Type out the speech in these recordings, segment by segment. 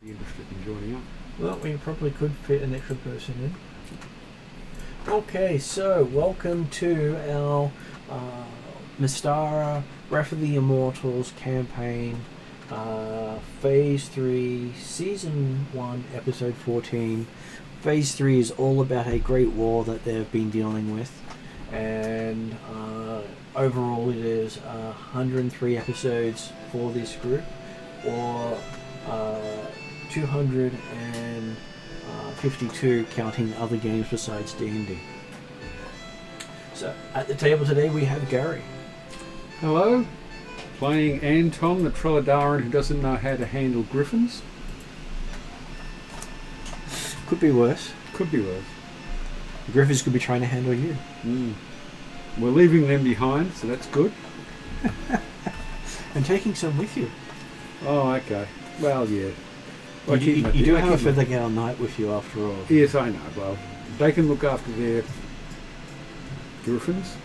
Be interested in joining up. Well, we probably could fit an extra person in. Okay, so welcome to our Mystara Wrath of the Immortals campaign, Phase 3, Season 1, Episode 14. Phase 3 is all about a great war that they've been dealing with, and overall it is 103 episodes for this group, or 252 counting other games besides D&D. So at the table today we have Gary. Hello. Playing Anton, the Trelladaran who doesn't know how to handle griffins. Could be worse. Could be worse. The Griffins could be trying to handle you. We're leaving them behind, so that's good. And taking some with you. Oh, okay. Well, yeah. You do have a Ethengar knight with you after all. Yes, I know. Well, they can look after their griffins,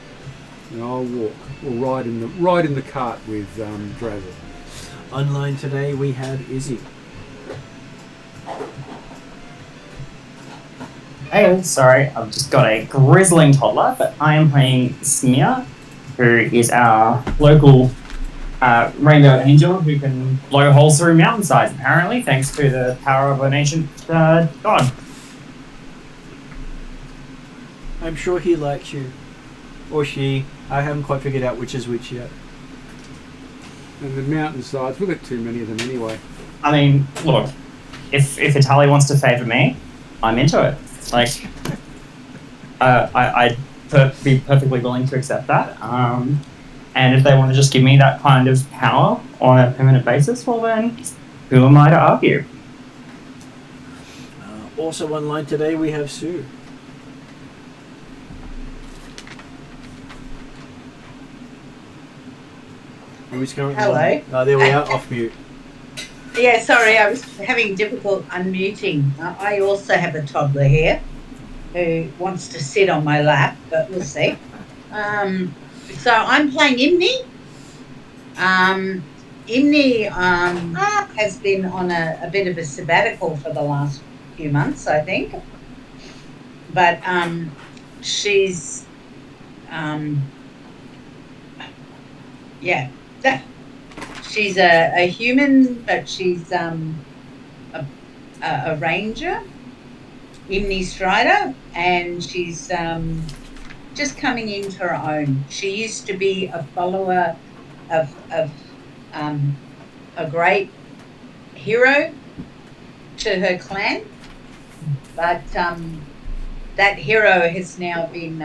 and I'll walk or ride in the cart with Drazel. Online today we have Izzy. Hey, sorry, I've just got a grizzling toddler, but I am playing Smear, who is our local rainbow angel who can blow holes through mountainsides, apparently, thanks to the power of an ancient god. I'm sure he likes you. Or she. I haven't quite figured out which is which yet. And the mountainsides, we've got too many of them anyway. I mean, look, if Italy wants to favour me, I'm into it. Like, I'd be perfectly willing to accept that. And if they want to just give me that kind of power on a permanent basis, well then, who am I to argue? Also online today we have Sue. Who's currently Hello. Oh, there we are, off mute. Yeah, sorry, I was having difficult unmuting. I also have a toddler here who wants to sit on my lap, but we'll see. So I'm playing Imni. Imni has been on a bit of a sabbatical for the last few months, I think. But she's, she's a human, but she's a ranger, Imni Strider, and she's just coming into her own. She used to be a follower of a great hero to her clan, but that hero has now been,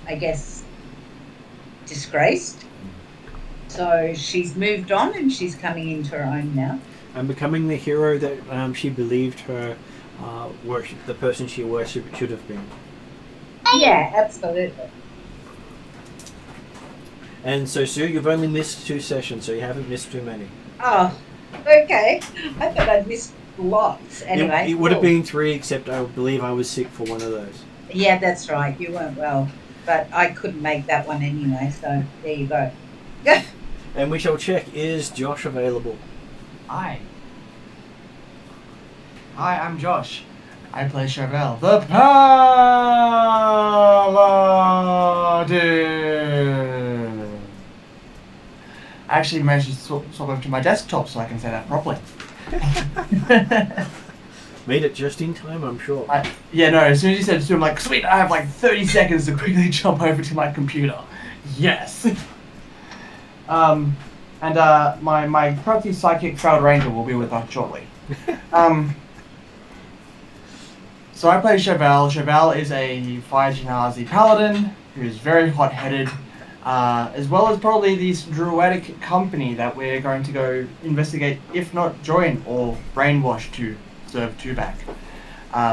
I guess, disgraced. So she's moved on and she's coming into her own now. And becoming the hero that she believed her the person she worshipped should have been. Yeah, absolutely. And so, Sue, you've only missed 2 sessions, so you haven't missed too many. Oh, okay. I thought I'd missed lots. Anyway, it would have been 3, except I believe I was sick for one of those. Yeah, that's right. You weren't well, but I couldn't make that one anyway. So there you go. And we shall check, is Josh available? Hi, I'm Josh. I play Chauvel, the Paladin. I actually managed to swap over to my desktop so I can say that properly. Made it just in time, I'm sure. As soon as you said it, I'm like, sweet, I have like 30 seconds to quickly jump over to my computer. Yes. My crafty psychic Strahd Ranger will be with us shortly. So I play Chauvel. Chauvel is a Fire Genasi paladin who's very hot-headed, as well as probably this druidic company that we're going to go investigate, if not join or brainwash to serve Tubak.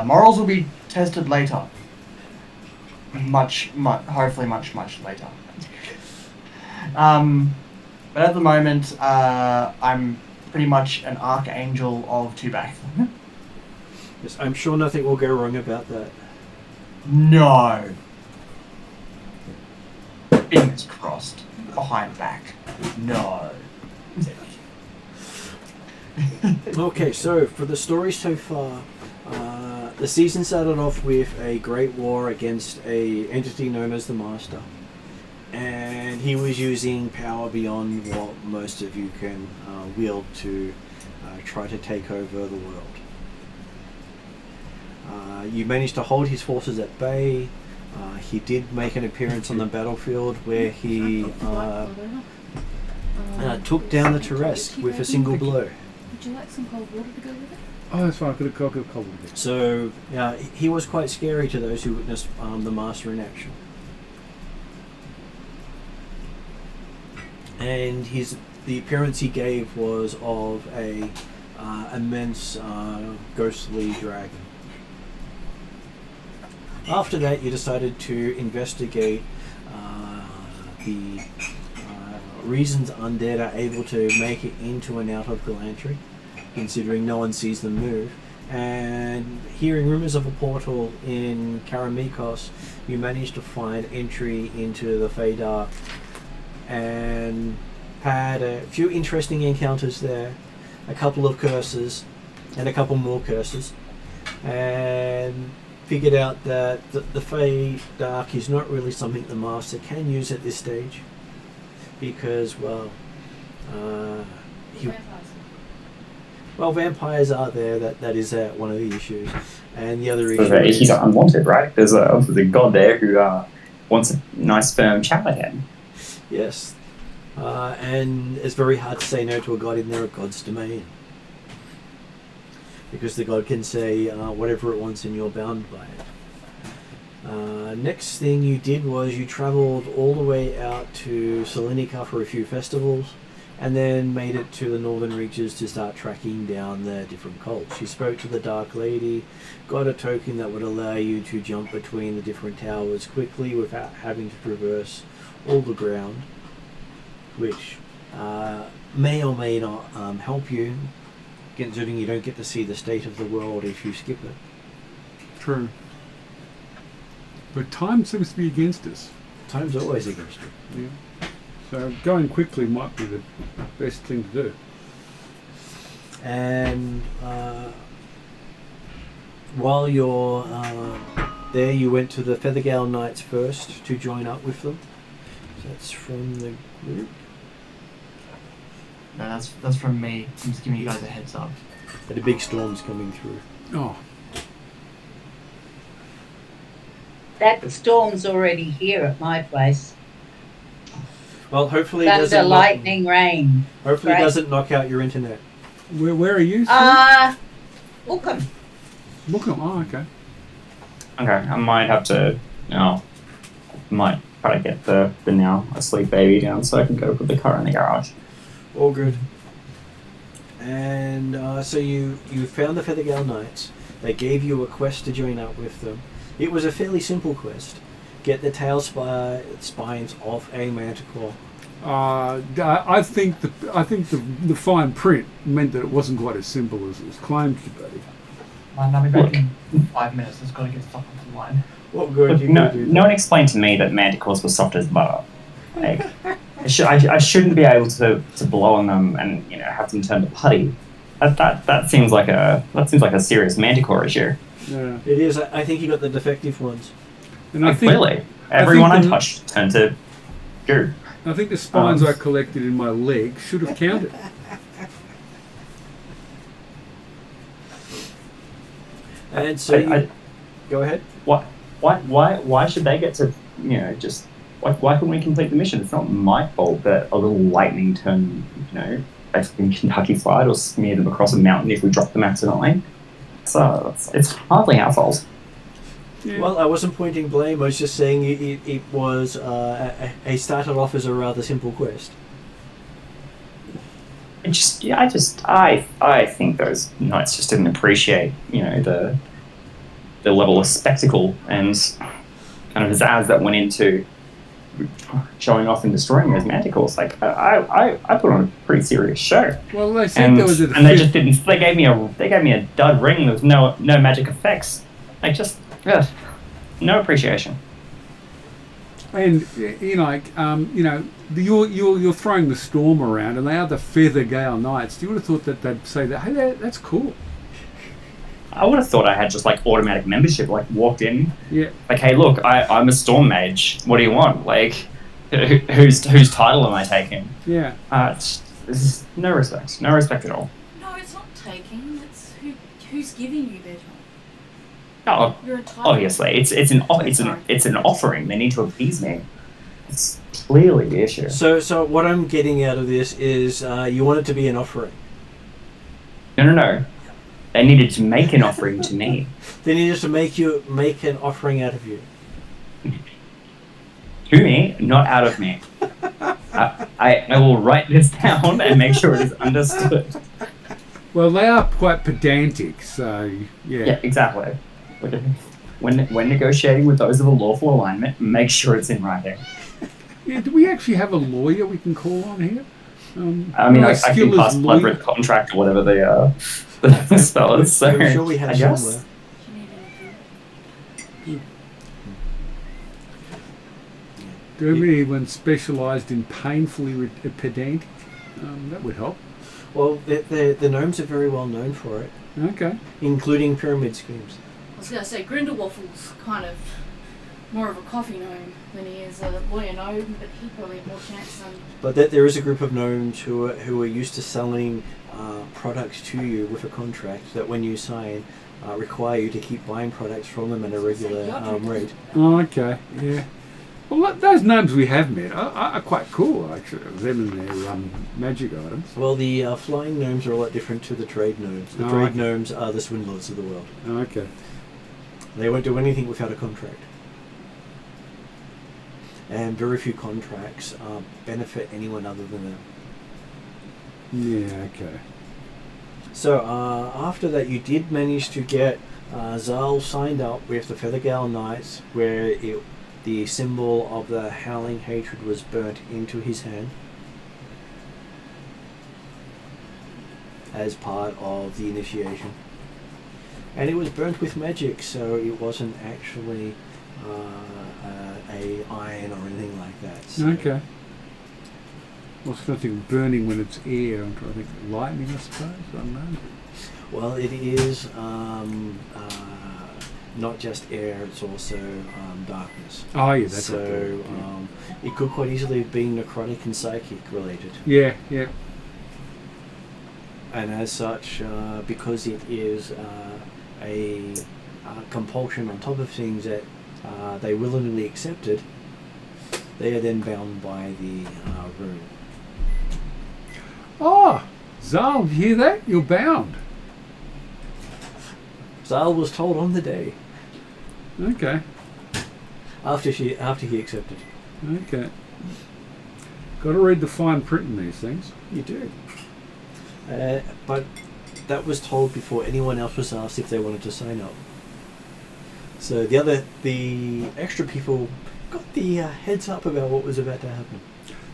Morals will be tested later. Hopefully much later. But at the moment, I'm pretty much an archangel of Tubak. Yes, I'm sure nothing will go wrong about that. No. Fingers crossed. Behind back. No. Okay, so for the story so far, the season started off with a great war against a entity known as the Master, and he was using power beyond what most of you can wield to try to take over the world. You managed to hold his forces at bay. He did make an appearance on the battlefield where he took down the Turesk with a single blow. Would you like some cold water to go with it? Oh, that's fine. I could have cold water. So he was quite scary to those who witnessed the Master in action. And the appearance he gave was of a immense ghostly dragon. After that, you decided to investigate the reasons undead are able to make it into and out of Galantry, considering no one sees them move. And hearing rumours of a portal in Karamikos, you managed to find entry into the Feydark and had a few interesting encounters there, a couple of curses, and a couple more curses, and figured out that the Feydark is not really something the Master can use at this stage, because, well, vampires are there, that is one of the issues. And the other issue is... He's unwanted, right? There's a god there who wants a nice firm chat with him. Yes. And it's very hard to say no to a god in there, a god's domain. Because the god can say whatever it wants and you're bound by it. Next thing you did was you travelled all the way out to Salinica for a few festivals, and then made it to the northern reaches to start tracking down the different cults. You spoke to the Dark Lady, got a token that would allow you to jump between the different towers quickly without having to traverse all the ground, which may or may not help you, considering you don't get to see the state of the world if you skip it. True. But time seems to be against us. Time's always against you. Yeah. So going quickly might be the best thing to do. And while you're there, you went to the Feathergale Knights first to join up with them. So that's from the group. No, that's from me. I'm just giving you guys a heads up. But a big storm's coming through. Oh. That storm's already here at my place. Well, hopefully it Thunder, doesn't lightning, rain. hopefully it Great. doesn't knock out your internet. Where are you? Welcome. Bookham. Oh, okay. Okay, I might have to. Might try to get the now asleep baby down so I can go put the car in the garage. All good. And so you found the Feathergale Knights. They gave you a quest to join up with them. It was a fairly simple quest. Get the tail spines off a manticore. I think the fine print meant that it wasn't quite as simple as it was claimed to be. I'll be back in 5 minutes. Just got to get stuff off the line. What good Look, you no, do? no one explained to me that manticores were soft as butter. Like, I shouldn't be able to blow on them and have them turn to putty. That seems like a serious manticore issue. Yeah. It is. I think you got the defective ones. And I think Clearly, everyone I the- touched turned to goo. I think the spines I collected in my leg should have counted. And so go ahead. Why should they get to just why couldn't we complete the mission? It's not my fault that a little lightning turned basically Kentucky Fried or smeared them across a mountain if we dropped them accidentally. So it's hardly our fault. Yeah. Well, I wasn't pointing blame. I was just saying it was a started off as a rather simple quest. I think those knights just didn't appreciate the level of spectacle and kind of pizzazz that went into showing off and destroying those manticores. Like I put on a pretty serious show. Well, they said there was a and they just didn't. They gave me a dud ring with no magic effects. Like just no appreciation. And you're throwing the storm around, and they are the Feather Gale Knights. You would have thought that they'd say that. Hey, that's cool. I would have thought I had just like automatic membership, like walked in. Yeah. Like, hey, look, I'm a storm mage. What do you want? Like, whose title am I taking? Yeah. There's no respect at all. No, it's not taking. It's who's giving you their time. Oh, You're entitled. obviously, it's an offering. They need to appease me. It's clearly the issue. So what I'm getting out of this is you want it to be an offering. No. They needed to make an offering to me. They needed to make an offering out of you. To me, not out of me. I will write this down and make sure it is understood. Well, they are quite pedantic, so yeah. Yeah, exactly. When negotiating with those of a lawful alignment, make sure it's in writing. Yeah, do we actually have a lawyer we can call on here? I mean, I can pass blood red contract or whatever the spell is. So I'm sure we have I guess. somewhere. Do you need anything? Do you have anyone specialised in painfully pedantic? That would help. Well, the gnomes are very well known for it, Okay. including pyramid schemes. I was going to say Grindelwaffel's kind of more of a coffee gnome than he is a lawyer gnome, but he probably had more chance than... But there is a group of gnomes who are used to selling products to you with a contract that when you sign require you to keep buying products from them at a regular rate. Oh, okay. Yeah. Well, those gnomes we have met are quite cool, actually. Them and their magic items. Well, the flying gnomes are a lot different to the trade gnomes. The trade gnomes are the swindlers of the world. Oh, okay. They won't do anything without a contract. And very few contracts benefit anyone other than them. Yeah, okay. So after that, you did manage to get Zal signed up with the Feathergale Knights, where the symbol of the Howling Hatred was burnt into his hand as part of the initiation. And it was burnt with magic, so it wasn't actually a iron or anything like that. So. Okay. Well, it's nothing burning when it's air. I'm trying to think lightning, I suppose. I don't know. Well, it is not just air; it's also darkness. Oh, yeah, that's so. It could quite easily have been necrotic and psychic related. Yeah, yeah. And as such, because it is a compulsion on top of things that they willingly accepted, they are then bound by the rune. Oh, Zal, you hear that? You're bound. Zal was told on the day Okay. after he accepted. Okay. Got to read the fine print in these things. You do. But that was told before anyone else was asked if they wanted to sign up. So the extra people got the heads up about what was about to happen.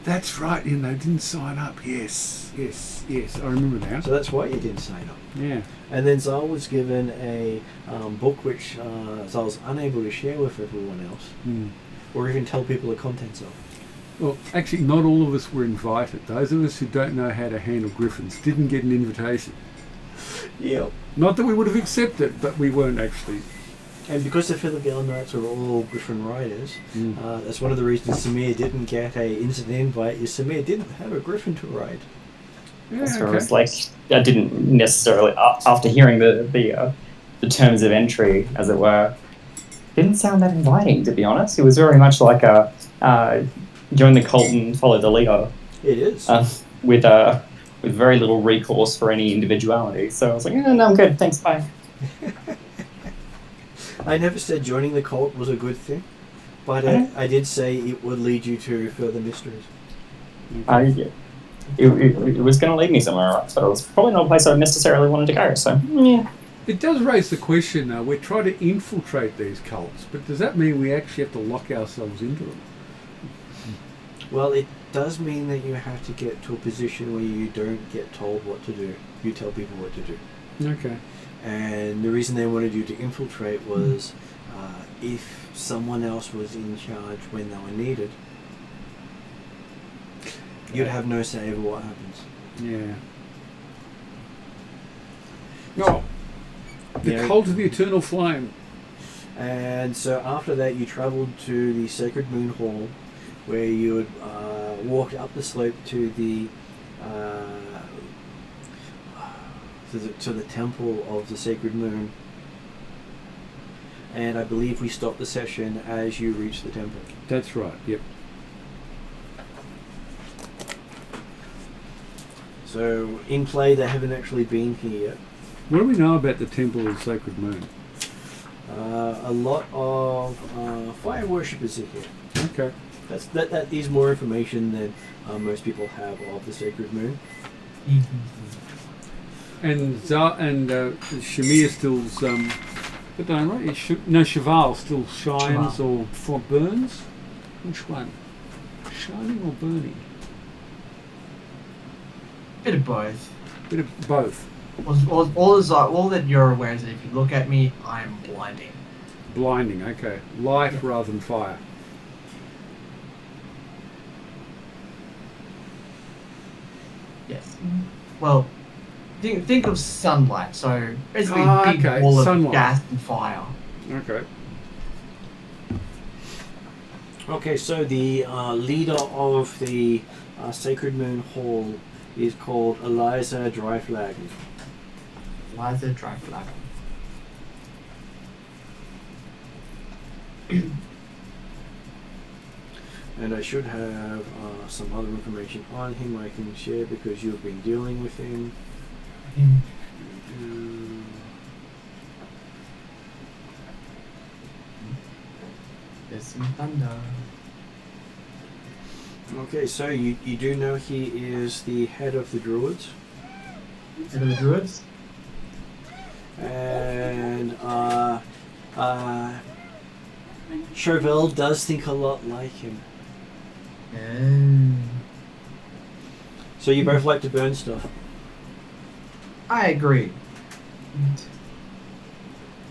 That's right, they didn't sign up. Yes. I remember now. So that's why you didn't sign up. Yeah. And then Zal was given a book which Zal was unable to share with everyone else, or even tell people the contents of. Well, actually, not all of us were invited. Those of us who don't know how to handle griffins didn't get an invitation. Yeah. Not that we would have accepted, but we weren't actually. And because the Feathergale Knights are all Griffin riders, that's one of the reasons Samir didn't get a instant invite. Is Samir didn't have a Griffin to ride. Yeah, So okay. it's like I didn't necessarily after hearing the terms of entry, as it were, didn't sound that inviting, to be honest. It was very much like a join the cult and follow the leader. It is. With very little recourse for any individuality. So I was like, no, I'm good, thanks, bye. I never said joining the cult was a good thing, but I did say it would lead you to further mysteries. It was going to lead me somewhere, right? So it was probably not a place I necessarily wanted to go. So yeah. It does raise the question, though. We're trying to infiltrate these cults, but does that mean we actually have to lock ourselves into them? Well, it does mean that you have to get to a position where you don't get told what to do. You tell people what to do. Okay. And the reason they wanted you to infiltrate was if someone else was in charge when they were needed, you'd have no say over what happens. Yeah. No. The Yeah. cult of the eternal flame. And so after that, you travelled to the Sacred Moon Hall, where you would walk up the slope to the to the temple of the Sacred Moon. And I believe we stopped the session as you reached the temple. That's right. Yep. So in play, they haven't actually been here yet. What do we know about the Temple of the Sacred Moon? A lot of fire worshippers are here. Okay. That is more information than most people have of the Sacred Moon. And Shamir still's but no, right? Cheval still shines Cheval. or burns. Which one? Shining or burning? Bit of both. Bit of both. All that you're aware is that if you look at me, I'm blinding. Blinding. Okay. Light rather than fire. Yes. Well, think of sunlight. So basically, Ah, a big okay. wall of Sunlight. gas and fire. Okay. Okay, so the leader of the Sacred Moon Hall is called Eliza Dreiflagen. Liza dry flag. And I should have some other information on him I can share because you've been dealing with him. There's some thunder. Okay, so you do know he is the head of the Druids. Head of the druids. And Chauvel does think a lot like him. So you both like to burn stuff. I agree.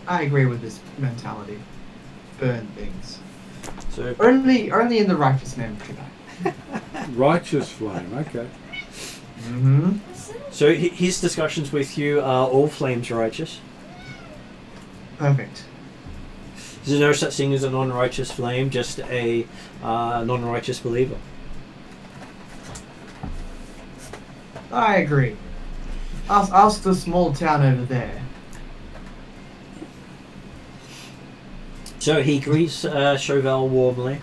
I agree with this mentality. Burn things. So Only in the righteous man should I. Righteous flame. Okay. Mm-hmm. so his discussions with you are all flames righteous. Perfect. There's no such thing as a non-righteous flame, just a non-righteous believer. I agree. Ask the small town over there. So he greets Chauvel warmly.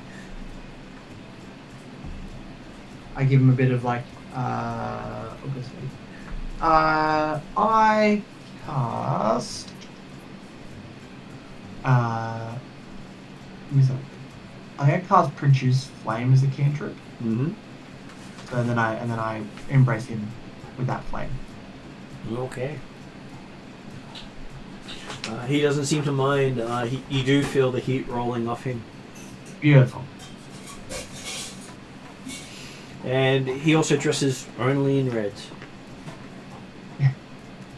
I give him a bit of like, obviously. I cast. Let me think. I cast Produce Flame as a cantrip. Mm-hmm. And then I embrace him with that flame. Okay. He doesn't seem to mind. You do feel the heat rolling off him. Beautiful. And he also dresses only in reds.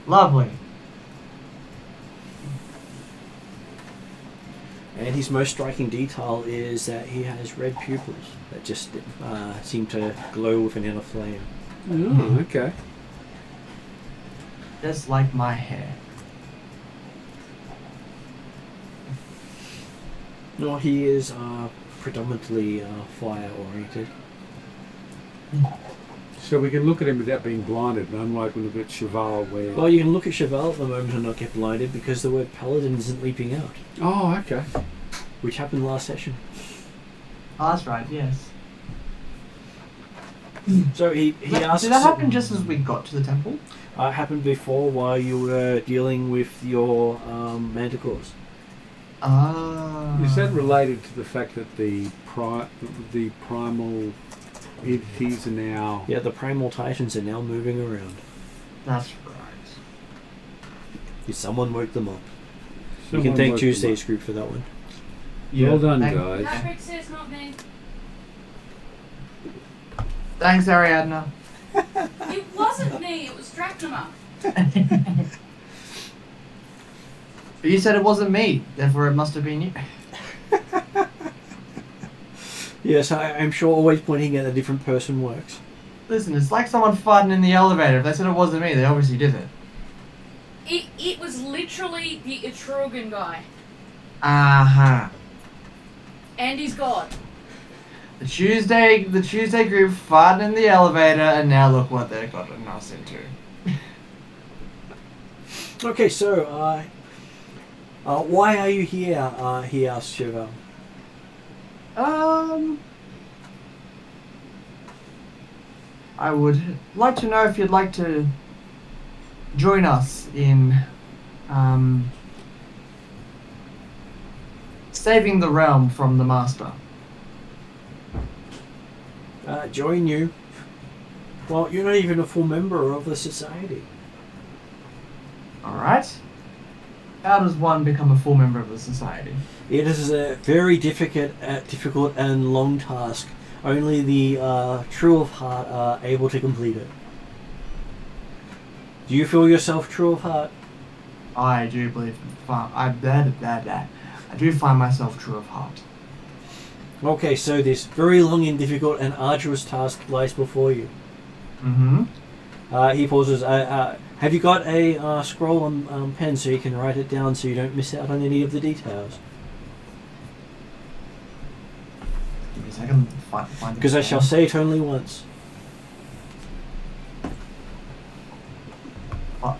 Lovely. And his most striking detail is that he has red pupils that just seem to glow with an inner flame. Oh, okay. Just like my hair. No, he is predominantly fire oriented. So we can look at him without being blinded, unlike we look at Cheval where... Well, you can look at Chauvel at the moment and not get blinded because the word paladin isn't leaping out, Oh, okay. which happened last session. Oh, that's right. Yes. So he asks. Did that happen just as we got to the temple? Happened before while you were dealing with your manticores. Ah. Is that related to the fact that the primal entities are now... Yeah, the primal titans are now moving around. That's right. Someone woke them up. You Someone can thank woke them Tuesday's up. group for that one. Well done, Thank- guys. Maverick says not me. Thanks, Ariadna. It wasn't me, it was Dracnoma. But you said it wasn't me, therefore it must have been you. Yes, I'm sure always pointing at a different person works. Listen, it's like someone farting in the elevator. If they said it wasn't me, they obviously did it. It was literally the Etrurgan guy. Uh-huh. And his god. The Tuesday group farted in the elevator, and now look what they've gotten us into. Okay, so, why are you here? He asked Chevelle. I would like to know if you'd like to join us in, saving the realm from the Master. Join you? Well, you're not even a full member of the society. Alright. How does one become a full member of the society? It is a very difficult and long task. Only the true of heart are able to complete it. Do you feel yourself true of heart? I do believe I do find myself true of heart. Okay, so this very long and difficult and arduous task lies before you. Mm-hmm. He pauses. Have you got a scroll and pen so you can write it down so you don't miss out on any of the details? Give me a second. Find Because I shall say it only once.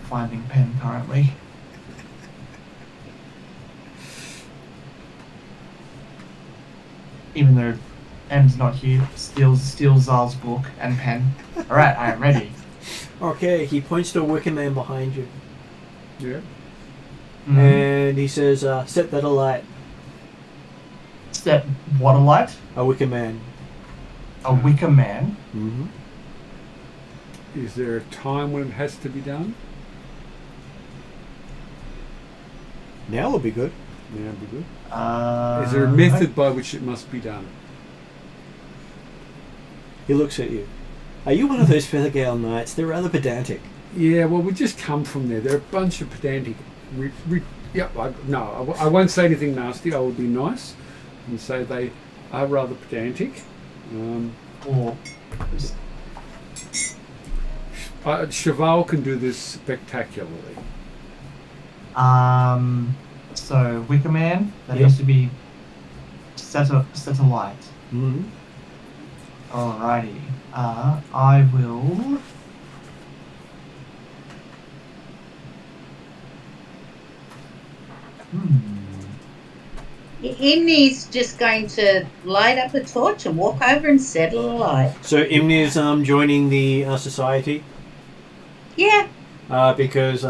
Finding pen currently. Even though M's not here, steals Zal's book and pen. Alright, I am ready. Okay, he points to a wicker man behind you. Yeah. Mhm. And he says, set that alight. Step what alight? A wicker man. A wicker man. Mm-hmm. Is there a time when it has to be done? Now will be good. Yeah, that'd be good. Is Is there a method by which it must be done? He looks at you. Are you one of those Feathergale knights? They're rather pedantic. Yeah, well, we just come from there. They're a bunch of pedantic. I won't say anything nasty. I will be nice and say they are rather pedantic. Or Cheval can do this spectacularly. So wicker man that Yep. needs to be set alight. Mm-hmm. Alrighty. I will. Imni's just going to light up a torch and walk over and set it alight. So Imni is joining the society Yeah. because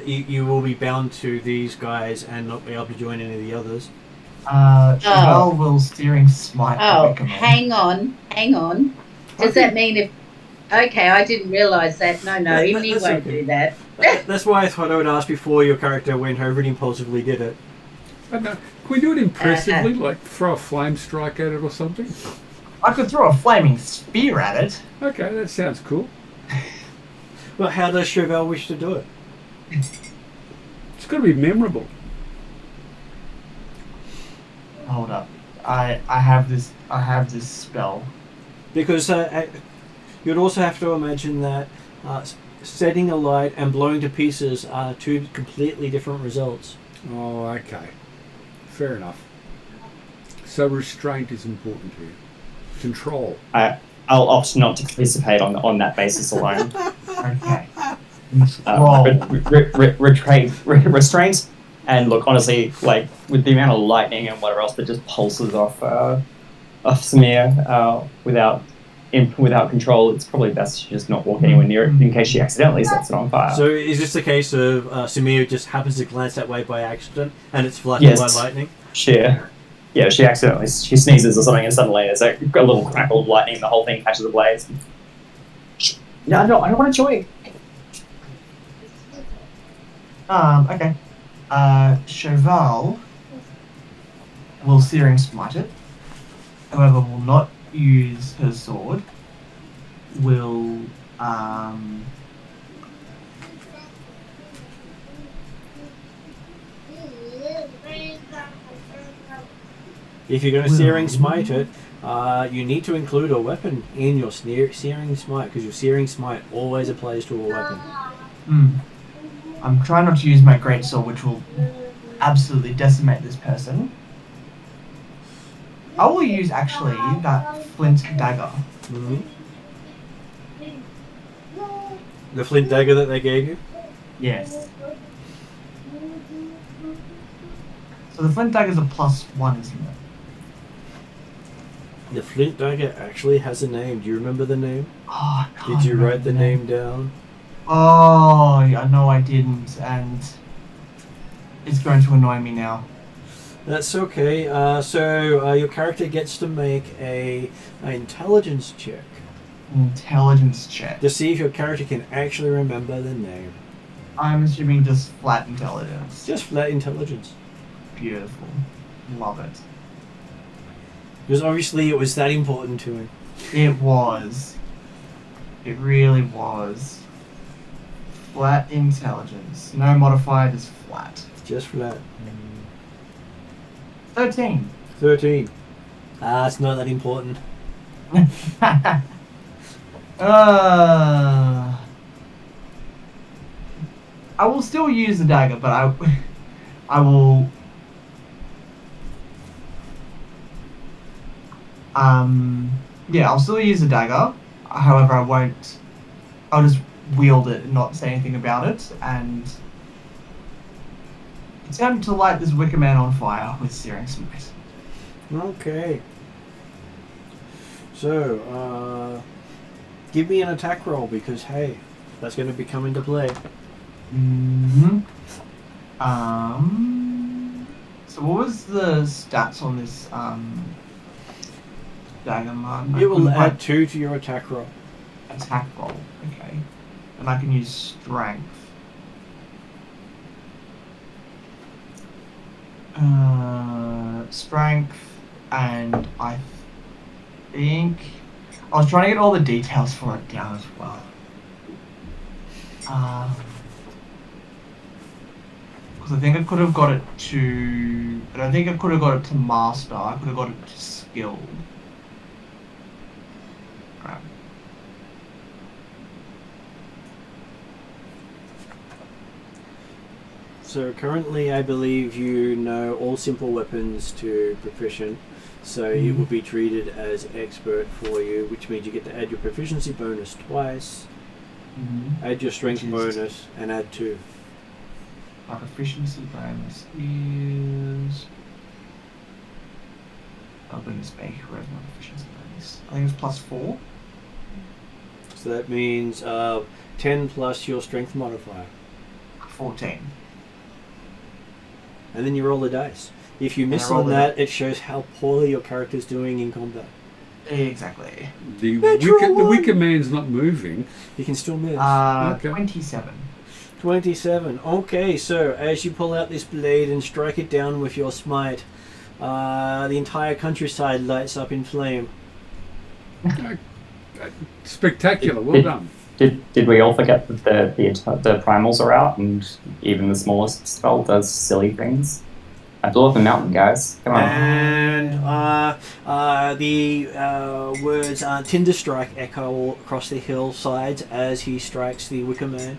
you will be bound to these guys and not be able to join any of the others. Chevelle will steering smite the Oh, wicker man. hang on. Does that mean if... Okay, I didn't realise that. No, Imni That's won't okay. do that. That's why I thought I would ask before your character went over and impulsively did it. I don't know. Can we do it impressively, like throw a flame strike at it or something? I could throw a flaming spear at it. Okay, that sounds cool. Well, how does Chevelle wish to do it? It's got to be memorable. Hold up. I have this spell. Because you'd also have to imagine that setting alight and blowing to pieces are two completely different results. Oh, okay. Fair enough. So restraint is important here. Control. I'll opt not to participate on that basis alone. Okay. Roll. Restraint, and look, honestly, like with the amount of lightning and whatever else that just pulses off Samir without control, it's probably best to just not walk anywhere near it in case she accidentally sets it on fire. So is this the case of Samir just happens to glance that way by accident and it's flattened Yes. by lightning? She sneezes or something and suddenly there's a little crackle of lightning and the whole thing catches ablaze. No, I don't want to join. Okay. Cheval will searing smite it. However, will not use her sword. Will If you're going to Searing Smite it, you need to include a weapon in your Searing Smite, because your Searing Smite always applies to a weapon. I'm trying not to use my greatsword, which will absolutely decimate this person. I will use actually that flint dagger. The flint dagger that they gave you? Yes. So the flint dagger is a +1, isn't it? The flint dagger actually has a name. Do you remember the name? Oh, I can't Did you remember write the name down? Oh, no, I didn't, and it's going to annoy me now. That's okay. So your character gets to make an intelligence check Intelligence check. to see if your character can actually remember the name. I'm assuming just flat intelligence. Just flat intelligence. Beautiful. Love it. Because obviously it was that important to him. It was. It really was. Flat intelligence. No modifier, just flat. Just flat. 13. 13. It's not that important. I will still use the dagger, but I will. Yeah, I'll still use the dagger. However, I won't. I'll just wield it and not say anything about it, and attempt to light this wicker man on fire with Searing Smite. Okay. So, give me an attack roll, because hey, that's going to be coming to play. So what was the stats on this dagger man? It will add 2 to your attack roll. Attack roll, okay. And I can use strength. Strength, and I think I was trying to get all the details for it down as well. Because I think I could have got it to. I don't think I could have got it to master. I could have got it to skilled. Right. So currently I believe you know all simple weapons to proficient, so it will be treated as expert for you, which means you get to add your proficiency bonus twice, add your strength bonus, and add 2. My proficiency bonus is. Oh goodness me, where's my proficiency bonus? I think it's +4. So that means 10 plus your strength modifier. 14. And then you roll the dice. If you miss I roll on the that, it shows how poorly your character's doing in combat. Exactly. The Natural wicker man's not moving. You can still miss. Okay. 27. 27. Okay, so as you pull out this blade and strike it down with your smite, the entire countryside lights up in flame. Spectacular. Well done. Did we all forget that the primals are out and even the smallest spell does silly things? I blew up a mountain, guys. Come on. And the words Tinder Strike echo across the hillsides as he strikes the Wicker Man.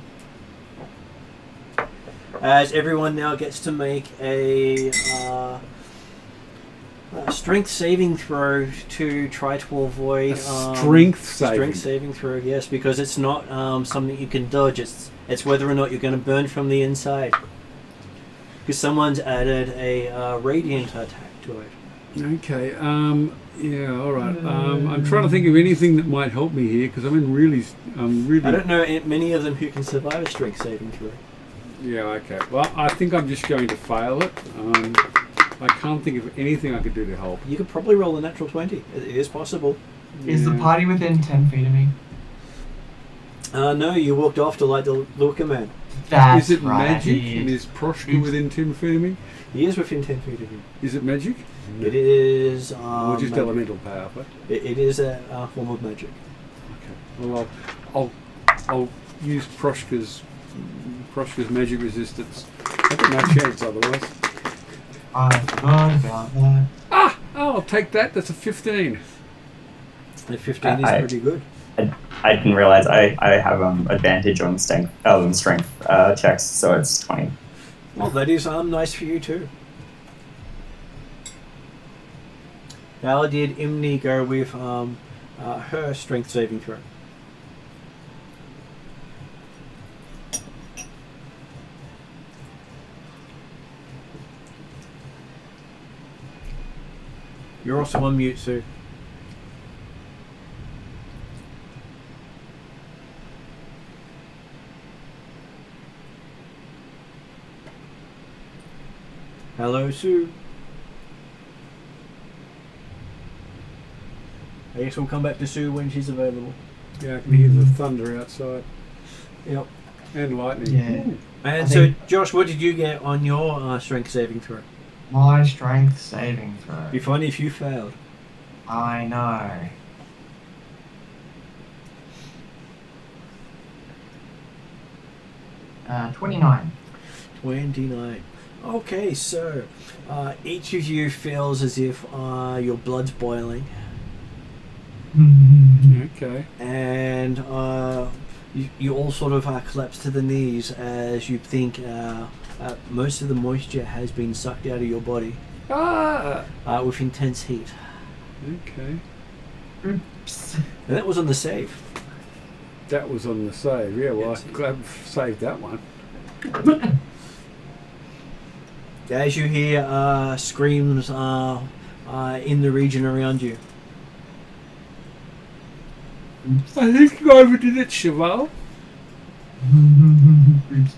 As everyone now gets to make a strength saving throw to try to avoid Strength saving throw. Yes, because it's not something you can dodge. It's whether or not you're going to burn from the inside. Because someone's added a radiant attack to it. Okay. Yeah. All right. I'm trying to think of anything that might help me here because I'm really. I don't know many of them who can survive a strength saving throw. Yeah. Okay. Well, I think I'm just going to fail it. I can't think of anything I could do to help. You could probably roll a natural 20. It is possible. Is the party within 10 feet of me? No, you walked off to light the Wicker Man. That's Is it right, magic? he And is. is Proshka within 10 feet of me? He is within 10 feet of you. Is it magic? It is... Or just magic. elemental power? But It is a form of magic. okay. Well, I'll use Proshka's magic resistance. I've got no chance otherwise. I forgot about that. Oh, I'll take that. That's a 15. The 15 is pretty good. I didn't realize I have advantage on strength checks, so it's 20. Well, that is nice for you too. How did Imni go with her strength saving throw? You're also on mute, Sue. Hello, Sue. I guess we'll come back to Sue when she's available. Yeah, I can hear the thunder outside. Yep. And lightning. Yeah. Ooh. And so, Josh, what did you get on your strength saving throw? My strength saving throw. It'd be funny if you failed. I know. Uh, 29. 29. Okay, so each of you feels as if your blood's boiling, Okay. and you all sort of collapse to the knees as you think most of the moisture has been sucked out of your body with intense heat. Okay. Oops. And that was on the save. That was on the save. Yeah, well, Yes. I'm glad I've saved that one. As you hear screams in the region around you. I think you overdid it, Cheval. Oops.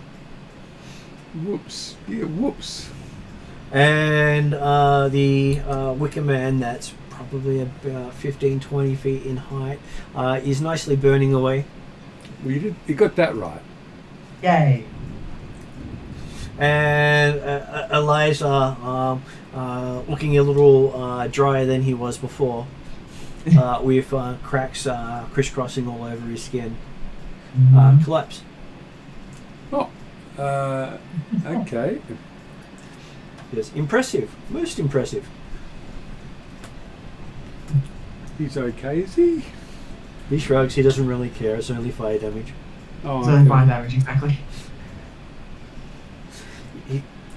Whoops. Yeah, whoops. And the Wicker Man, that's probably about 15-20 feet in height, is nicely burning away. Well, you got that right. Yay. And Eliza, looking a little drier than he was before, with cracks crisscrossing all over his skin, collapse. Oh. Okay. Yes, impressive, most impressive. He's okay, is he? He shrugs. He doesn't really care. It's only fire damage. Oh, So okay. fire damage, exactly.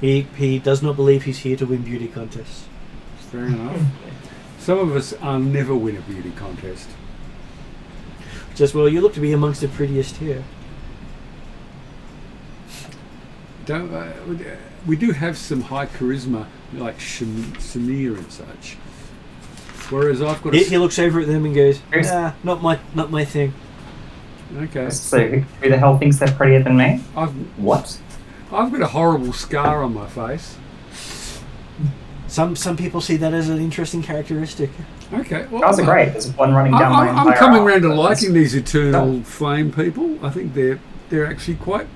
He does not believe he's here to win beauty contests. Fair enough. Some of us never win a beauty contest. Just, well, you look to be amongst the prettiest here. Don't we do have some high charisma like Samir and such. Whereas I've got He looks over at them and goes, Here's- not my thing. okay. So who the hell thinks they're prettier than me? What? I've got a horrible scar on my face. Some people see that as an interesting characteristic. Okay, well, Those are great. There's one running down my I'm entire coming arm. around to liking these eternal flame people. I think they're actually quite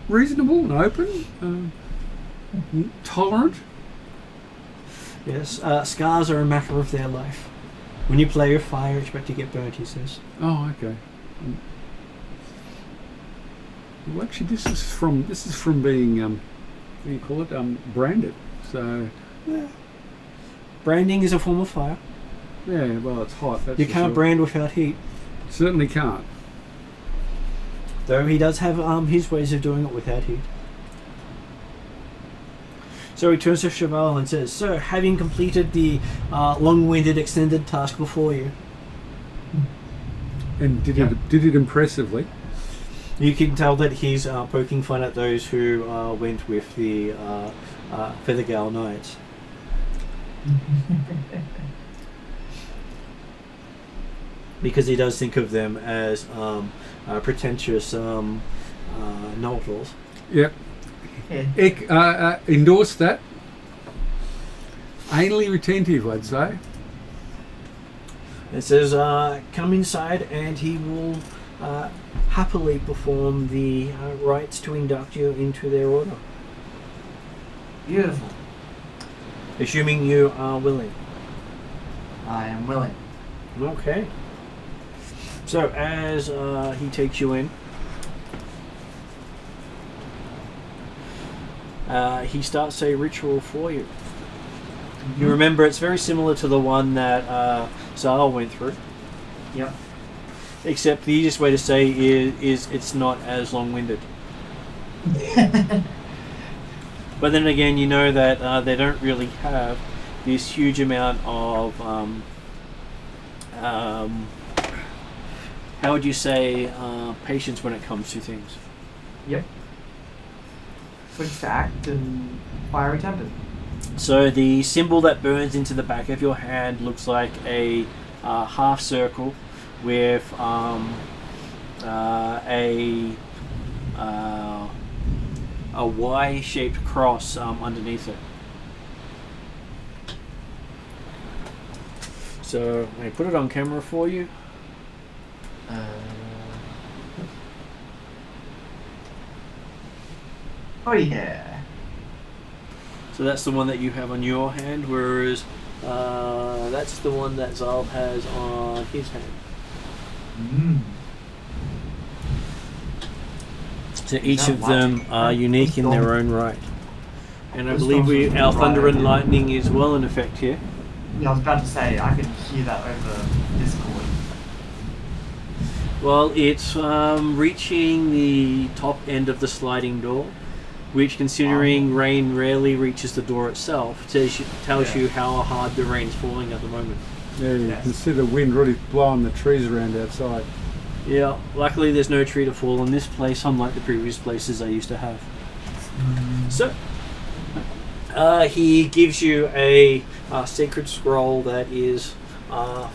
reasonable and open, tolerant. Yes, scars are a matter of their life. When you play with fire, expect to get burnt, he says. Oh, okay. Well, actually, this is from being what do you call it? Branded. So Branding is a form of fire. yeah, well, it's hot. That's You for can't sure. brand without heat. Certainly can't. Though he does have his ways of doing it without heat. So he turns to Cheval and says, "So, having completed the long-winded extended task before you, And did it impressively. you can tell that he's poking fun at those who went with the Feathergale Knights. Because he does think of them as pretentious Immortals. Yep. Yeah. Endorse that. Anally retentive, I'd say. It says, come inside and he will happily perform the rites to induct you into their order. Beautiful. Assuming you are willing. I am willing. Okay. So as he takes you in, he starts a ritual for you. You remember it's very similar to the one that Zal went through. Yep. Except the easiest way to say is it's not as long-winded. But then again, you know that they don't really have this huge amount of how would you say patience when it comes to things. Yep. Quick to act and fiery tempered. So the symbol that burns into the back of your hand looks like a half circle with a Y-shaped cross underneath it. So I put it on camera for you. Oh yeah. So that's the one that you have on your hand, whereas that's the one that Zal has on his hand. So each that of them light? are unique in their own right. And I believe our thunder and lightning is well in effect here. Yeah, I was about to say, I can hear that over Discord. Well, it's reaching the top end of the sliding door, which, considering rain rarely reaches the door itself, tells you how hard the rain's falling at the moment. Yeah, you can see the wind really blowing the trees around outside. Yeah, luckily there's no tree to fall in this place, unlike the previous places I used to have. So, he gives you a sacred scroll that is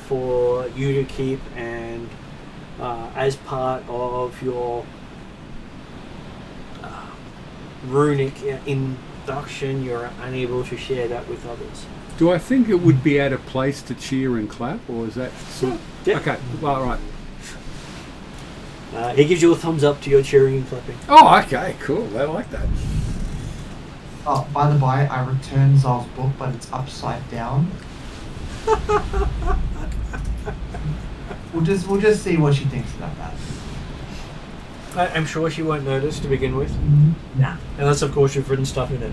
for you to keep, and as part of your runic induction, you're unable to share that with others. Do I think it would be out of place to cheer and clap, or is that... Yeah. Okay, well, right. He gives you a thumbs up to your cheering and clapping. Oh, okay, cool. I like that. Oh, by the by, I returned Zal's book, but it's upside down. We'll just see what she thinks about that. I'm sure she won't notice to begin with. Nah. Unless, of course, you've written stuff in it.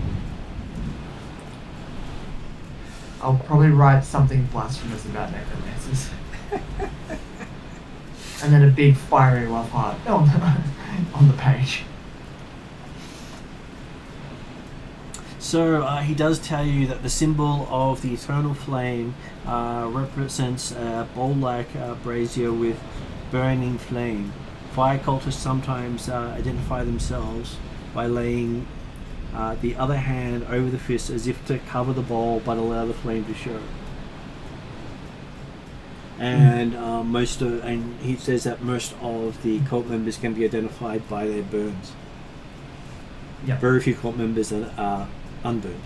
I'll probably write something blasphemous about necromancers. And then a big fiery love heart on the page. So he does tell you that the symbol of the eternal flame represents a bowl-like brazier with burning flame. Fire cultists sometimes identify themselves by laying the other hand over the fist as if to cover the bowl but allow the flame to show. And and he says that most of the cult members can be identified by their burns. Yep. Very few cult members are unburned.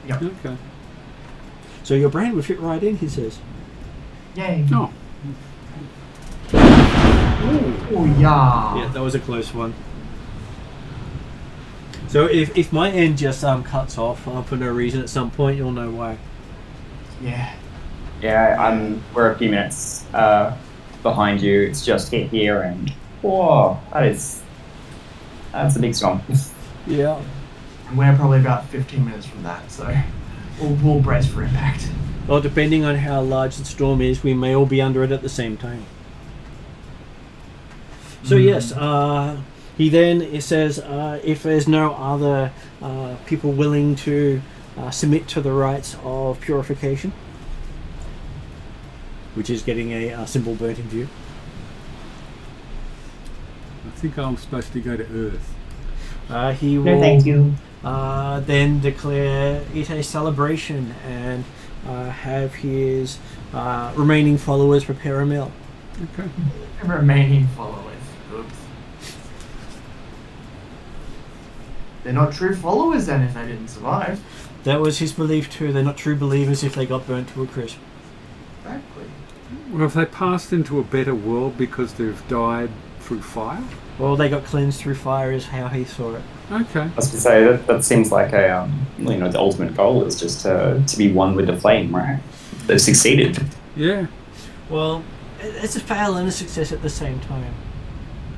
Yep. Okay. So your brand would fit right in, he says. Yay. Oh. Oh yeah. Yeah, that was a close one. So if my end just cuts off for no reason at some point, you'll know why. Yeah. Yeah, we're a few minutes behind you. It's just hit here, and whoa, that's a big storm. Yeah. And we're probably about 15 minutes from that, so we'll brace for impact. Well, depending on how large the storm is, we may all be under it at the same time. So yes, he then says if there's no other people willing to submit to the rites of purification, which is getting a symbol burnt into you. I think I'm supposed to go to Earth. He will No, thank you. then declare it a celebration and have his remaining followers prepare a meal. Okay. Remaining followers. Oops. They're not true followers then if they didn't survive. That was his belief too. They're not true believers if they got burnt to a crisp. Exactly. Well, have they passed into a better world because they've died through fire? Well, they got cleansed through fire is how he saw it. Okay. I was going to say that seems like a the ultimate goal is just to be one with the flame, right? They've succeeded. Yeah. Well, it's a fail and a success at the same time.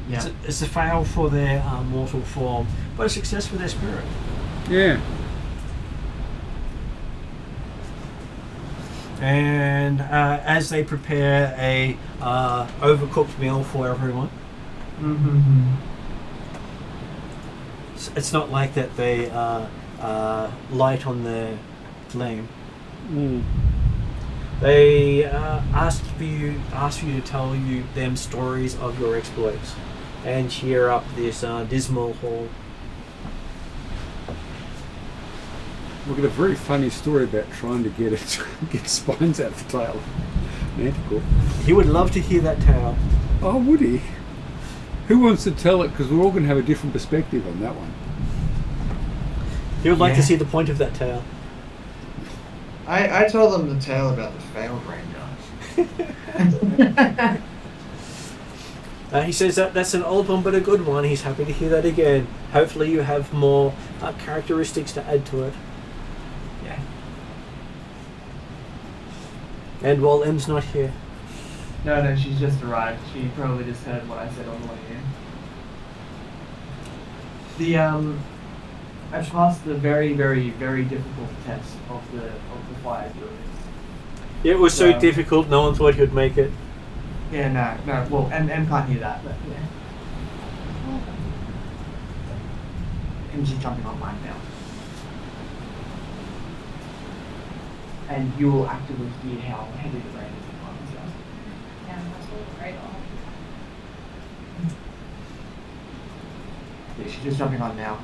Yeah. It's a fail for their mortal form, but a success for their spirit. Yeah. And as they prepare a overcooked meal for everyone, Mm-hmm. it's not like that they light on their flame. Mm. They ask you to tell them stories of your exploits and cheer up this dismal hall. We've got a very funny story about trying to get spines out the tail. Manticore. He would love to hear that tale. Oh, would he? Who wants to tell it? Because we're all going to have a different perspective on that one. He would like to Yeah. see the point of that tale. I told them the tale about the failed ranger. He says that's an old one but a good one. He's happy to hear that again. Hopefully you have more characteristics to add to it. Yeah. And while M's not here. No, she's just arrived. She probably just heard what I said on the way in. I passed the very, very, very difficult test of the fire druids. It was so Wow. difficult, no one thought he would make it. Yeah, no. Well, M can't hear that, but yeah. And she's jumping online now. And you will actively hear how heavy the rain is in Ireland's house. Yeah, that's all right on. Yeah, she's just jumping on now.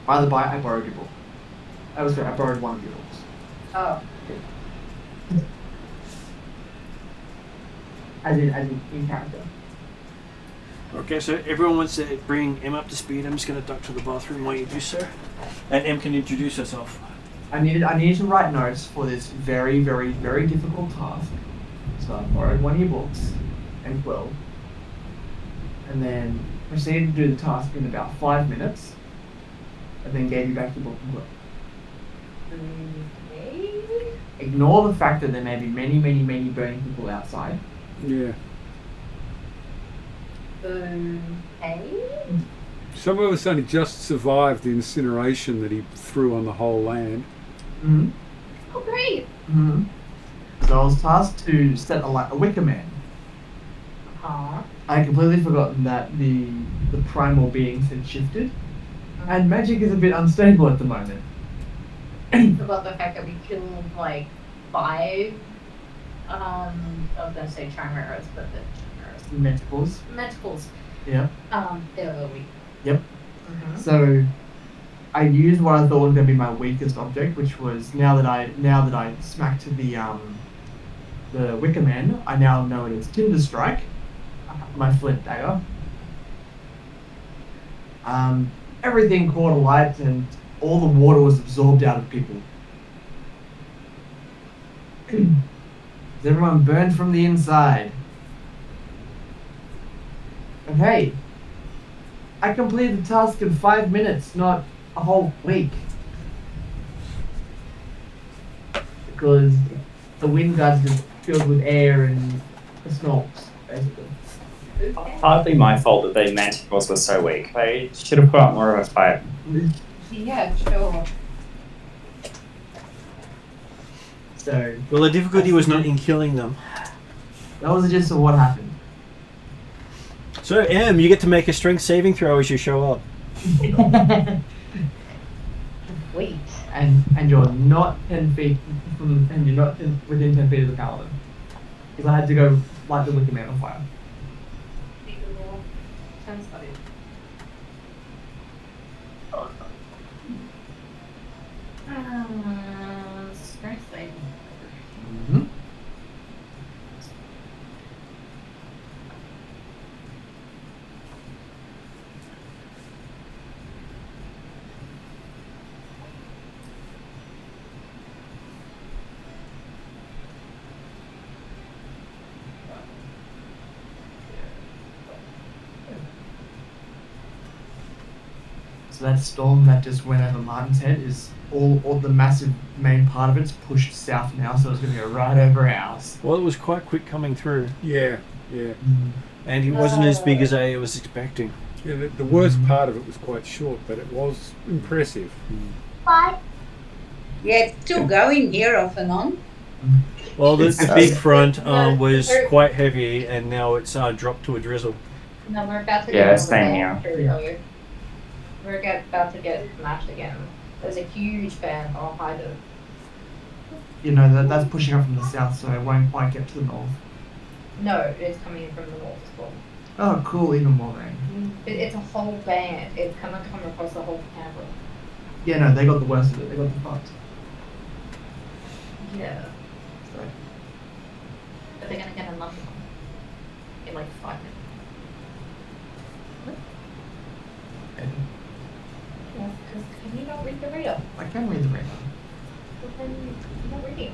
By the by, I borrowed your book. I borrowed one of your books. Oh. As in character. Okay, so everyone wants to bring M up to speed. I'm just going to duck to the bathroom while you do so. And M can introduce herself. I needed to write notes for this very, very, very difficult task. So I borrowed one of your books and quill. And then proceeded to do the task in about 5 minutes. And then gave you back the book and quill. Okay. Ignore the fact that there may be many, many, many burning people outside. Yeah. Okay. Some of us only just survived the incineration that he threw on the whole land. Mm-hmm. Oh, great. Mm-hmm. So I was tasked to set a wicker man. I had completely forgotten that the primal beings had shifted, and magic is a bit unstable at the moment. About the fact that we killed like 5 I was gonna say chimeras, but the chimeras. Mentacles. Mentacles. Yeah. They were weak. Yep. Mm-hmm. So I used what I thought was going to be my weakest object, which was now that I smacked the wicker man, I now know it as Tinder Strike, my flint dagger. Everything caught alight and all the water was absorbed out of people. Everyone burned from the inside. And hey, I completed the task in 5 minutes, not a whole week. Because the wind guards just filled with air and the snorks, basically. Hardly my fault that the manticores were so weak. They should have put up more of a fight. Yeah, sure. So Well, the difficulty was not in killing them. that was the gist of what happened. So, M, you get to make a strength saving throw as you show up. Wait. And you're not 10 feet from, and you're not within 10 feet of the paladin. Because I had to go light the wicker man on fire. Strength saving. Mm-hmm. So that storm that just went over Martin's head is all the massive main part of it's pushed south now, so it's going to go right over ours. Well, it was quite quick coming through. Yeah. And it wasn't as big as I was expecting. Yeah, the worst part of it was quite short, but it was impressive. Yeah, it's still going here off and on. Well, the So- big front No, was we're- quite heavy, and now it's dropped to a drizzle. No, we're about to Yeah, get same overwhelmed. We're about to get smashed again. There's a huge fan. I'll hide it. You know, that's pushing up from the south, so it won't quite get to the north. No, it's coming in from the north as well. Oh, cool, even more then. It's a whole band. It's gonna come across the whole camera. Yeah, no, they got the worst of it. They got the fucked. Yeah. So, But they're gonna get another one in like 5 minutes. Well, can you not read the reader? I can read the radar. Well, then you're not reading it.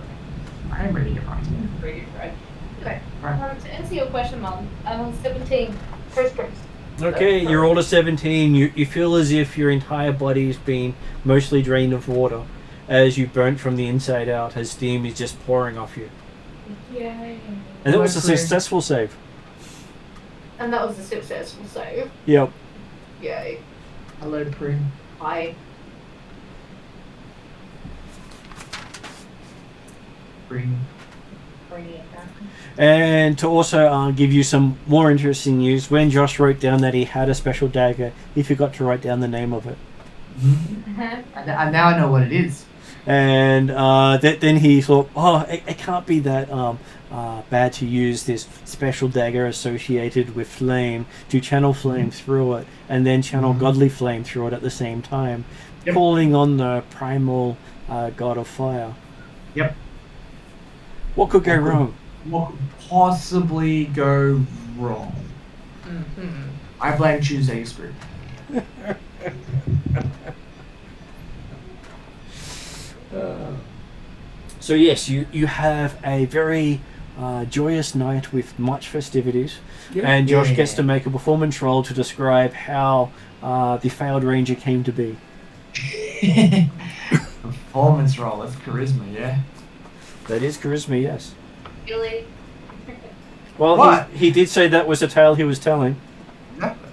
I am reading it right. Reading it right. Okay. Right. To answer your question, Mum, I'm on 17. First person. Okay, you're all to 17. You feel as if your entire body's been mostly drained of water as you burnt from the inside out, as steam is just pouring off you. Yay. And it was a Agree. successful save. And that was a successful save. Yep. Yay. Hello, Prim. I Bring. bringing it back. And to also give you some more interesting news, when Josh wrote down that he had a special dagger, he forgot to write down the name of it. And now I know what it is. And then he thought, oh, it can't be that bad to use this special dagger associated with flame to channel flame through it, and then channel godly flame through it at the same time, Yep. calling on the primal god of fire. Yep. What could go wrong? What could possibly go wrong? Mm-hmm. I blame Tuesday's group. So yes, you have a very joyous night with much festivities, Yeah. and Josh Yeah. gets to make a performance roll to describe how the failed ranger came to be. Performance roll, that's charisma, yeah? That is charisma, yes. Really? Well, What? he did say that was a tale he was telling. Exactly.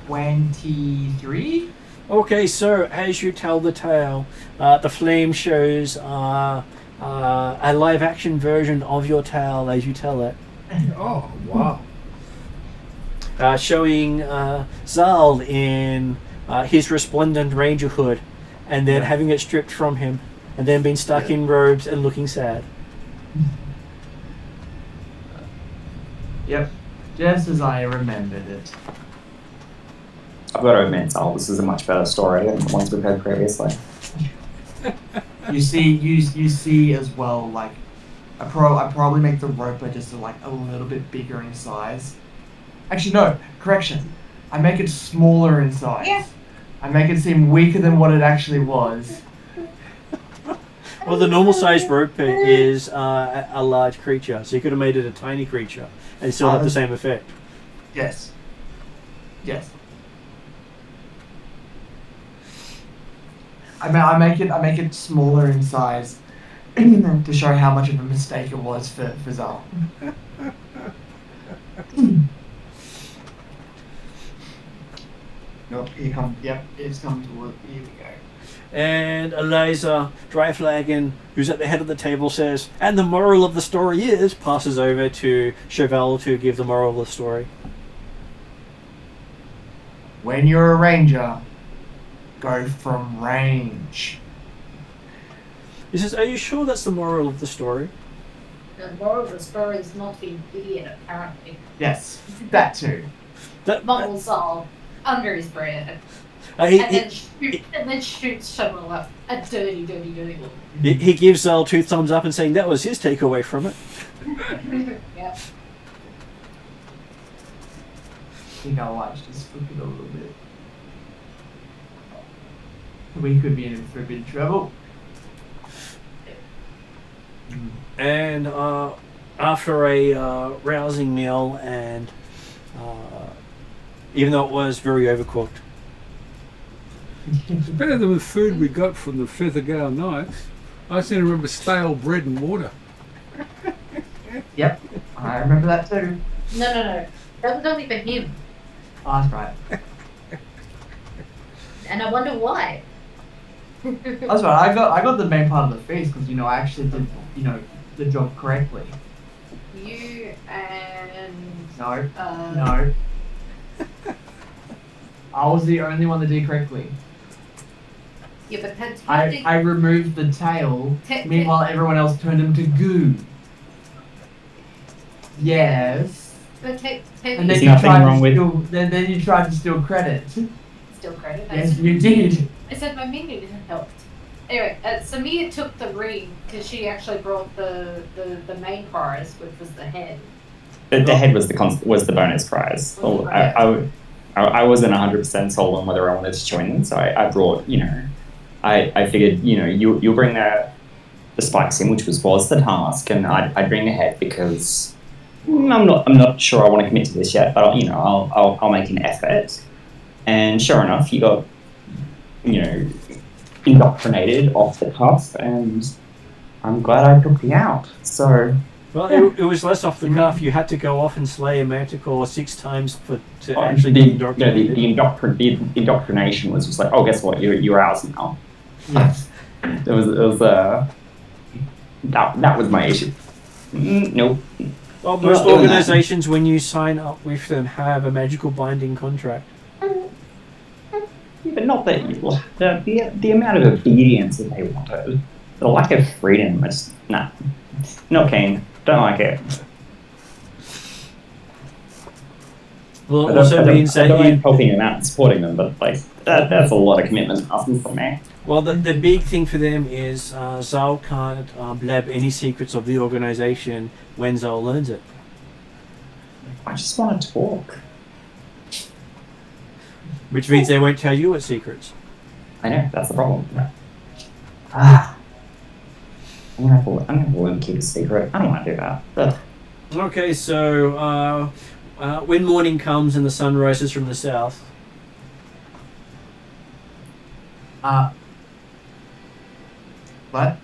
$23? Okay, so as you tell the tale, the flame shows a live-action version of your tale as you tell it. Oh, wow. Showing Zal in his resplendent ranger hood, and then Yeah. having it stripped from him, and then being stuck in robes and looking sad. Yep. Just as I remembered it. I've got to admit, Sal, this is a much better story than the ones we've had previously. You see as well, like, I probably make the roper just like a little bit bigger in size. Actually, no, correction. I make it smaller in size. Yeah. I make it seem weaker than what it actually was. Well, the normal sized rope is a large creature, so you could have made it a tiny creature and still have the same effect. Yes. Yes. I make it smaller in size to show how much of a mistake it was for Zal. Nope, here come. Yep, it's come toward. Here we go. And Eliza Dryflagon, who's at the head of the table, says, and the moral of the story is, passes over to Chevelle to give the moral of the story. When you're a ranger, go from range. He says, are you sure that's the moral of the story? The moral of the story is not to be an idiot, apparently. Yes, that too. Mumbles all under his breath. He, And then shoots Shovel up a dirty, dirty, dirty look. he gives Zal 2 thumbs up and saying that was his takeaway from it. Yep. I think our lights just flickered a little bit. We could be in for a bit of trouble. And after a rousing meal, and even though it was very overcooked, It's better than the food we got from the Ethengar Knights. I seem to remember stale bread and water. Yep, I remember that too. No. That was only for him. Oh, that's right. And I wonder why. That's right. I got the main part of the feast because I actually did the job correctly. You and No, no. I was the only one that did correctly. Yeah, but that's I removed the tail. Meanwhile, everyone else turned him to goo. Yes. But And technically, then There's nothing wrong with- then you tried to steal credit. still credit. Yes, you did. I said my menu didn't help. Anyway, Samia took the ring because she actually brought the main prize, which was the head. The head was the bonus prize. Well, I wasn't 100% sold on whether I wanted to join them, so I brought, I figured, you'll bring the spikes in, which was the task, and I'd bring the head because I'm not sure I want to commit to this yet, but I'll make an effort. And sure enough, you got, indoctrinated off the cuff, and I'm glad I took you out. So. Well, it was less off the cuff. You had to go off and slay a manticore 6 times to actually the, get indoctrinated. The indoctrination was just like, oh, guess what? You're ours now. Yes. It was that was my issue. Nope. Well, most organizations, when you sign up with them, have a magical binding contract. Yeah, but not that the amount of obedience that they wanted, the lack of freedom was not keen. Don't like it. Well, it also means that you helping them out and supporting them, but that's a lot of commitment asking from me. Well, the big thing for them is Zal can't blab any secrets of the organization when Zal learns it. I just want to talk. Which means they won't tell you what secrets. I know, that's the problem. I'm gonna have to learn to keep a secret. I don't want to do that. Ugh. Okay, so when morning comes and the sun rises from the south. What?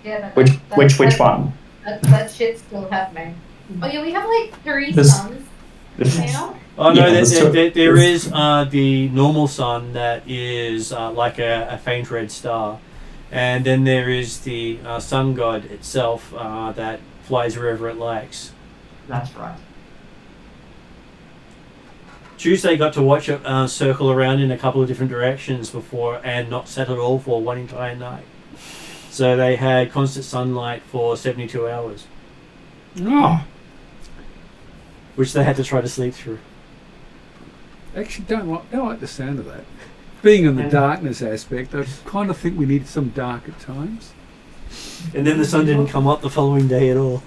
Yeah, Which one? That shit's still happening. Oh yeah, we have like 3 This- suns now. Oh no, Yeah, there is the normal sun that is like a faint red star, and then there is the sun god itself that flies wherever it likes. That's right. Tuesday got to watch it circle around in a couple of different directions before and not set at all for one entire night. So they had constant sunlight for 72 hours, Oh, which they had to try to sleep through. actually, don't like the sound of that. Being in the darkness aspect, I kind of think we need some dark at times. And then the sun didn't come up the following day at all.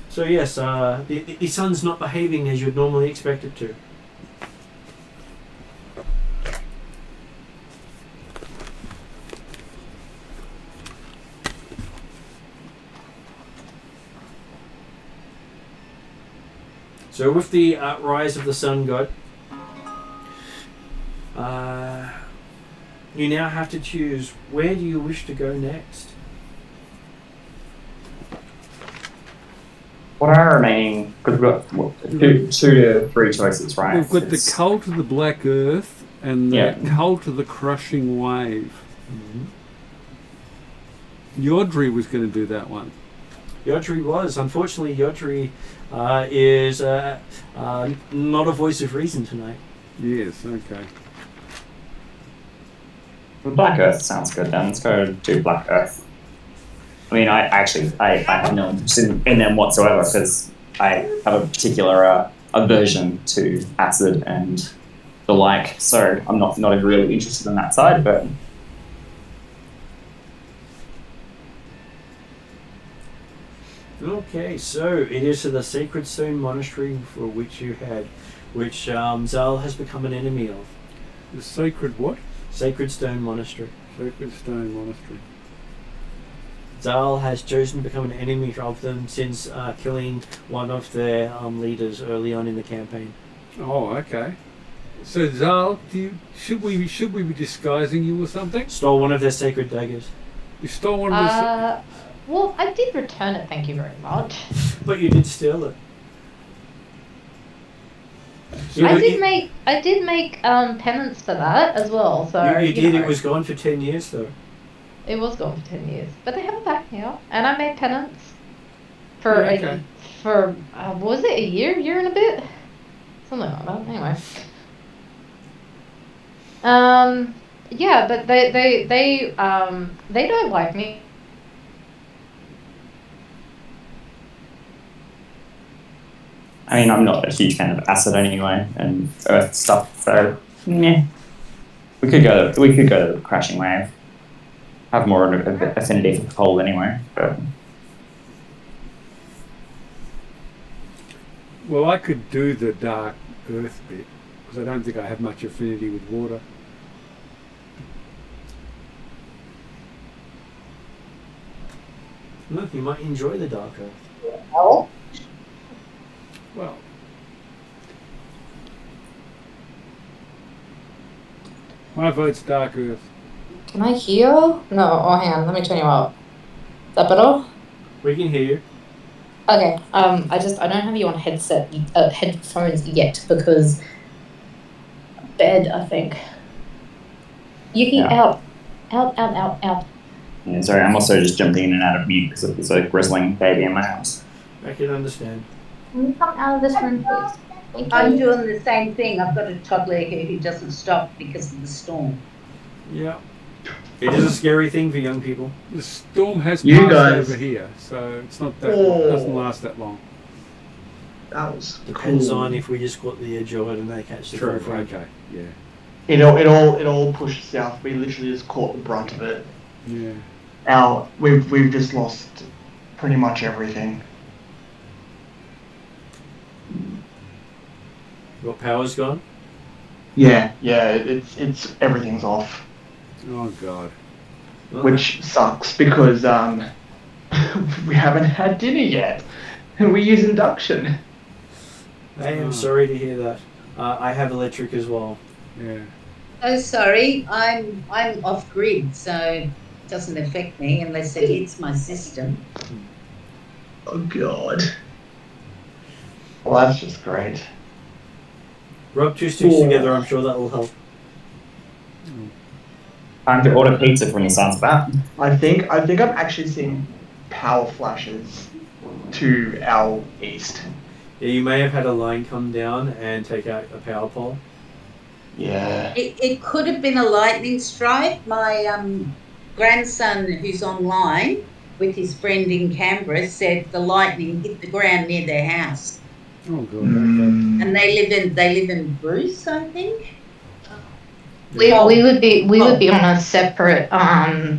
So yes, the sun's not behaving as you'd normally expect it to. So with the rise of the sun god, you now have to choose where do you wish to go next. What are our remaining? Because we've got 2 to 3 choices, right? We've got the cult of the Black Earth and the cult of the Crushing Wave. Yodri was going to do that one. Yodri was. Unfortunately, Yodri is not a voice of reason tonight. Yes, okay. Black Earth sounds good then. Let's go to Black Earth. I mean, I have no interest in them whatsoever because I have a particular aversion to acid and the like, so I'm not really interested in that side, but... Okay, so it is to the Sacred Stone Monastery for which Zal has become an enemy of. The sacred what? Sacred Stone Monastery. Sacred Stone Monastery. Zal has chosen to become an enemy of them since killing one of their leaders early on in the campaign. Oh, okay. So Zal, should we be disguising you or something? Stole one of their sacred daggers. You stole one of the... Well, I did return it, thank you very much. But you did steal it. You I know, did make penance for that as well. So you did. know, It was gone for 10 years though. it was gone for 10 years, but they have it back now, and I made penance for Yeah, okay. what was it, a year and a bit, something like that. Anyway, yeah, but they don't like me. I mean, I'm not a huge fan of acid anyway, and earth stuff. So, yeah, we could go to the crashing wave. Have more of an affinity for cold anyway, but Well, I could do the dark earth bit because I don't think I have much affinity with water. Look, you might enjoy the dark earth. Oh. Well, my vote's dark earth. Can I hear? No. Oh, hang on. Let me turn you up. Is that better? We can hear you. Okay. I don't have you on headphones yet because bed. I think. You can Yeah. out. yeah, sorry, I'm also just jumping in and out of mute because there's a grizzling baby in my house. I can understand. Can you come out of this room, please? Thank I'm you. doing the same thing. I've got a toddler here who doesn't stop because of the storm. Yeah, It is a scary thing for young people. the storm has You passed guys- over here, so it's not that long, doesn't last that long. That was Depends cool. on if we just got the edge of it and they catch the True. front. Okay. Yeah. It all pushed south. We literally just caught the brunt of it. Yeah. We've just lost pretty much everything. Your power's gone. Yeah, it's everything's off, Oh God. which sucks because we haven't had dinner yet, and we use induction. I am sorry to hear that. I have electric as well. Yeah. Oh, sorry. I'm off grid, so it doesn't affect me unless it hits my system. Oh God. Well, that's just great. Rub two sticks together. I'm sure that will help. Time to order pizza when he sounds that. I think I'm actually seeing power flashes to our east. Yeah, you may have had a line come down and take out a power pole. Yeah. It could have been a lightning strike. My grandson, who's online with his friend in Canberra, said the lightning hit the ground near their house, Oh God. Okay. and they live in Bruce, I think. We would be on a separate power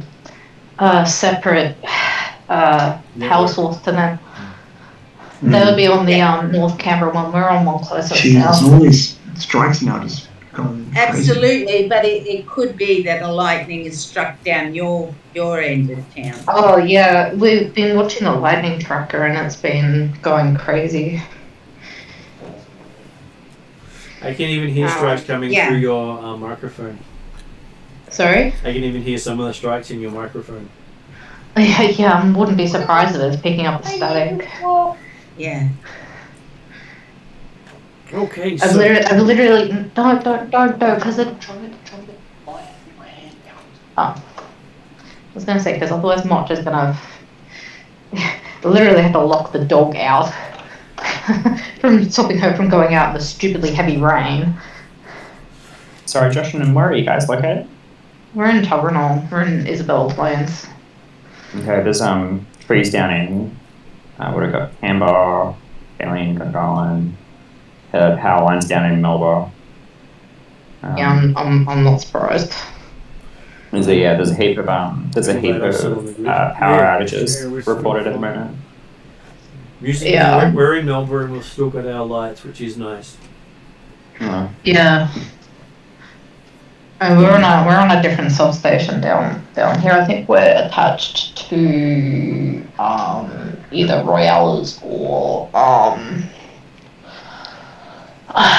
source to them. They would be on the North Canberra one. We're on one closer to south. all these strikes now just going crazy. Absolutely, but it could be that a lightning has struck down your end of town. Oh yeah, we've been watching the lightning tracker and it's been going crazy. I can even hear strikes coming yeah. through your microphone. Sorry? I can even hear some of the strikes in your microphone. Yeah, I wouldn't be surprised if it's picking up the static. Yeah. Okay, I've literally don't because it. Oh, I was gonna say because otherwise Mott is gonna literally have to lock the dog out from stopping her from going out in the stupidly heavy rain. Sorry, Josh, and where are you guys located? We're in Tuggeranong. We're in Isabel Plains. Okay, there's trees down in what do I got? Canberra, Alien, Gundarlan. Power lines down in Melbourne. Yeah, I'm not surprised. There's a heap of power outages reported at the moment. Musically, Yeah. we're in Melbourne. We've still got our lights, which is nice. Yeah. And we're on a different substation down here. I think we're attached to either Royales or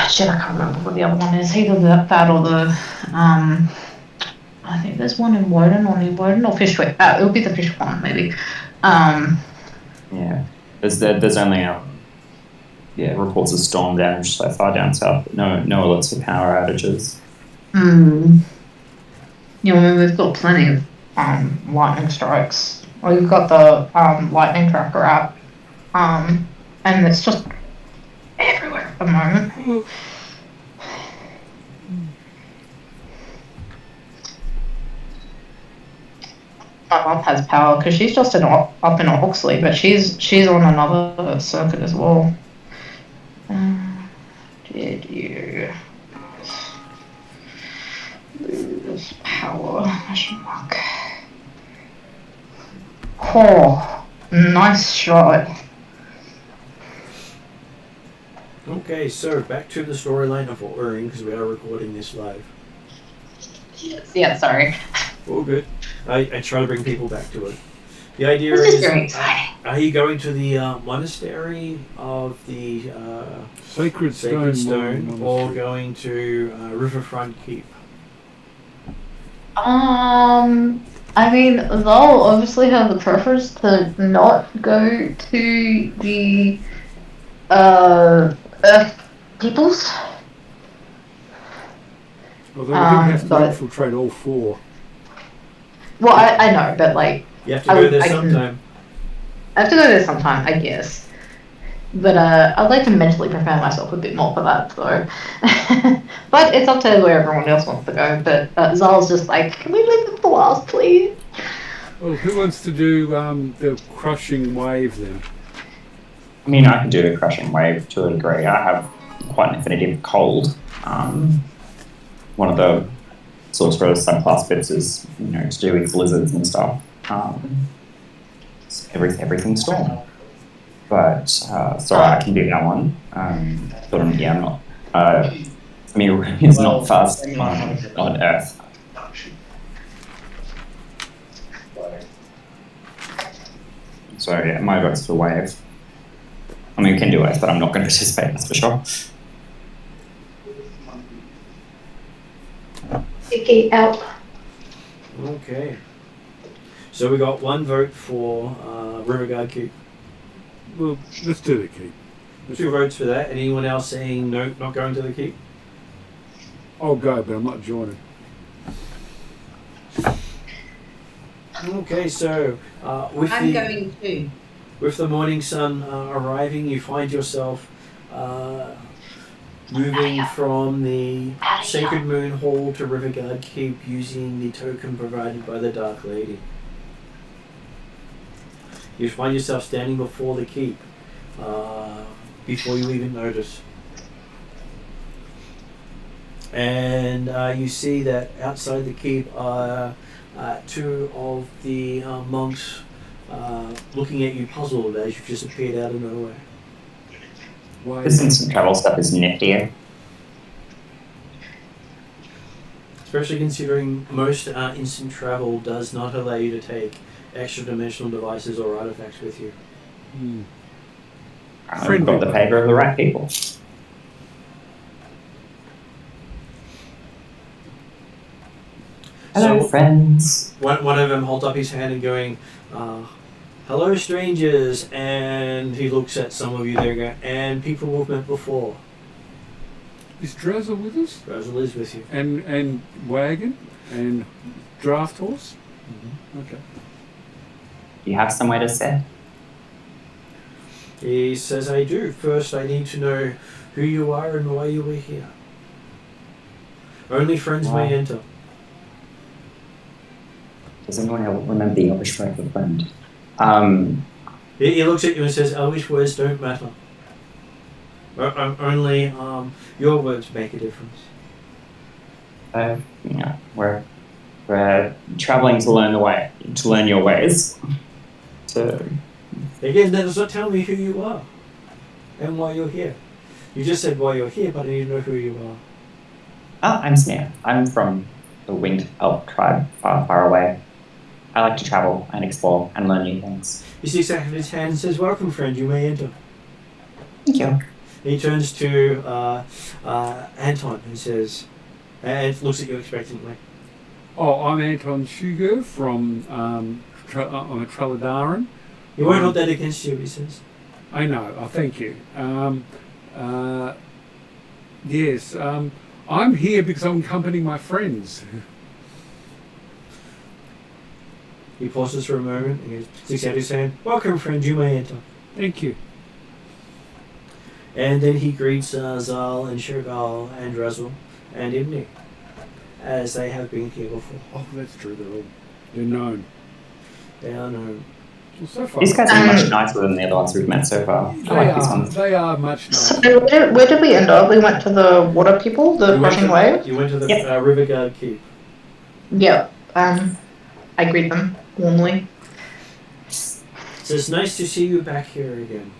shit, I can't remember what the other one is. Either that or the I think there's one in Woden or New Woden or Fishwick. It'll be the Fishwick one maybe. Yeah, there's only reports of storm damage so far down south, but no alerts for power outages. Yeah, I mean, we've got plenty of lightning strikes. We've got the lightning tracker app, and it's just everywhere at the moment. My mum has power because she's just up in Oxley, but she's on another circuit as well. Did you lose power? Question mark. Oh, nice shot. Okay, so back to the storyline of what we're in because we are recording this live. Yeah, sorry. All good. I try to bring people back to it. The idea This is is, very exciting. are you going to the monastery of the Sacred Stone or Monastery. going to Riverfront Keep? I mean, they'll obviously have the preference to not go to the Earth Peoples. Although we didn't have to but- infiltrate all 4. Well, I know, but like, You have to go there sometime. I have to go there sometime, I guess. But I'd like to mentally prepare myself a bit more for that, so. But it's up to where everyone else wants to go. But Zal's just like, can we leave it for last, please? Well, who wants to do the crushing wave then? I mean, I can do the crushing wave to a degree. I have quite an affinity for cold. One of the sorcerer's subclass bits is, to do with blizzards and stuff. Everything storm. But so I can do that one. But I'm not. Mir is not fast on Earth. So yeah, my vote's for wave. I mean, we can do Earth, but I'm not going to participate. That's for sure. Sticky out. Okay. So we got one vote for Riverguard Keep. Well, let's do the keep. 2 votes for that. Anyone else saying no, not going to the keep? I'll go, but I'm not joining. Okay, so with I'm going too. with the morning sun arriving, you find yourself moving from the Sacred Moon Hall to Riverguard Keep using the token provided by the Dark Lady. You find yourself standing before the keep before you even notice. And you see that outside the keep are 2 of the monks looking at you puzzled as you've just appeared out of nowhere. Why? This instant travel stuff is nifty. Especially considering most instant travel does not allow you to take extra dimensional devices or artifacts with you. I've got the favour of the right people. Hello, friends. One of them holds up his hand and going, hello strangers, and he looks at some of you there and going, and people we've met before. Is Drazzle with us? Razzle is with you. And Wagon? And Draft Horse? Okay. You have somewhere to sit. He says, I do. First I need to know who you are and why you were here. Only friends may enter. Does anyone remember the Elvish word for friend? He looks at you and says, Elvish words don't matter. Only your words make a difference. We're traveling to learn your ways. Again, that does not tell me who you are and why you're here. You just said why you're here, but I need to know who you are. I'm Sneer. I'm from the Winged Elf tribe, far, far away. I like to travel and explore and learn new things. He sticks out his hand and says, welcome friend, you may enter. Thank you. He turns to Anton and says, and looks at you expectantly. Oh, I'm Anton Sugar from I'm a Trelladaran. You won't hold that against you, he says. I know. Oh, thank you. Yes, I'm here because I'm accompanying my friends. He pauses for a moment and he sticks out his hand. Welcome, friend, you may enter. Thank you. And then he greets Zal and Shogal and Razzle and Imni, as they have been here before. Oh, that's true. They're known. They are known. Well, so far, These guys are much nicer than the other ones we've met so far. I like these ones. They are much nicer. So where did we end up? We went to the water people, the crushing wave. You went to the Yep. Riverguard Keep. Yep. I greet them warmly. So it's nice to see you back here again.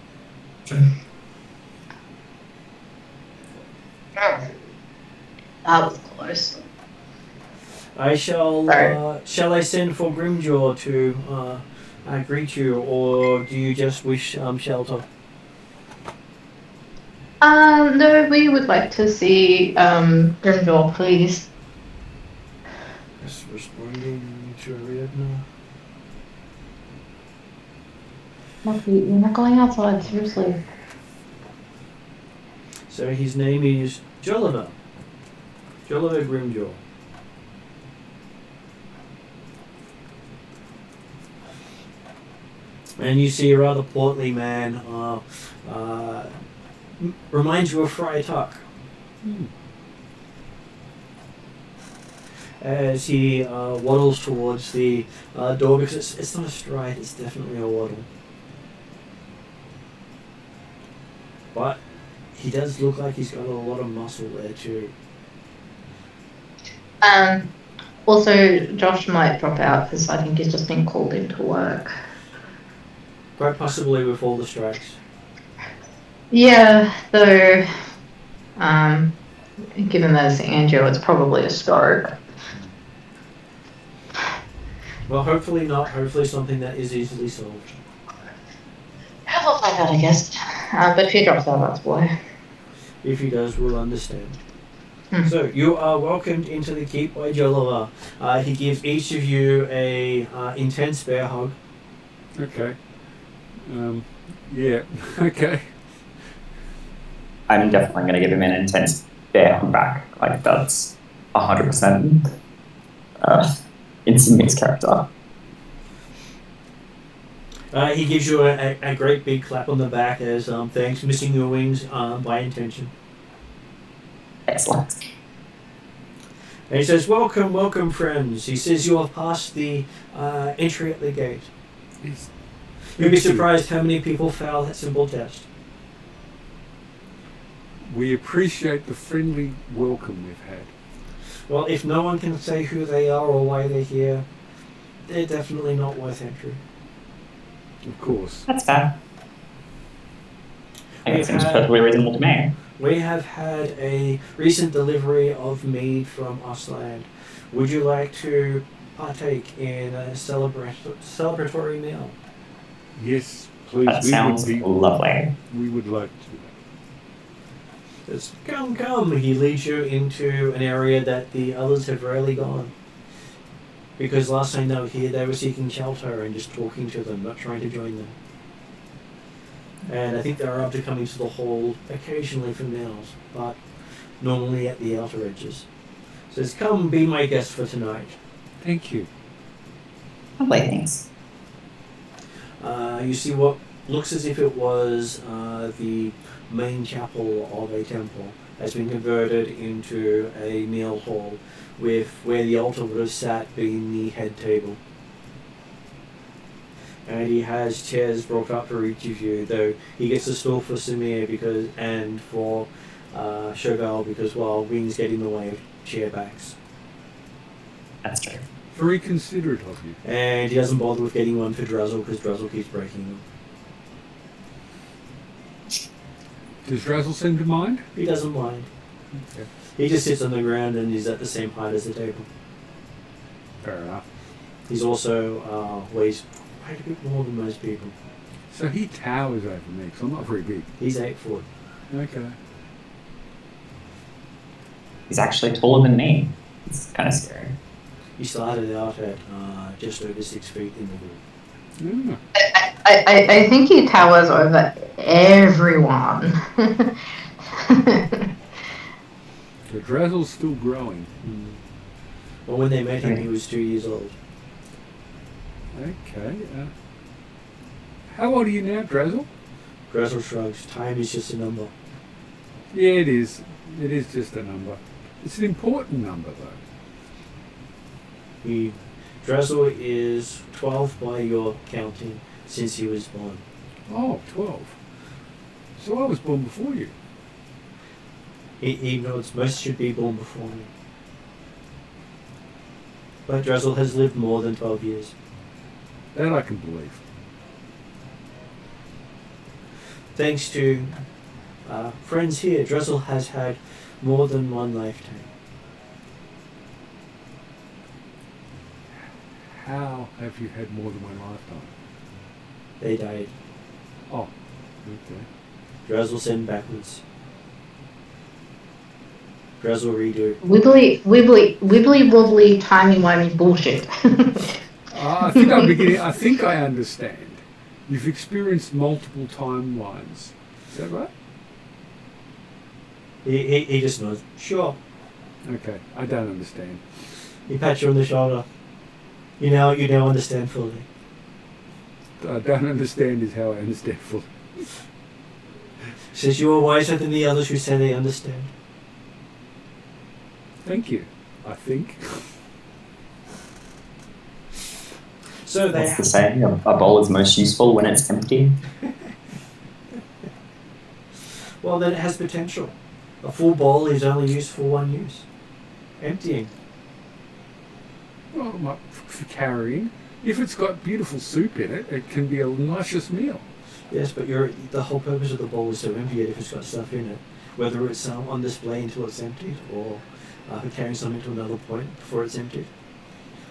That was close. I shall. Sorry. Shall I send for Grimjaw to greet you, or do you just wish shelter? No, we would like to see Grimjaw, please. Just responding to Ariadna. We're not going outside, seriously. So his name is Joliver. Joliver Grimjaw. And you see a rather portly man, reminds you of Friar Tuck. As he waddles towards the door, because it's not a stride, it's definitely a waddle. But he does look like he's got a lot of muscle there too. Also, Josh might drop out because I think he's just been called into work. Quite possibly with all the strikes. Yeah, though, given that it's angio, it's probably a stroke. Well, hopefully not. Hopefully something that is easily solved. We'll find out, I guess. But if he drops out, that's why. If he does, we'll understand. Hmm. So, you are welcomed into the keep by Joliver. He gives each of you a intense bear hug. Okay. Yeah. Okay. I'm definitely going to give him an intense bear hug back. Like, that's 100% instant mix character. He gives you a great big clap on the back as thanks, missing your wings by intention. Excellent. And he says, welcome, welcome, friends. He says you have passed the entry at the gate. Yes. You'll be surprised how many people fail that simple test. We appreciate the friendly welcome we've had. Well, if no one can say who they are or why they're here, they're definitely not worth entry. Of course. That's fair. I think it seems perfectly reasonable to me. We have had a recent delivery of mead from Ostland. Would you like to partake in a celebratory meal? Yes, please. That sounds lovely. We would like to do that. Says, come. He leads you into an area that the others have rarely gone. Because last time they were here, they were seeking shelter and just talking to them, not trying to join them. And I think they're up to coming to the hall occasionally for meals, but normally at the outer edges. Says, come be my guest for tonight. Thank you. Lovely, thanks. You see what looks as if it was the main chapel of a temple has been converted into a meal hall, with where the altar would have sat being the head table. And he has chairs brought up for each of you, though he gets a stool for Samir and for Shogal because, well, wings get in the way of chair backs. That's true. Very considerate of you. And he doesn't bother with getting one for Drazzle because Drazzle keeps breaking them. Does Razzle seem to mind? He doesn't mind. Okay. He just sits on the ground and he's at the same height as the table. Fair enough. He's also weighs quite a bit more than most people. So he towers over me, because I'm not very big. He's 8 foot. Okay. He's actually taller than me. It's kind of scary. He started out at just over 6 feet in the room. Yeah. I think he towers over everyone. So Drazzle's still growing. Well, when they met him, he was 2 years old. Okay. How old are you now, Drazzle? Drazzle shrugs. Time is just a number. Yeah, it is. It is just a number. It's an important number, though. Drazzle is 12 by your counting since he was born. Oh, 12. So I was born before you. He nods. Most should be born before me. But Drazzle has lived more than 12 years. That I can believe. Thanks to friends here, Drazzle has had more than one lifetime. How have you had more than one lifetime? They died. Oh, okay. Drazzle send backwards. Drazzle redo. Wibbly wobbly timey-wimey bullshit. I think I'm beginning. I think I understand. You've experienced multiple timelines. Is that right? He just nods. Sure. Okay, I don't understand. He pats you on the shoulder. You now understand fully. I don't understand is how I understand fully. Says you are wiser than the others who say they understand. Thank you. I think. So they What's the saying? A bowl is most useful when it's empty. Well, then it has potential. A full bowl is only used for one use. Emptying. Well, for carrying. If it's got beautiful soup in it, it can be a luscious meal. Yes, but the whole purpose of the bowl is to empty it if it's got stuff in it. Whether it's on display until it's emptied or carrying something to another point before it's emptied.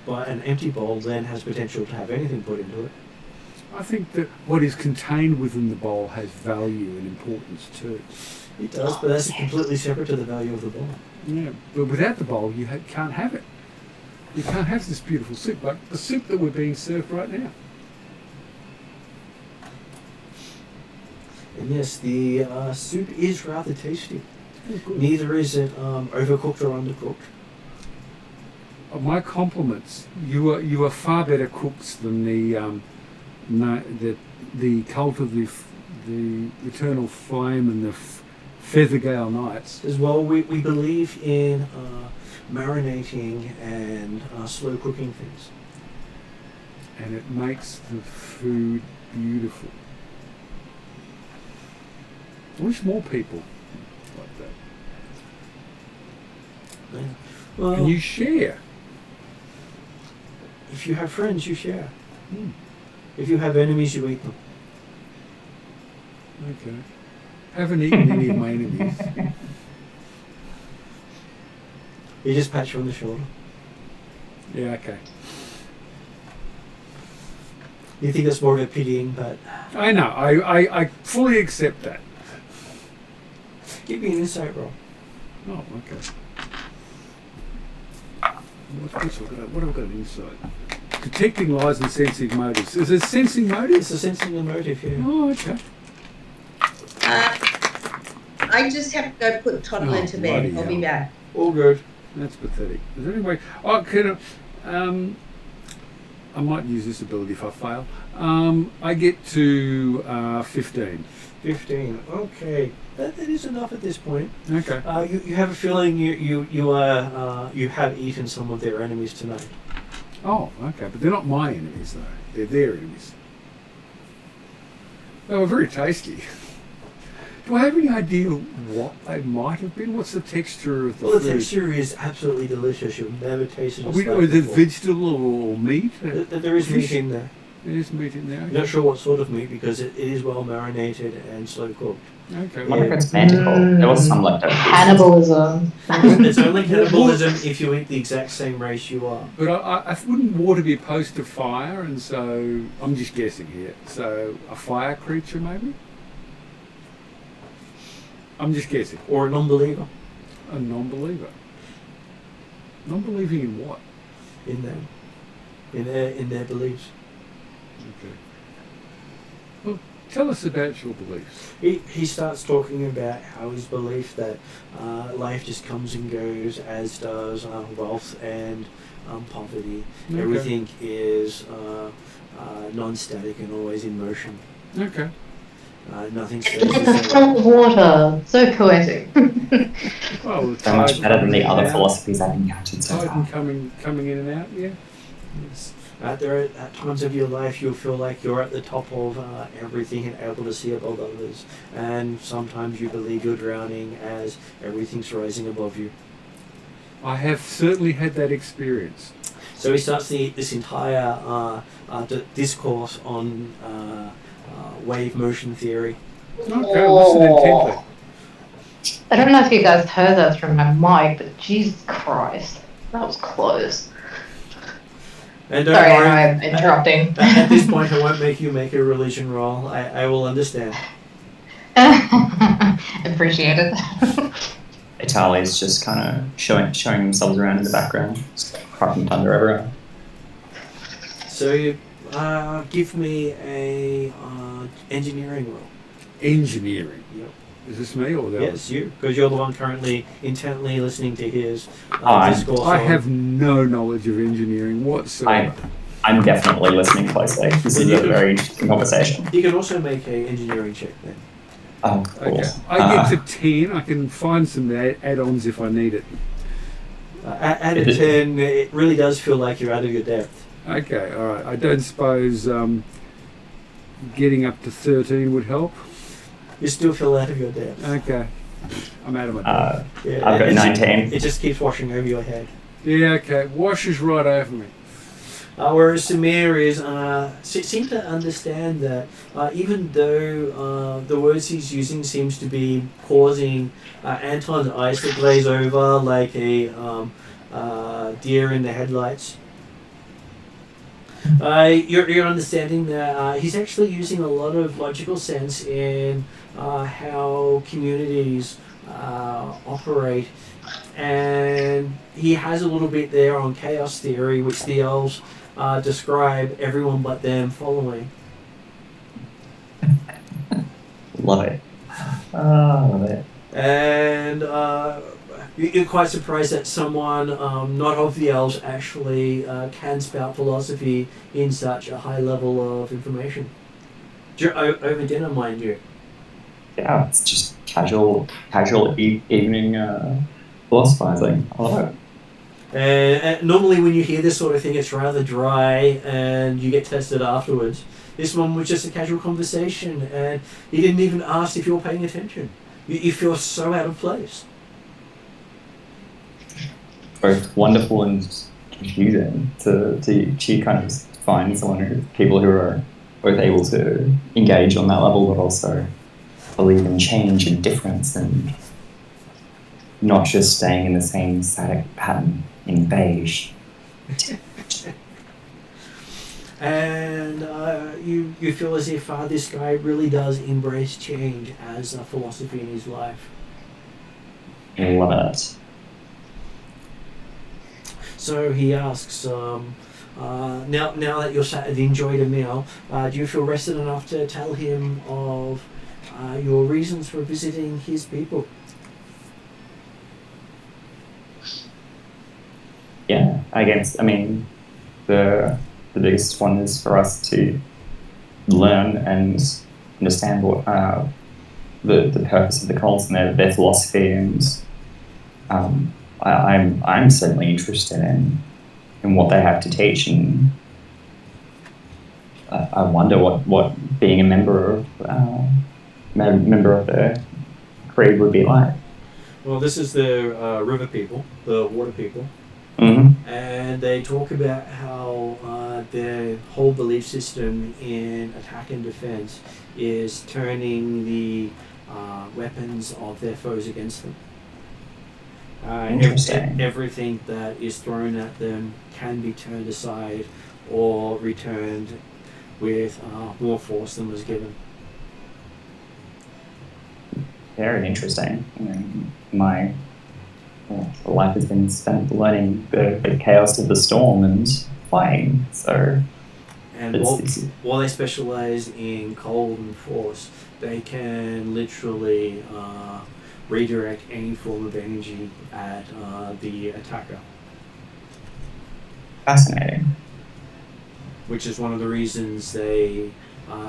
But an empty bowl then has potential to have anything put into it. I think that what is contained within the bowl has value and importance too. It does, but that's completely separate to the value of the bowl. Yeah, but without the bowl, you can't have it. You can't have this beautiful soup, like the soup that we're being served right now. And yes, the soup is rather tasty. Oh, good. Neither is it overcooked or undercooked. My compliments. You are far better cooks than the cult of the eternal flame and the Feathergale Knights. As well, we believe in marinating and slow cooking things. And it makes the food beautiful. I wish more people like that. Yeah. Well, And you share. if you have friends, you share. Hmm. If you have enemies, you eat them. Okay. Haven't eaten any of my enemies. You just pat you on the shoulder. Yeah, okay. You think that's more of a pitying, but I know. I fully accept that. give me an insight roll. Oh, okay. What have I got inside? Detecting lies and sensing motives. Is it sensing It's motives? a sensing and motive here. Oh, okay. I just have to go put Toddler Oh, to bed. bloody I'll be hell. back. All good. That's pathetic. Is there any way? Oh, I might use this ability if I fail. I get to 15. 15. Okay. That is enough at this point. Okay. You have a feeling you have eaten some of their enemies tonight. Oh, okay. But they're not my enemies, though. They're their enemies. They were very tasty. Do I have any idea what they might have been? What's the texture of the Well, food? the texture is absolutely delicious. You've never tasted Is it it before. vegetable or meat? There is meat in there. There's meat in there. I'm not sure what sort of meat because it is well marinated and slow cooked. Okay. What if it's manticore? There was some leftover. Cannibalism. It's only cannibalism if you eat the exact same race you are. But I wouldn't water be opposed to fire, and so I'm just guessing here. So a fire creature, maybe? I'm just guessing. Or a non-believer A non-believer. Non-believing in what? in them, in their beliefs. Okay. Well, Tell us about your beliefs. He starts talking about how his belief that life just comes and goes, as does wealth and poverty. Okay. Everything is non-static and always in motion. Okay. Nothing stays the It's a same. full of water. So poetic. Well, the So much tide better than the coming other in and philosophies I've encountered out, so tide far. coming in and out, yeah. Yes. There are at times of your life you'll feel like you're at the top of everything and able to see above others, and sometimes you believe you're drowning as everything's rising above you. I have certainly had that experience. So he starts this entire discourse on wave motion theory. Okay, listen intently. I don't know if you guys heard that through my mic, but Jesus Christ, that was close. And don't Sorry, worry, I'm interrupting. at this point I won't make you make a religion roll. I will understand. Appreciate it. Itali's just kind of showing themselves around in the background, just cracking thunder everywhere. So you give me a engineering roll. Engineering. Yep. Is this me or that? Yes, you, because you're the one currently intently listening to his I'm- discourse. I on- have no knowledge of engineering whatsoever. I'm definitely listening closely. This is a very interesting conversation. You can also make a engineering check then. Oh, cool. Okay. I get to 10. I can find some add-ons if I need it. At a 10, it really does feel like you're out of your depth. Okay, all right. I don't suppose getting up to 13 would help. You still feel out of your depth. Okay. I'm out of my depth. Yeah, I've got it's- 19. It just keeps washing over your head. Yeah, okay. Washes right over me. Whereas Samir is seems to understand that even though the words he's using seems to be causing Anton's eyes to glaze over like a deer in the headlights, you're understanding that he's actually using a lot of logical sense in how communities operate, and he has a little bit there on chaos theory, which the elves describe everyone but them following. Love it. Love it. And you're quite surprised that someone not of the elves actually can spout philosophy in such a high level of information. Over dinner, mind you. Yeah, it's just casual evening philosophizing. I love it. And normally when you hear this sort of thing, it's rather dry and you get tested afterwards. This one was just a casual conversation and he didn't even ask if you're paying attention. You feel so out of place. Both wonderful and confusing to kind of find people who are both able to engage on that level, but also believe in change and difference and not just staying in the same static pattern in beige. And you feel as if this guy really does embrace change as a philosophy in his life. Love it. So he asks, now that you're sat and enjoyed a meal, do you feel rested enough to tell him of your reasons for visiting his people? Yeah, I mean, the biggest one is for us to learn and understand what the purpose of the cults and their philosophy, and I'm certainly interested in what they have to teach, and I wonder what being a member of the creed would be like. Well, this is the river people, the water people. Mm-hmm. And they talk about how their whole belief system in attack and defense is turning the weapons of their foes against them. Interesting. Everything that is thrown at them can be turned aside or returned with more force than was given. Very interesting. My life has been spent learning the chaos of the storm and fighting, so And while they specialize in cold and force, they can literally redirect any form of energy at the attacker. Fascinating. Which is one of the reasons they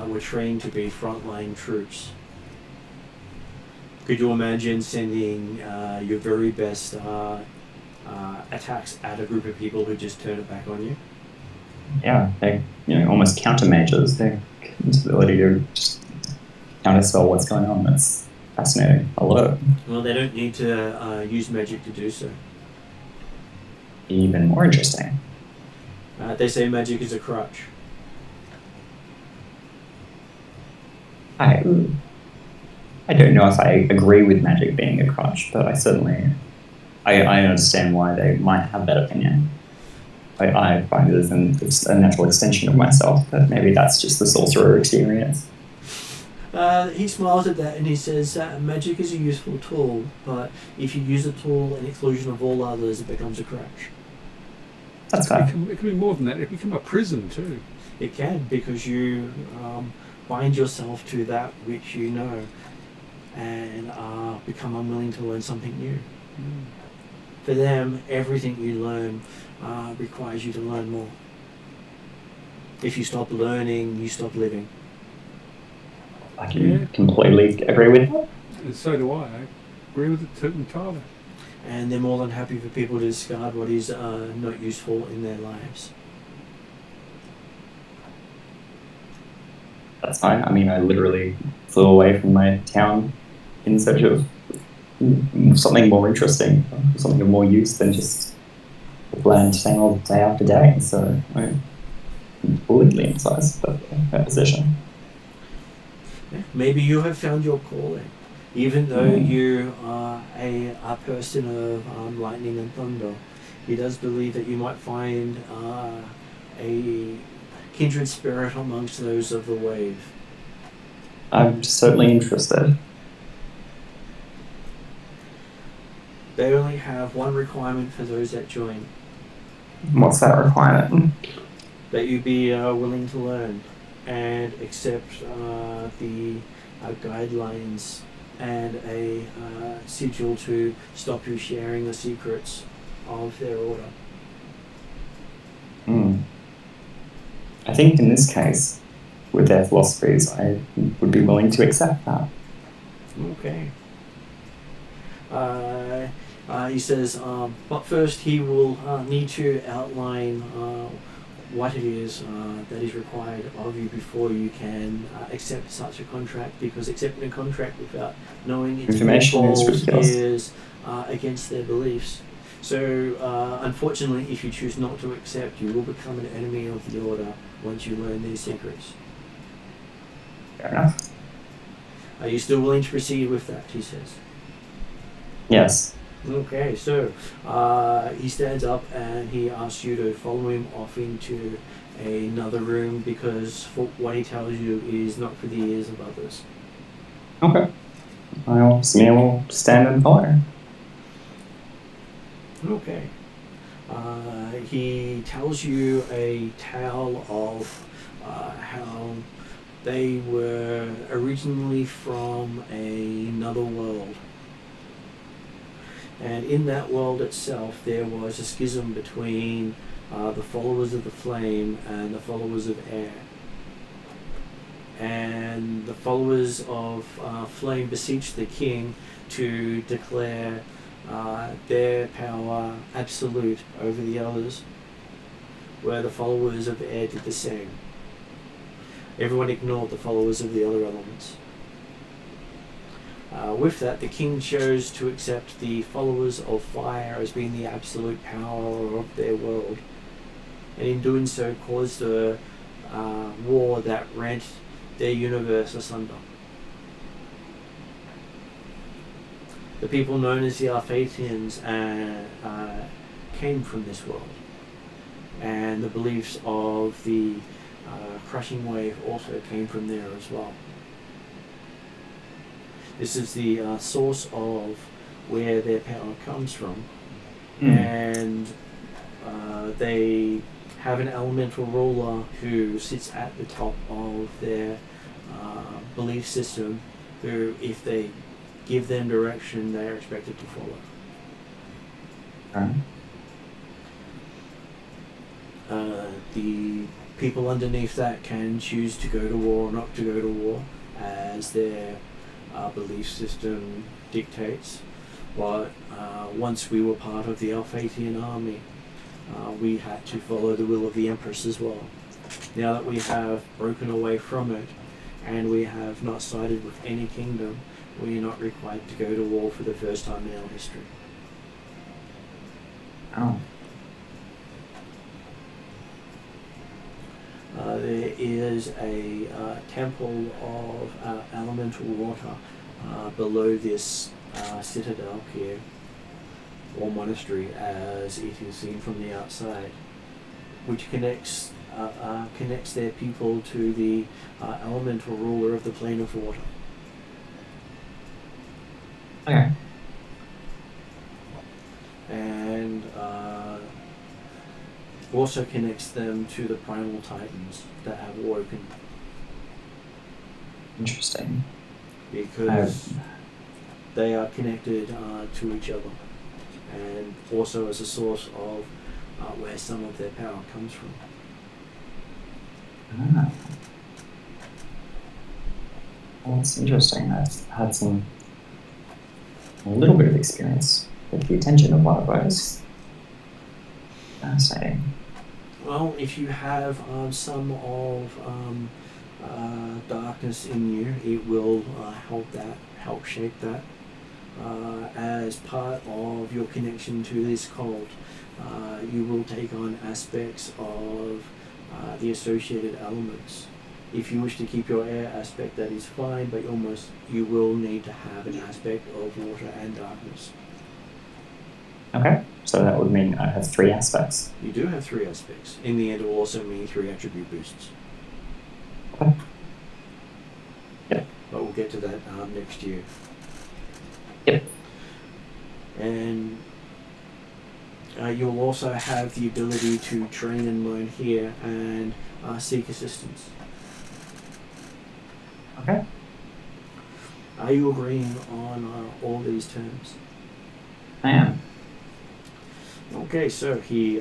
were trained to be frontline troops. Could you imagine sending your very best attacks at a group of people who just turn it back on you? Yeah, they almost counter mages. Their ability to just counterspell what's going on. That's fascinating. I love it. Well, they don't need to use magic to do so. Even more interesting. They say magic is a crutch. I don't know if I agree with magic being a crutch, but I certainly I understand why they might have that opinion. I find it as a natural extension of myself, but maybe that's just the sorcerer experience. He smiles at that and he says, magic is a useful tool, but if you use a tool in exclusion of all others, it becomes a crutch. That's fine. It can be more than that. It can become a prison too. It can, because you bind yourself to that which you know and become unwilling to learn something new. Mm. For them, everything you learn requires you to learn more. If you stop learning, you stop living. I can completely agree with that. And so do I. I agree with it entirely. And they're more than happy for people to discard what is not useful in their lives. That's fine. I mean, I literally flew away from my town in search of something more interesting, something of more use than just the bland same old day after day. So I completely emphasize that position. Yeah. Maybe you have found your calling. Even though you are a person of lightning and thunder, he does believe that you might find a kindred spirit amongst those of the wave. I'm certainly interested. They only have one requirement for those that join. What's that requirement? That you be willing to learn and accept the guidelines and a sigil to stop you sharing the secrets of their order. I think in this case, with their philosophies, I would be willing to accept that. Okay. He says, but first he will need to outline what it is that is required of you before you can accept such a contract, because accepting a contract without knowing its Information is pitfalls ridiculous. is against their beliefs. So, unfortunately, if you choose not to accept, you will become an enemy of the Order once you learn these secrets. Fair enough. Are you still willing to proceed with that, he says? Yes. Okay, so he stands up and he asks you to follow him off into another room, because what he tells you is not for the ears of others. Okay. Samir will stand and follow. Okay. He tells you a tale of how they were originally from another world. And in that world itself, there was a schism between the followers of the flame and the followers of air. And the followers of flame beseeched the king to declare their power absolute over the others, where the followers of air did the same. Everyone ignored the followers of the other elements. With that, the king chose to accept the followers of fire as being the absolute power of their world, and in doing so caused a war that rent their universe asunder. The people known as the Arphathians came from this world, and the beliefs of the crushing wave also came from there as well. This is the source of where their power comes from, and they have an elemental ruler who sits at the top of their belief system, who, if they give them direction, they are expected to follow. The people underneath that can choose to go to war or not to go to war, as their belief system dictates. But once we were part of the Alphathian army, we had to follow the will of the Empress as well. Now that we have broken away from it, and we have not sided with any kingdom, we are not required to go to war for the first time in our history. Oh. There is a temple of elemental water below this citadel here, or monastery as it is seen from the outside, which connects their people to the elemental ruler of the plane of water. Okay. And also connects them to the primal titans that have awoken, Interesting. because they are connected to each other, and also as a source of where some of their power comes from. Ah. Well, that's interesting. I've had a little bit of experience with the attention of one of those. Fascinating. Well, if you have some of darkness in you, it will help shape that. As part of your connection to this cult, you will take on aspects of the associated elements. If you wish to keep your air aspect, that is fine, but you will need to have an aspect of water and darkness. Okay. So that would mean I have 3 aspects. You do have 3 aspects. In the end, it will also mean 3 attribute boosts. Okay. Yep. But we'll get to that next year. Yep. And you'll also have the ability to train and learn here and seek assistance. Okay. Are you agreeing on all these terms? I am. Okay, so he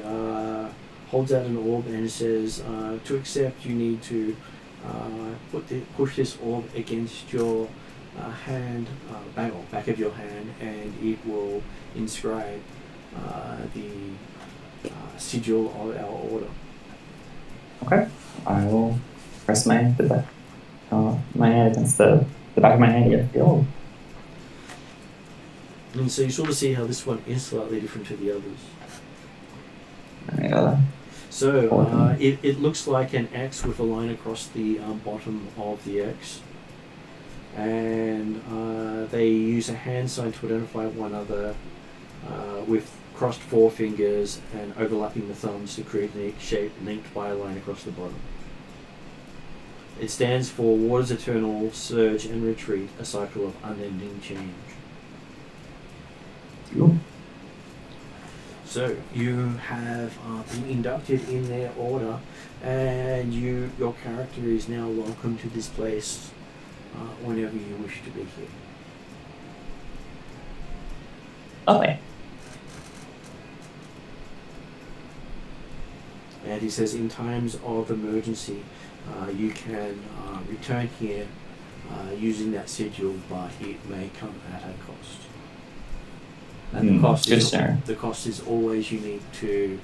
holds out an orb and says, to accept, you need to push this orb against your hand, back of your hand, and it will inscribe the sigil of our order. Okay. I will press my hand against the back of my hand against the orb. And so you sort of see how this one is slightly different to the others. Yeah. So it looks like an X with a line across the bottom of the X. And they use a hand sign to identify one another with crossed forefingers and overlapping the thumbs to create a shape linked by a line across the bottom. It stands for Waters Eternal, Surge and Retreat, a cycle of unending change. Cool. So you have been inducted in their order, and your character is now welcome to this place whenever you wish to be here. Okay. And he says, in times of emergency, you can return here using that sigil, but it may come at a cost. And the cost is always unique to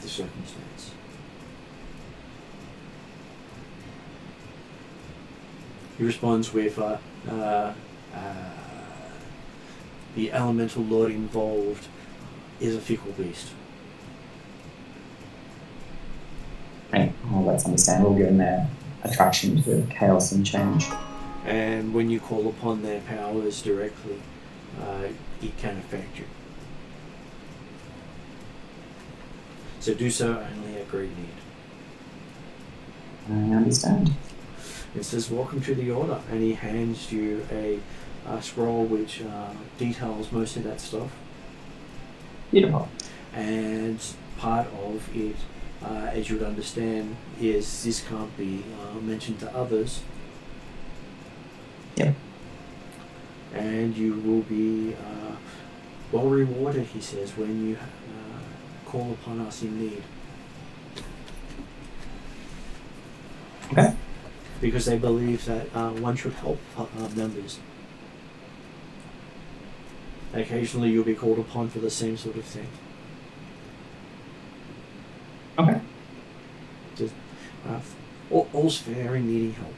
the circumstance. He responds with the elemental lord involved is a fickle beast. Right. Well, that's understandable given their attraction to chaos and change. And when you call upon their powers directly, it can affect you. So do so only at great need. I understand. It says, welcome to the order, and he hands you a scroll which details most of that stuff. Beautiful. And part of it as you would understand, is this can't be mentioned to others. Yep. And you will be well rewarded, he says, when you call upon us in need. Okay. Because they believe that one should help members. Occasionally you'll be called upon for the same sort of thing. Okay. Just, all's fair in needing help.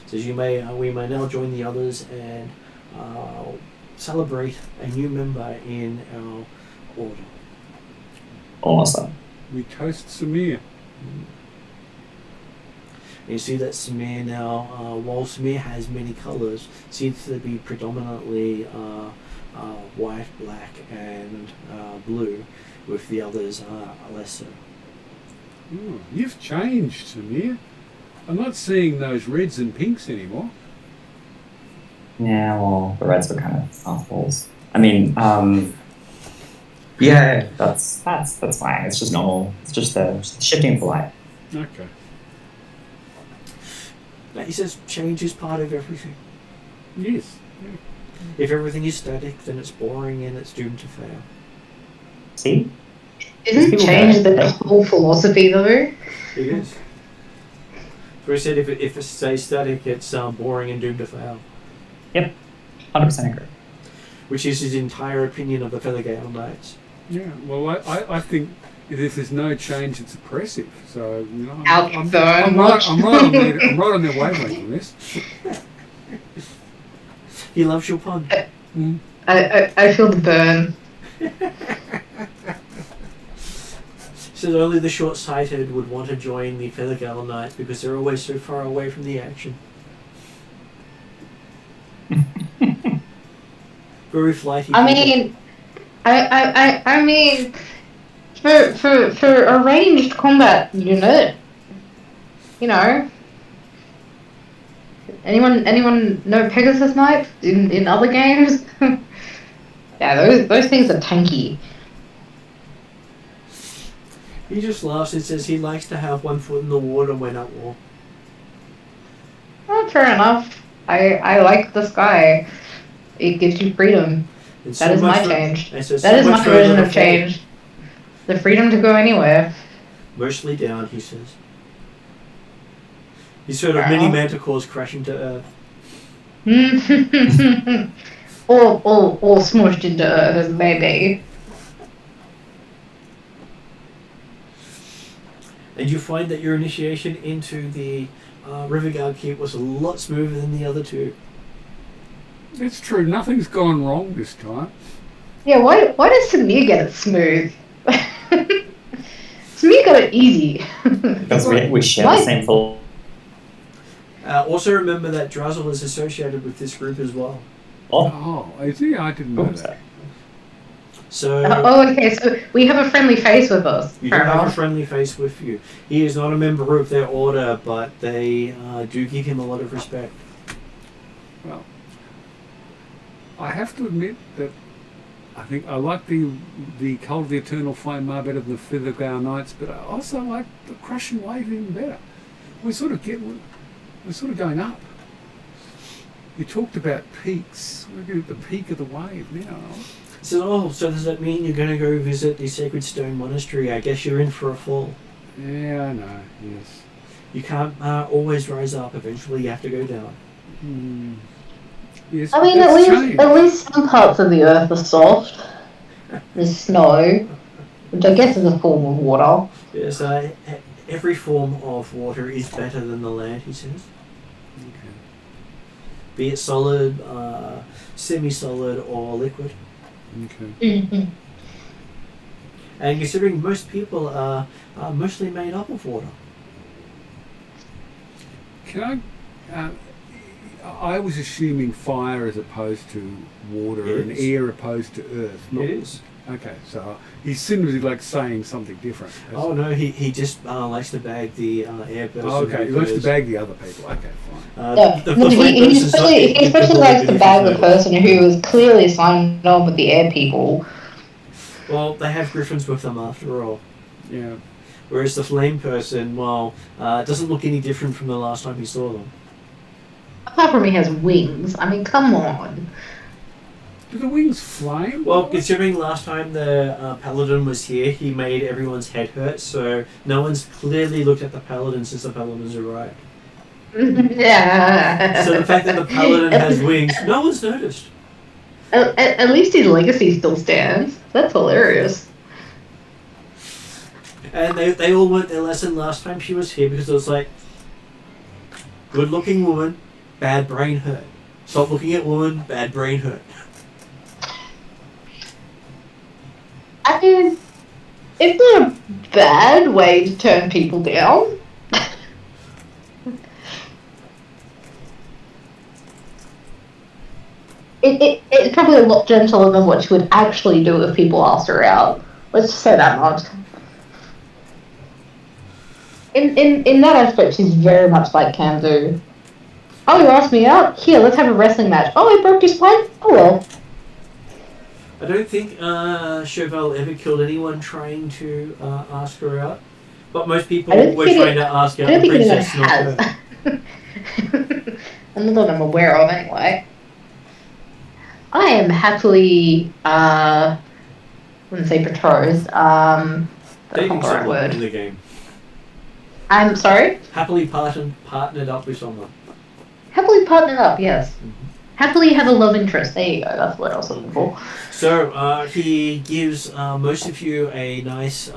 Says we may now join the others and celebrate a new member in our order. Awesome. We toast Samir. You see that Samir now, while Samir has many colours, seems to be predominantly white, black, and blue, with the others lesser. Oh, you've changed, Samir. I'm not seeing those reds and pinks anymore. Yeah, well, the reds were kind of assholes. I mean, yeah, that's fine. It's just normal. It's just the shifting of the light. Okay. He says change is part of everything. Yes. Yeah. If everything is static, then it's boring and it's doomed to fail. See? Isn't People change get it. the whole philosophy though? It is. So he said if it stays static, it's boring and doomed to fail. Yep. 100% agree. Which is his entire opinion of the Feathergale Knights. Yeah. Well, I think if there's no change, it's oppressive. So you know, I'm I'm right on their wavelength on this. He loves your pun. Mm. I feel the burn. Says only the short-sighted would want to join the Feathergale Knights because they're always so far away from the action. Very flighty. I people. mean, I mean, for a ranged combat unit, you know. Anyone know Pegasus Knights in other games? Yeah, those things are tanky. He just laughs and says he likes to have one foot in the water when at war. Well, fair enough. I like the sky. It gives you freedom. And That is much my for- change. and says That so is much my further version to of fall. change. The freedom to go anywhere. Mostly down, he says. He's sort of Fair mini enough. manticores crashing to earth. all smushed into earth as maybe. And you find that your initiation into the Riverguard Keep was a lot smoother than the other two. It's true. Nothing's gone wrong this time. Yeah, why does Samir get it smooth? Samir got it easy. Because we share Why? the same full. Also remember that Drazzle is associated with this group as well. Oh, Oh, is he? I didn't know oops. that. So Okay, so we have a friendly face with us. you do Fair have a enough. friendly face with you. He is not a member of their order, but they do give him a lot of respect. Well, I have to admit that I think I like the Cult of the Eternal Flame better than the Feathergale Knights, but I also like the Crushing Wave even better. We're sort of going up. You talked about peaks. We're at the peak of the wave now. So does that mean you're going to go visit the Sacred Stone Monastery? I guess you're in for a fall. Yeah, I know. Yes. You can't always rise up. Eventually, you have to go down. Hmm. Yes. I but mean, that's changed. at least some parts of the earth are soft. There's snow, which I guess is a form of water. Yes, every form of water is better than the land, he says. Okay. Be it solid, semi-solid, or liquid. Okay. And considering most people are mostly made up of water. Can I was assuming fire as opposed to water and Yes. air opposed to earth. Not, It is. Okay, so he seems to be like saying something different. Oh no, he just likes to bag the air person. Oh, okay, he likes to bag the other people. Okay, fine. He especially likes to bag the person who is clearly signed on with the air people. Well, they have griffins with them after all. Yeah. Whereas the flame person, well, doesn't look any different from the last time he saw them. Apart from he has wings. I mean, come on. Do the wings flame? Well, considering last time the paladin was here, he made everyone's head hurt, so no one's clearly looked at the paladin since the paladin's arrived. Yeah. So the fact that the paladin has wings, no one's noticed. At least his legacy still stands. That's hilarious. And they all learnt their lesson last time she was here because it was like, good looking woman, bad brain hurt. Stop looking at woman, bad brain hurt. I mean, it's not a bad way to turn people down. It's probably a lot gentler than what she would actually do if people asked her out. Let's just say that much. In that aspect, she's very much like Kamdu. Oh, you asked me out? Here, let's have a wrestling match. Oh, I broke your spine? Oh well. I don't think Chauvel ever killed anyone trying to ask her out. But most people were trying to ask out the princess, not her. I'm not that I'm aware of, anyway. I am happily, I wouldn't say betrothed, that's not Dating the right someone word. in the game. I'm sorry? Happily partnered up with someone. Happily partnered up, yes. Mm-hmm. Happily have a love interest, there you go, that's what I was looking for. So he gives most of you a nice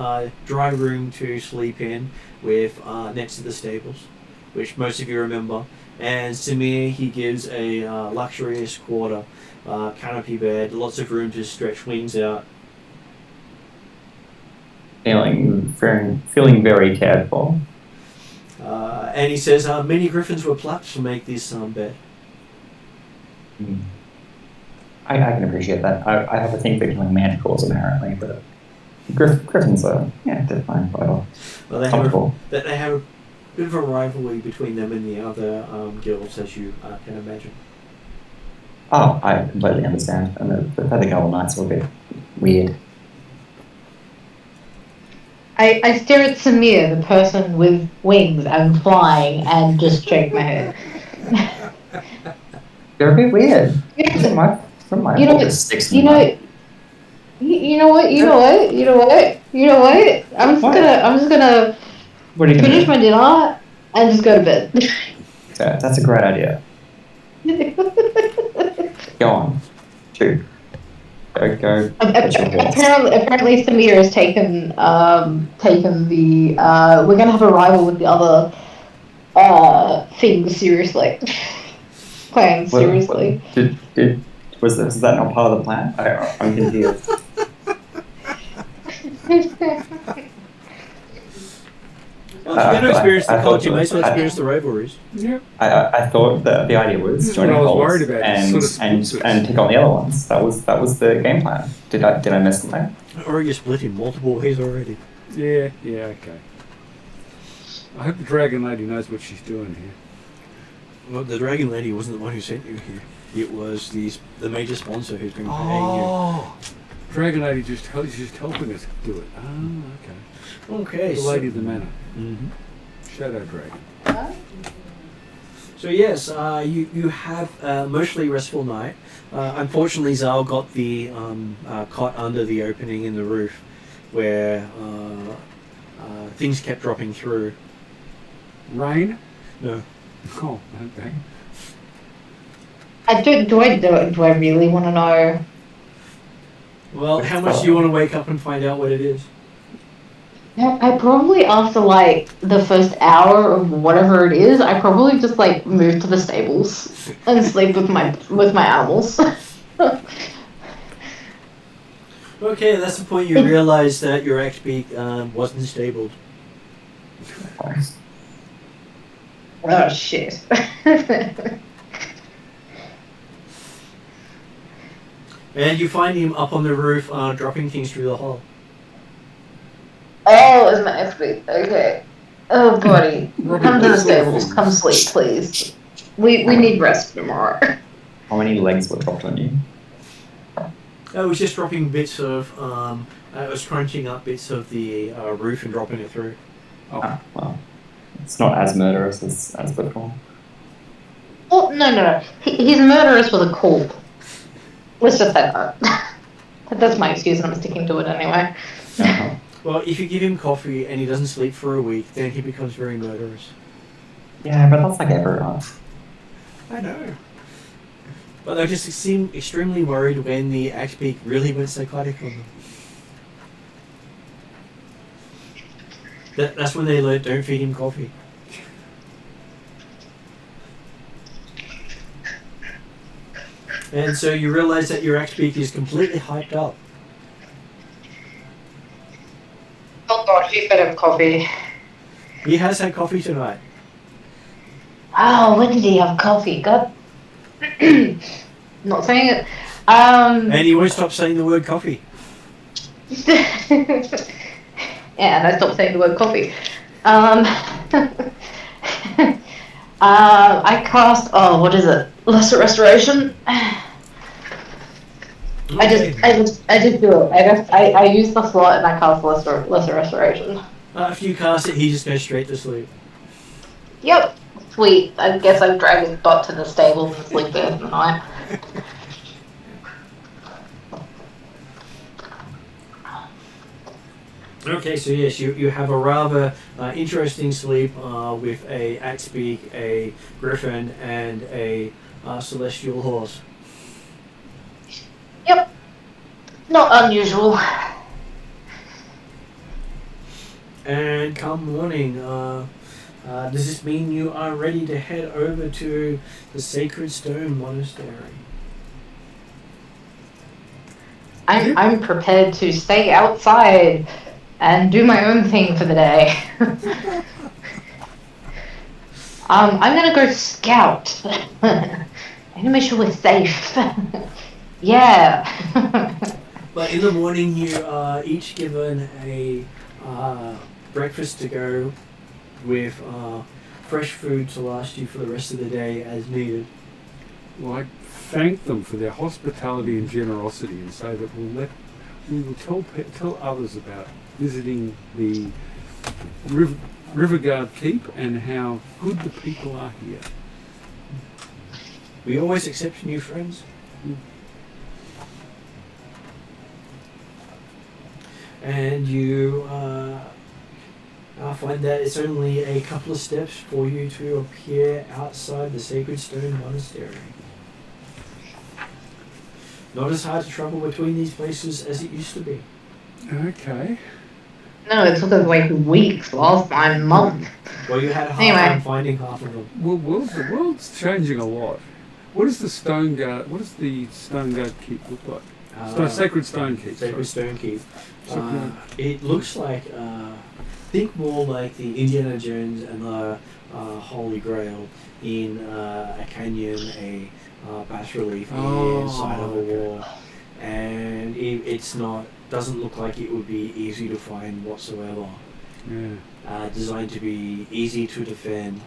dry room to sleep in with next to the stables, which most of you remember. And Samir, he gives a luxurious quarter, canopy bed, lots of room to stretch wings out. Feeling very cared for. And he says many griffins were plucked to make this bed. I can appreciate that. I have a thing for killing manticores apparently, but griffins are they're fine, whatever. Well, they have a bit of a rivalry between them and the other guilds, as you can imagine. Oh, I completely understand. And the Feathergull Knights were a bit weird. I stare at Samir, the person with wings and flying, and just shake my head. They're a bit weird. From my You know, you know what? I'm just gonna What are you gonna finish do? my dinner and just go to bed. Yeah, that's a great idea. Go on. Shoot. Go. Apparently, Samir has taken the. We're gonna have a rival with the other things seriously. Plans seriously. Was that not part of the plan? I'm confused. Well, if you don't experience the culture, you may as well experience the rivalries. Yep. I thought that the idea was This is join what I was cults worried about, and sort of splits it. and pick on the other ones. That was the game plan. Did I miss something? Or you're split in multiple ways already. Yeah, okay. I hope the Dragon Lady knows what she's doing here. Well, the Dragon Lady wasn't the one who sent you here. It was the major sponsor who's been paying Oh, Dragon Lady she's just helping us do it. Oh, okay. you. Okay, The Lady of the Manor. Mm-hmm. Shadow Dragon. So yes, you have a mostly restful night. Unfortunately, Zal got the cot under the opening in the roof, where things kept dropping through. Rain? No. Oh, okay. Do I really want to know? Well, how much do you want to wake up and find out what it is? I probably, after like the first hour of whatever it is, I probably just like move to the stables and sleep with my animals. Okay, that's the point you realize that your XP wasn't stabled. Oh shit. And you find him up on the roof, dropping things through the hole. Oh, it's my XP. Okay. Oh, buddy. Robbie, Come to the what sort of stables. things? Come sleep, please. We need rest tomorrow. How many legs were dropped on you? I was just dropping bits of It was crunching up bits of the roof and dropping it through. Ah, well, it's not as murderous as before. Oh, no. He's murderous with a cold. Let's just say that. That's my excuse, and I'm sticking to it anyway. Uh-huh. Well, if you give him coffee and he doesn't sleep for a week, then he becomes very murderous. Yeah, but that's like everyone. I know. But they just seem extremely worried when the Axebeak really went psychotic on them. That's when they learned don't feed him coffee. And so you realise that your Axebeak is completely hyped up. Oh god, he's better have coffee. He has had coffee tonight. Oh, when did he have coffee? God. Not saying it. And he won't stop saying the word coffee. Yeah, and I stopped saying the word coffee. I cast. Oh, what is it? Lesser Restoration. Okay. I just do it. I use the slot and I cast Lesser Restoration. If you cast it, he just goes straight to sleep. Yep. Sweet. I guess I've dragged his butt to the stables and sleep there tonight. Okay, so yes, you have a rather interesting sleep with a Axebeak, a Griffin, and a Celestial Horse. Yep. Not unusual. And come morning, does this mean you are ready to head over to the Sacred Stone Monastery? I'm prepared to stay outside and do my own thing for the day. I'm gonna go scout. I'm gonna make sure we're safe. Yeah. But in the morning, you are each given a breakfast to go with fresh food to last you for the rest of the day as needed. Well, I thank them for their hospitality and generosity, and say that we will tell others about visiting the Riverguard Keep and how good the people are here. We always accept new friends. And you find that it's only a couple of steps for you to appear outside the Sacred Stone Monastery. Not as hard to travel between these places as it used to be. Okay. No, it took us like weeks last time, month. Well, you had a hard Anyway. time finding half of them. Well, the world's changing a lot. What does the Stone Guard Keep look like? Sacred Stone Keep. Sacred sorry. Stone Keep. It looks like, think more like the Indiana Jones and the Holy Grail in a canyon, a bas relief inside of a wall, and doesn't look like it would be easy to find whatsoever. Yeah. Designed to be easy to defend,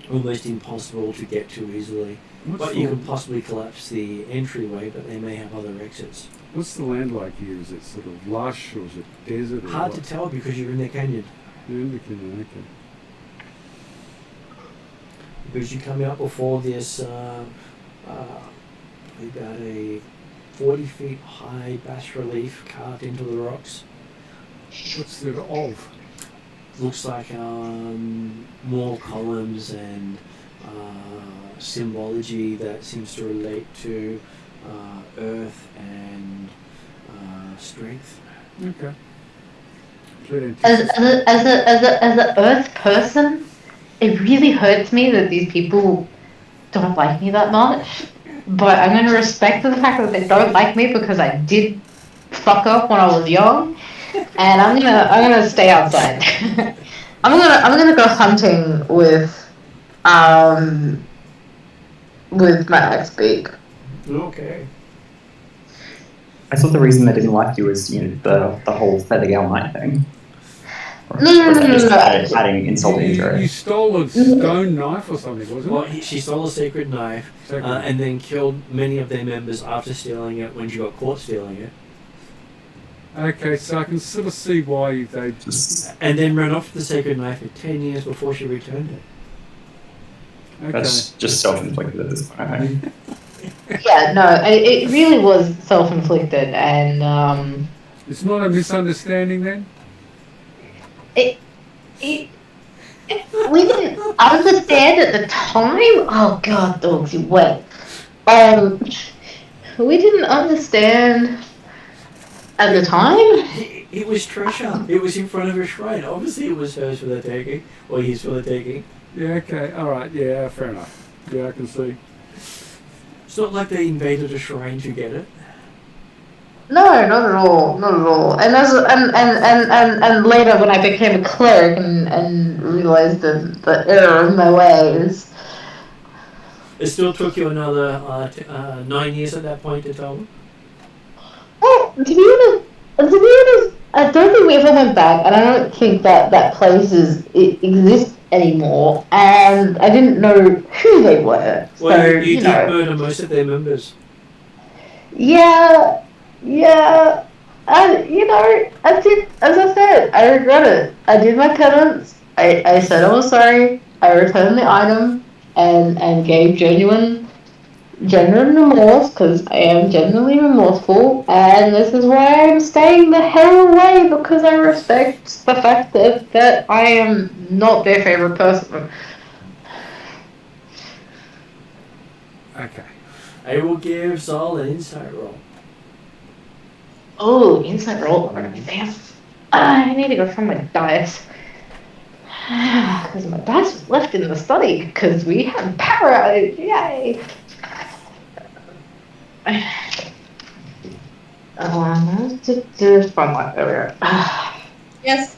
almost impossible to get to easily. But you can possibly collapse the entryway, but they may have other exits. What's the land like here? Is it sort of lush or is it desert? Or Hard what? to tell because you're in the canyon. You're in the canyon, okay. Because you come out before this about a 40 feet high bas relief carved into the rocks. What's it of? Looks like more columns and symbology that seems to relate to earth and strength. Okay. As a Earth person, it really hurts me that these people don't like me that much. But I'm gonna respect the fact that they don't like me because I did fuck up when I was young, and I'm gonna stay outside. I'm gonna go hunting with my Axebeak. Okay. I thought the reason they didn't like you was, the whole Ethengar night thing. No. Adding insult to injury. You stole a stone knife or something, wasn't Well, it? she stole a sacred knife Sacred. and then killed many of their members after stealing it when she got caught stealing it. Okay, so I can sort of see why they. And then ran off the sacred knife for 10 years before she returned it. Okay. That's just self-inflicted at this point, I think. Yeah, no, it really was self-inflicted, and It's not a misunderstanding then? it we didn't understand at the time. Oh God, dogs, you wet. We didn't understand at the time. It was treasure. It was in front of her shrine. Obviously, it was hers for the taking, or his for the taking. Yeah, okay, alright, yeah, fair enough. Yeah, I can see. It's not like they invaded a shrine to get it. No, not at all, not at all. And later when I became a cleric and realized the error of my ways. It still took you another 9 years at that point to tell them. Well, to be honest, I don't think we ever went back, and I don't think that place exists anymore. And I didn't know who they were. Well, so you did know. murder most of their members. Yeah. And I did, as I said, I regret it. I did my penance. I said I was sorry. I returned the item and gave genuine remorse, because I am genuinely remorseful, and this is why I'm staying the hell away, because I respect the fact that I am not their favorite person. Okay. I will give Zal an insight roll. Oh, insight roll. Damn. I need to go find my dice. Because my dice was left in the study because we had power outage. Yay! Just find my area.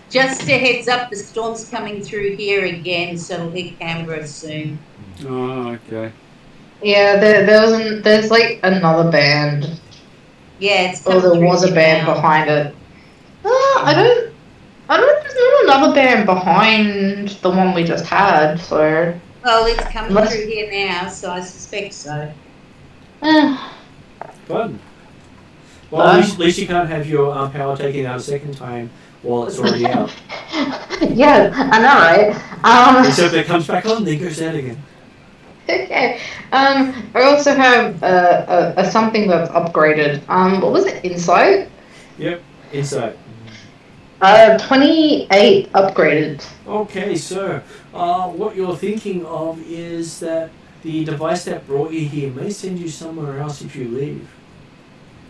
Just a heads up, the storm's coming through here again, so it'll hit Canberra soon. Oh, okay. Yeah, there's like another band. Yeah, it's Or coming there through was a here band now. behind it. I don't. There's not another band behind the one we just had, so. Well, it's coming Unless- through here now, so I suspect so. Fun. Well, at least you can't have your power taken out a second time while it's already out. Yeah, I know, right? Except it comes back on, then goes out again. Okay. I also have a something that's upgraded. What was it? Insight? Yep, insight. 28 upgraded. Okay, so what you're thinking of is that the device that brought you here may send you somewhere else if you leave.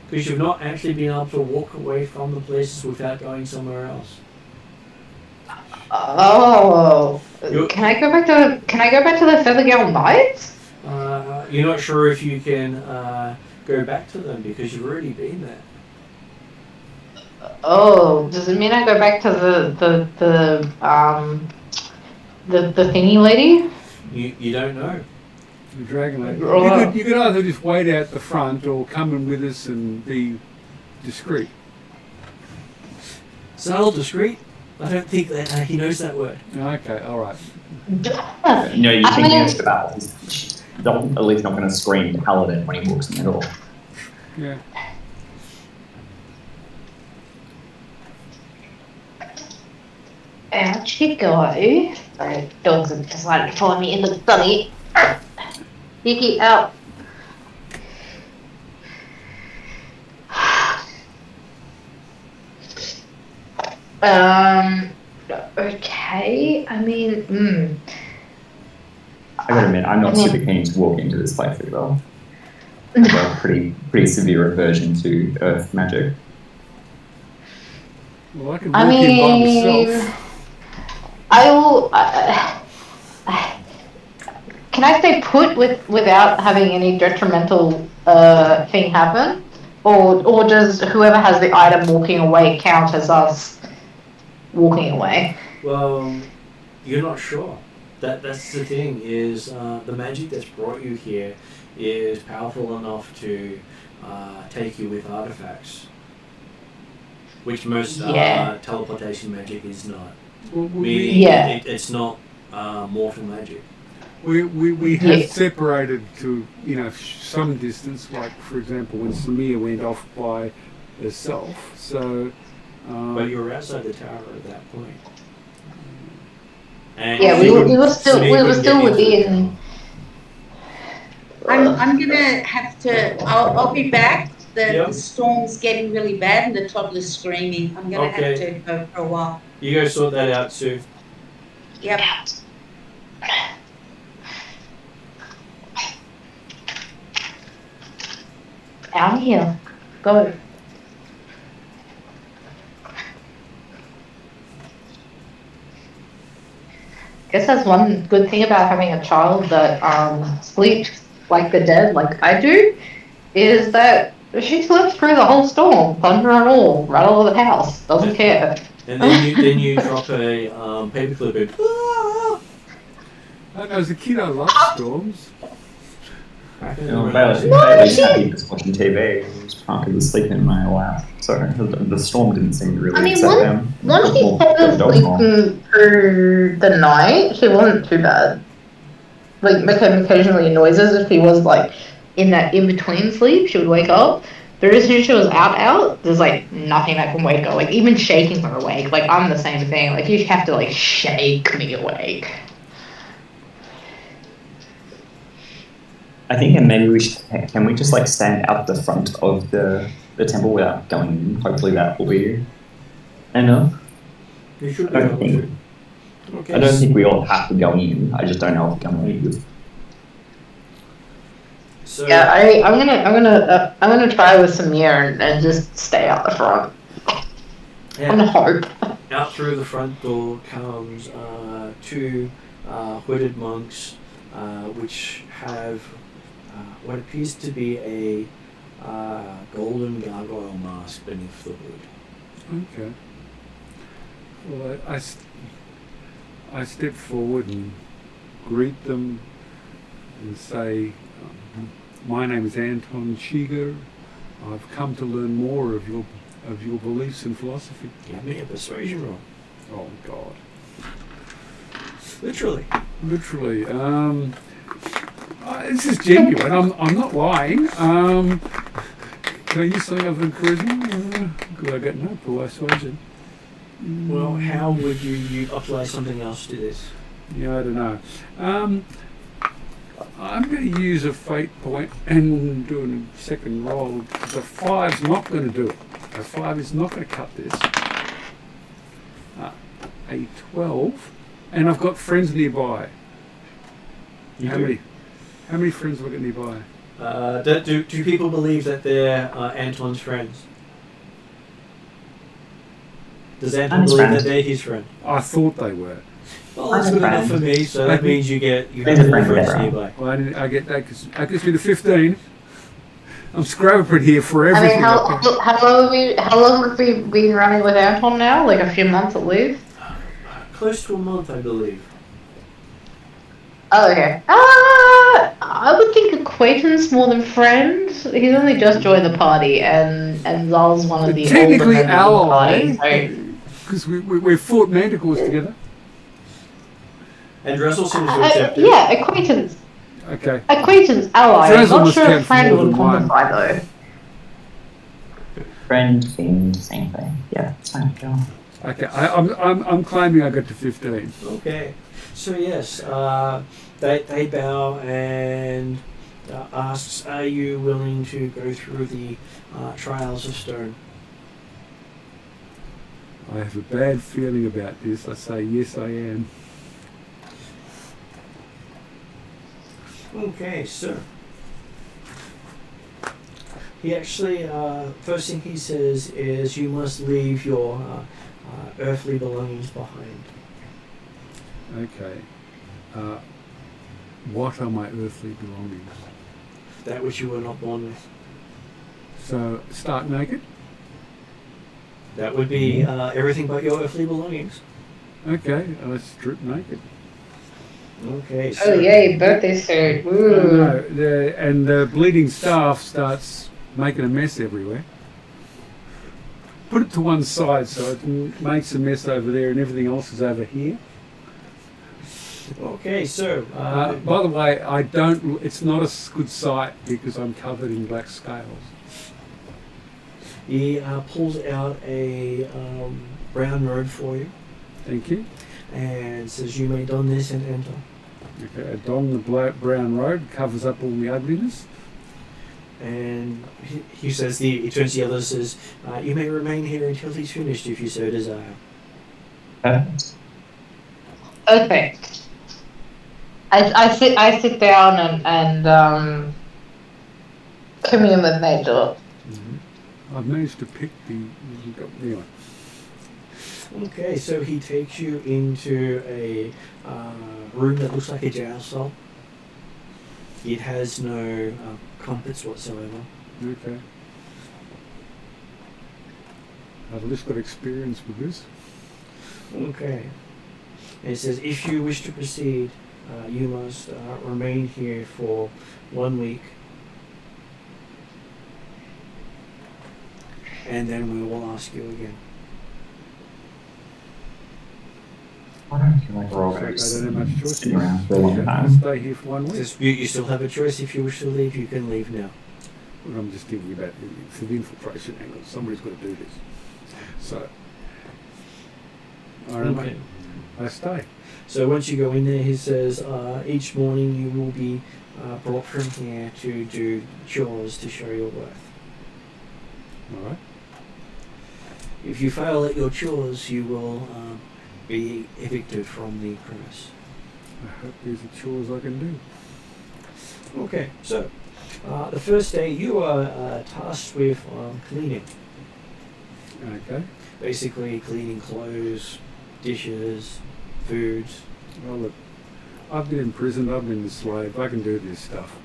Because you've not actually been able to walk away from the places without going somewhere else. Oh. Can I go back to the Feathergale Knights? You're not sure if you can go back to them because you've already been there. Oh, does it mean I go back to the thingy lady? You don't know. The Dragon Lady. Oh. You could either just wait out the front or come in with us and be discreet. Subtle, discreet? I don't think that he knows that word. Okay, alright. No, you're thinking it's about. He's at least not going to scream paladin when he walks in the door. Yeah. Out you go. Sorry, dogs have decided to follow me in the study. Yiki, out. Okay. I mean, I gotta admit, I'm not super keen to walk into this place as well. I have a pretty severe aversion to earth magic. Well, I can walk in by myself. I will. Can I stay put without having any detrimental thing happen, or does whoever has the item walking away count as us walking away? Well, you're not sure. That's the thing, is the magic that's brought you here is powerful enough to take you with artifacts, which most teleportation magic is not. Well, Meaning it's not mortal magic. We have separated to some distance. Like for example, when Samir went off by itself. So, But you were outside the tower at that point. And Yeah, she we couldn't- were still Sinead we were couldn't still get into the within. I'm gonna have to. I'll be back. Yep. The storm's getting really bad and the toddler's screaming. I'm gonna have Okay. to go for a while. You go sort that out, Sue. Yep. Out of here. Go. Guess that's one good thing about having a child that sleeps like the dead, like I do, is that she slept through the whole storm, thunder and all, right over the house, doesn't care. And then you drop a paperclip in. I don't know, as a kid I loved storms. Bailey's happy just watching TV. Parker was sleeping in my lap, so the storm didn't seem to really I mean, upset them. Once he started sleeping through the night, she wasn't too bad. Like, occasionally noises if he was, like, in that in-between sleep, she would wake up. But as soon as she was out, there's, like, nothing that can wake her. Like, even shaking her awake. Like, I'm the same thing. Like, you have to, like, shake me awake. I think, and maybe can we just like stand out the front of the temple without going in? Hopefully that will be enough. You should I don't think. Okay. I don't think we all have to go in. I just don't know if I'm going to. So, Yeah, I'm gonna try with Samir and just stay out the front. I'm gonna hope. out through the front door comes two hooded monks, which have what appears to be a golden gargoyle mask beneath the hood. Okay. Well, I step forward and greet them and say, my name is Anton Shiger. I've come to learn more of your beliefs and philosophy. Give me a persuasion roll. Oh God. Literally. This is genuine. I'm not lying. Can I use something other than charisma? Good, I got no persuasion. Well, how would you apply something else to this? Yeah, I don't know. I'm going to use a fate point and do a second roll. The 5's not going to do it. A 5 is not going to cut this. A 12, and I've got friends nearby. How many friends have I got nearby? Do people believe that they're Anton's friends? Does Anton believe that they're his friend? I thought they were. Well, that's good enough for me, so that means you have They're more friends friends forever. nearby. Well, I get that because that gives me the 15. I'm scrapping here for I everything. mean, how long have we been running with Anton now? Like a few months at least. Close to a month, I believe. Oh, okay. I would think acquaintance more than friend. He's only just joined the party, and Zal's one of the older Technically members ally, of the party. because we fought manticores together. And Dressel seems to accept it. Yeah, acquaintance. Okay. Acquaintance, ally. Friends I'm not almost sure count if for friend more would than one. qualify though. Friend, fiend, same thing. Yeah, it's fine. Go on. Okay. I'm claiming I got to 15. Okay. So yes, they bow and asks, "Are you willing to go through the trials of stone?" I have a bad feeling about this. I say yes, I am. Okay, so he actually first thing he says is you must leave your earthly belongings behind. Okay. What are my earthly belongings? That which you were not born with. So, stark naked? That would be everything but your earthly belongings. Okay, I strip naked. Okay, so Oh yay, birthday suit. Oh, Ooh. no, and the bleeding staff starts making a mess everywhere. Put it to one side so it makes a mess over there and everything else is over here. Okay, so By the way, it's not a good sight because I'm covered in black scales. He pulls out a brown robe for you Thank you. and says, "You may don this and enter." Okay, I don the brown robe, covers up all the ugliness. And he says, he turns to the others and says, "You may remain here until he's finished if you so desire." Okay. I sit down and commune with Major. I've managed to pick the. Anyway. Okay, so he takes you into a room that looks like a jail cell. It has no comforts whatsoever. Okay. I've at least got experience with this. Okay. And it says, if you wish to proceed, you must remain here for 1 week. And then we will ask you again. I don't feel like we're all So going I to don't have much choice. sit around for a long Okay, I'll time. stay here for 1 It week. says, you still have a choice. If you wish to leave, you can leave now. Well, I'm just thinking about for the infiltration angle. Somebody's got to do this. So, I remain. I stay. So once you go in there, he says, each morning you will be brought from here to do chores to show your worth. All right. If you fail at your chores, you will be evicted from the premise. I hope these are chores I can do. Okay, so the first day you are tasked with cleaning. Okay. Basically cleaning clothes, dishes, foods. Well, look, I've been imprisoned. I've been enslaved. I can do this stuff.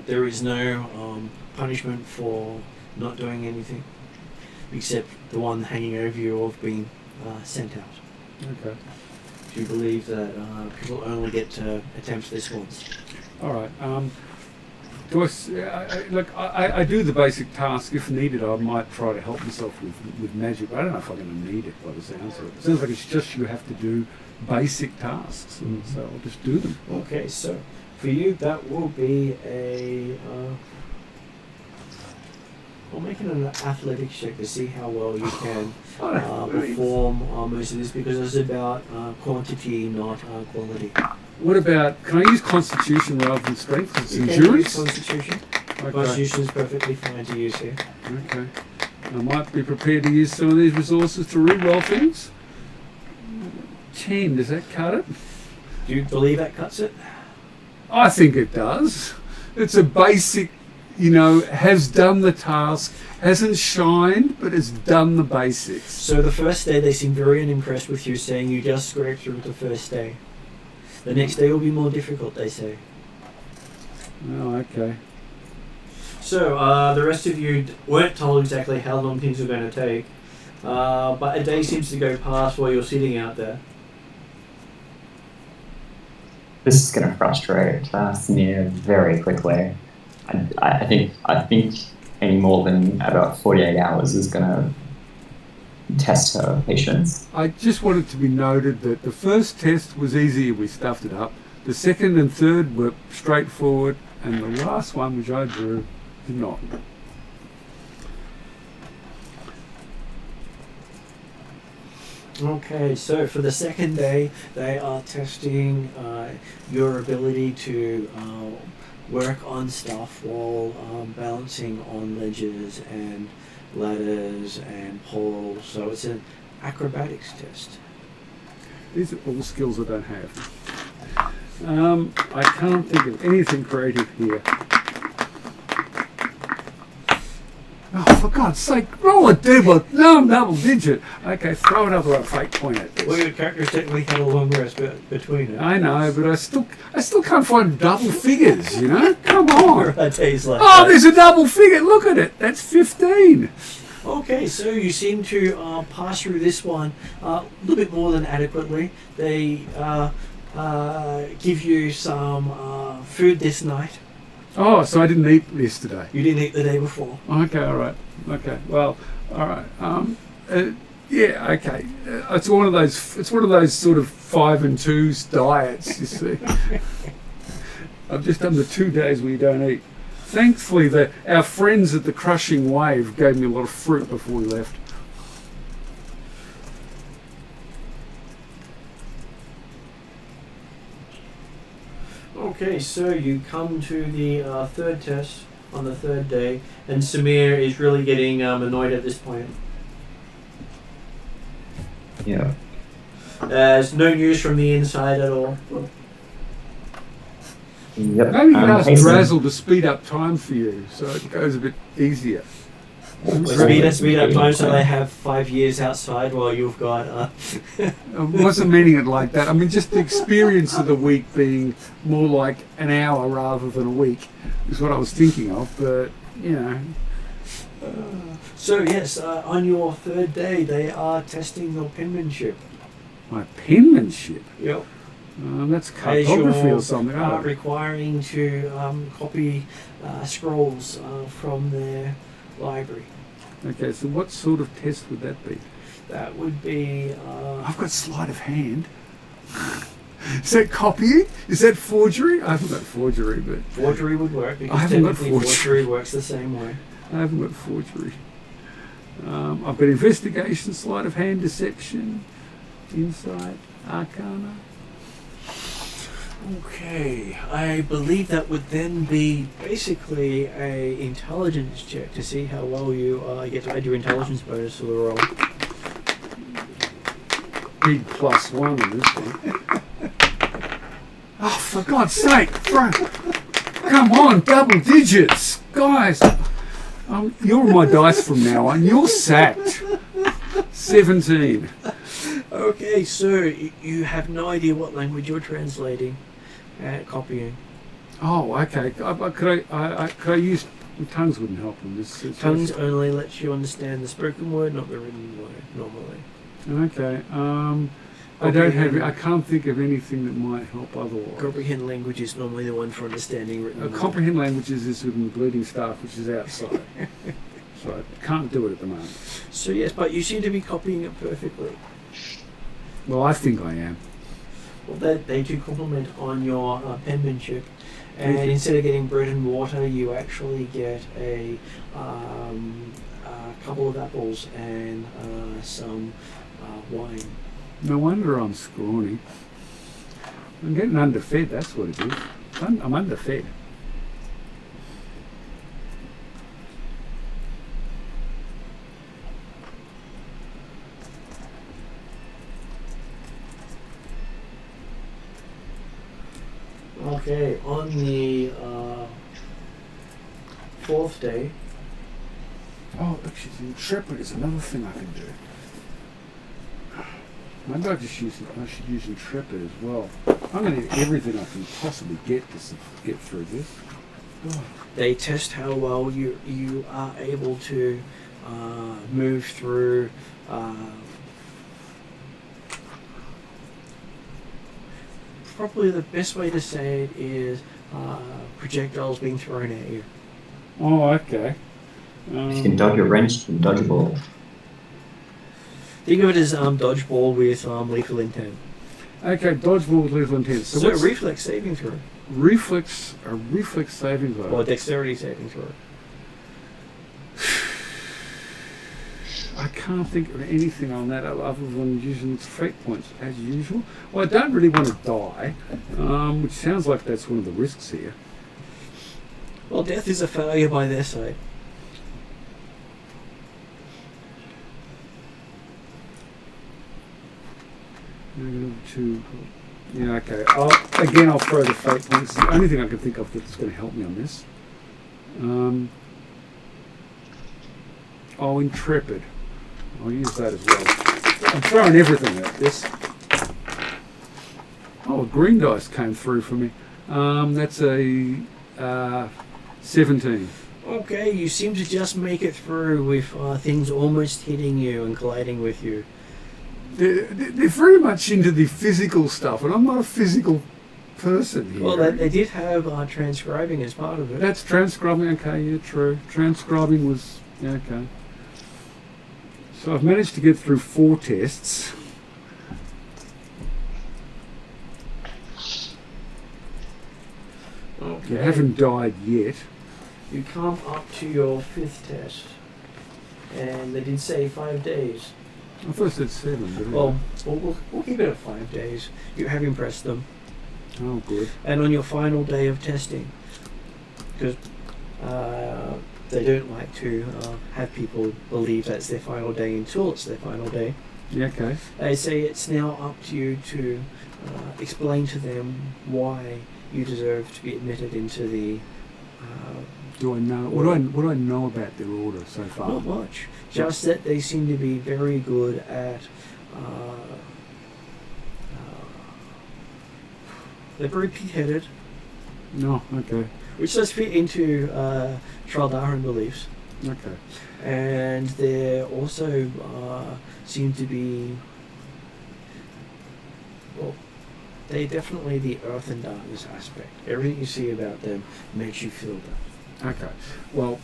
There is no punishment for not doing anything, except the one hanging over you of being sent out. Okay. Do you believe that people only get to attempt this once? All right. Do I do the basic task. If needed, I might try to help myself with magic. But I don't know if I'm going to need it by the sounds of it. It sounds like it's just you have to do basic tasks, and so I'll just do them. Okay, so for you that will be a... I'll make it an athletics check to see how well you can perform most of this, because it's about quantity, not quality. What about? Can I use Constitution rather than Strength? It's You can use endurance. Constitution. Okay. Constitution is perfectly fine to use here. Okay. I might be prepared to use some of these resources to re-roll things. 10. Does that cut it? Do you believe that cuts it? I think it does. It's a basic, has done the task, hasn't shined, but has done the basics. So the first day they seem very unimpressed with you, saying you just scraped through the first day. The next day will be more difficult, they say. Oh, okay. So the rest of you weren't told exactly how long things were going to take, but a day seems to go past while you're sitting out there. This is going to frustrate Samir very quickly. I think any more than about 48 hours is going to test her patience. I just want it to be noted that the first test was easy, we stuffed it up. The second and third were straightforward, and the last one, which I drew, did not. Okay, so for the second day, they are testing your ability to work on stuff while balancing on ledges and ladders and poles. So it's an acrobatics test. These are all skills I don't have. I can't think of anything creative here. Oh, for God's sake, roll a double digit. Okay, throw another fake point at this. Well, your character's technically had a long rest between it. I know, but I still can't find double figures, Come on. Days like Oh, that. there's a double figure. Look at it. That's 15. Okay, so you seem to pass through this one a little bit more than adequately. They give you some food this night. Oh, so I didn't eat yesterday. You didn't eat the day before. Okay, all right. Okay, well, all right. Yeah, okay. It's one of those sort of 5 and 2s diets. You see, I've just done the 2 days where you don't eat. Thankfully, our friends at the Crushing Wave gave me a lot of fruit before we left. Okay, so you come to the third test on the third day, and Samir is really getting annoyed at this point. Yeah. There's no news from the inside at all. Yep. Maybe you ask hasten- Razzle to speed up time for you, so it goes a bit easier. Speed up time so they have 5 years outside while you've got... I wasn't meaning it like that. I mean, just the experience of the week being more like an hour rather than a week is what I was thinking of, but, you know. So yes, on your third day they are testing your penmanship. My penmanship? Yep. That's As cartography you're or something. requiring to copy scrolls from their library. Okay, so what sort of test would that be? That would be... I've got sleight of hand. Is that copying? Is that forgery? I haven't got forgery, but forgery would work, I because haven't got technically forgery. forgery works the same way. I haven't got forgery. I've got investigation, sleight of hand, deception, insight, arcana. Okay, I believe that would then be basically a intelligence check to see how well you get to add your intelligence bonus to the roll. Big +1 on this one. Oh, for God's sake, come on, double digits. Guys, you're on my dice from now on. You're sacked. 17. Okay, so you have no idea what language you're translating and copying. Oh, okay. Could I use... Tongues wouldn't help in this situation. Tongues only lets you understand the spoken word, not the written word, normally. Okay. I don't have... I can't think of anything that might help otherwise. Comprehend language is normally the one for understanding written word. Comprehend languages is within the bleeding staff, which is outside. So I can't do it at the moment. So yes, but you seem to be copying it perfectly. Well, I think I am. Well, they do compliment on your penmanship, and instead of getting bread and water, you actually get a couple of apples and some wine. No wonder I'm scrawny. I'm getting underfed, that's what it is. I'm underfed. Okay, on the fourth day. Oh, actually, intrepid is another thing I can do. Maybe I should use intrepid as well. I'm going to need everything I can possibly get to get through this. Oh. They test how well you are able to move through probably the best way to say it is projectiles being thrown at you. Oh, okay. If you can dodge a wrench, you can dodge a ball. Think of it as dodgeball with lethal intent. Okay, dodgeball with lethal intent. So reflex saving throw. A reflex saving throw. Or dexterity saving throw. I can't think of anything on that other than using fate points as usual. Well, I don't really want to die, which sounds like that's one of the risks here. Well, death is a failure by their side. Yeah, okay. I'll throw the fate points. It's the only thing I can think of that's going to help me on this. Intrepid. I'll use that as well. I'm throwing everything at this. Oh, a green dice came through for me. That's a 17. Okay, you seem to just make it through with things almost hitting you and colliding with you. They're very much into the physical stuff, and I'm not a physical person here. Well, they did have transcribing as part of it. That's transcribing, okay, yeah, true. Transcribing was, yeah, okay. So I've managed to get through 4 tests. Okay. I haven't died yet. You come up to your 5th test, and they did say 5 days. I thought it said 7. But Well, we'll keep it at 5 days. You have impressed them. oh, good. And on your final day of testing, because they don't like to have people believe that's their final day until it's their final day, Yeah, okay. they say it's now up to you to explain to them why you deserve to be admitted into the... Do I know? What do I know about their order so far? Not much. Just that they seem to be very good at... they're very pig-headed, No, okay. which does fit into Traldaran beliefs. Okay. And they also seem to be... Well, they're definitely the earth and darkness aspect. Everything you see about them makes you feel that. Okay. Well,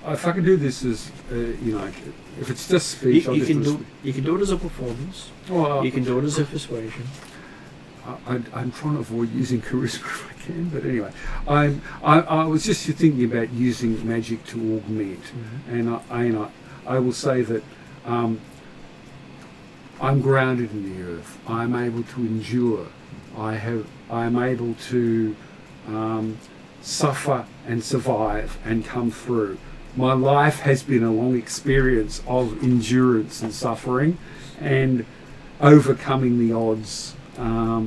if I can do this as, if it's just speech, I'll You just can listen. do it as a performance. Well, You can do it as a persuasion. I'm trying to avoid using charisma if I can, but anyway, I was just thinking about using magic to augment, and I will say that I'm grounded in the earth. I'm able to endure. I'm able to suffer and survive and come through. My life has been a long experience of endurance and suffering, and overcoming the odds. I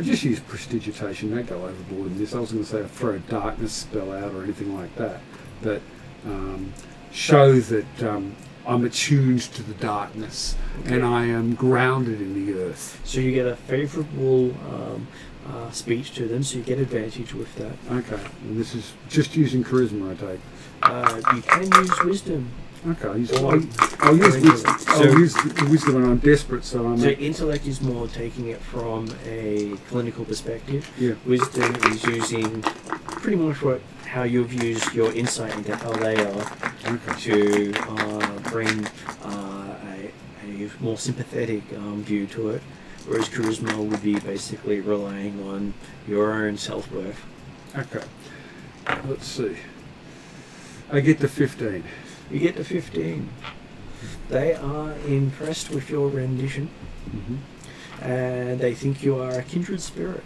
just use prestidigitation. Don't go overboard in this. I was going to say throw a darkness spell out or anything like that. But show that I'm attuned to the darkness, and I am grounded in the earth. So you get a favourable speech to them, so you get advantage with that. Okay, and this is just using charisma, I take. You can use wisdom. Okay, I'll use wisdom. I'll use wisdom when I'm desperate, so I'm... So intellect is more taking it from a clinical perspective. Yeah. Wisdom is using pretty much how you've used your insight into how they are to bring a more sympathetic view to it, whereas charisma would be basically relying on your own self-worth. Okay, let's see. I get to 15. You get to 15. They are impressed with your rendition, and they think you are a kindred spirit.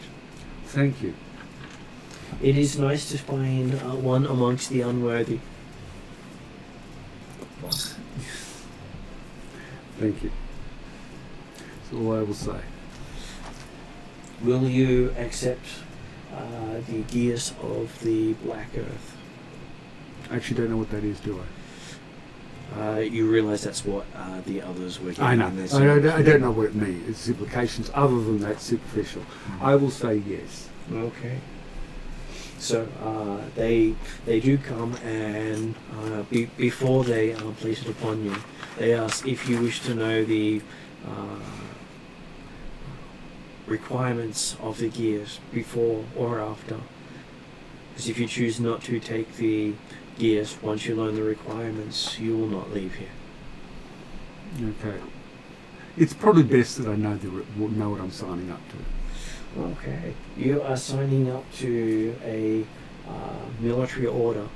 Thank you. It is nice to find one amongst the unworthy. Thank you. That's all I will say. Will you accept the gears of the Black Earth? I actually don't know what that is, do I? You realise that's what the others were getting. I know. In their I don't know what it means. Its implications, other than that, superficial. I will say yes. Okay. So they do come, and before they place it upon you, they ask if you wish to know the requirements of the gears before or after. Because if you choose not to take the gears, once you learn the requirements, you will not leave here. Okay. It's probably best that I know what I'm signing up to. Okay. You are signing up to a military order.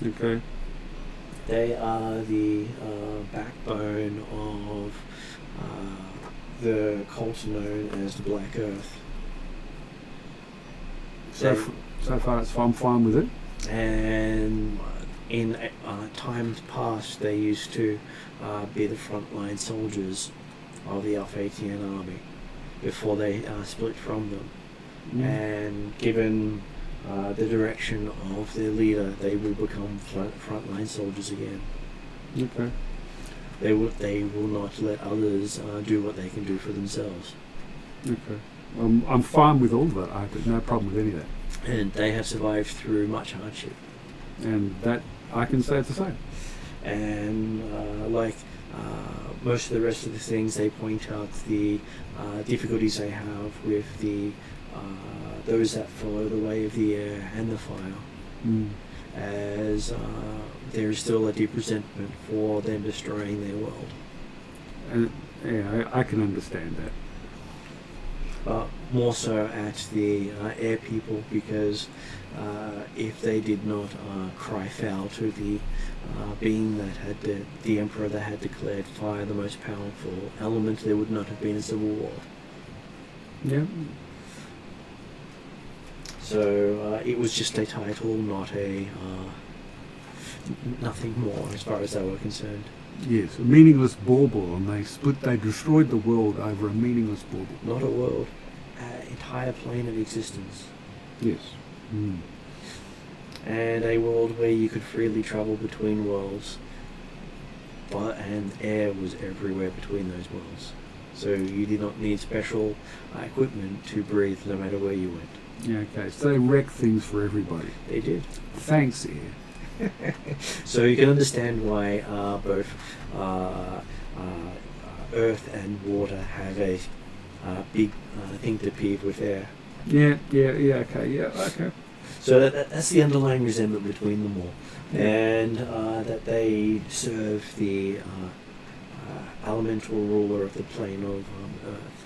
Okay. They are the backbone of the cult known as the Black Earth. So far, I'm fine with it. And in times past, they used to be the frontline soldiers of the Alphatian army before they split from them. And given the direction of their leader, they will become frontline soldiers again. Okay. They will not let others do what they can do for themselves. Okay. I'm fine with all of that. I have no problem with any of that. And they have survived through much hardship. And that, I can say it's the same. And most of the rest of the things, they point out the difficulties they have with the those that follow the way of the air and the fire, as there is still a deep resentment for them destroying their world. And yeah, I can understand that. more so at the air people, because if they did not cry foul to the being that had the emperor that had declared fire the most powerful element, there would not have been a civil war. Yeah. So it was just a title, not a nothing more as far as they were concerned. Yes, a meaningless bauble, and they destroyed the world over a meaningless bauble. Not a world, entire plane of existence. Yes. Mm. And a world where you could freely travel between worlds, and air was everywhere between those worlds. So you did not need special equipment to breathe no matter where you went. Yeah, okay, so they wrecked things for everybody. They did. Thanks, Air. So you can understand why both earth and water have a big thing to peeve with air. Yeah, okay. So that's the underlying resentment between them all. And that they serve the elemental ruler of the plane of Earth.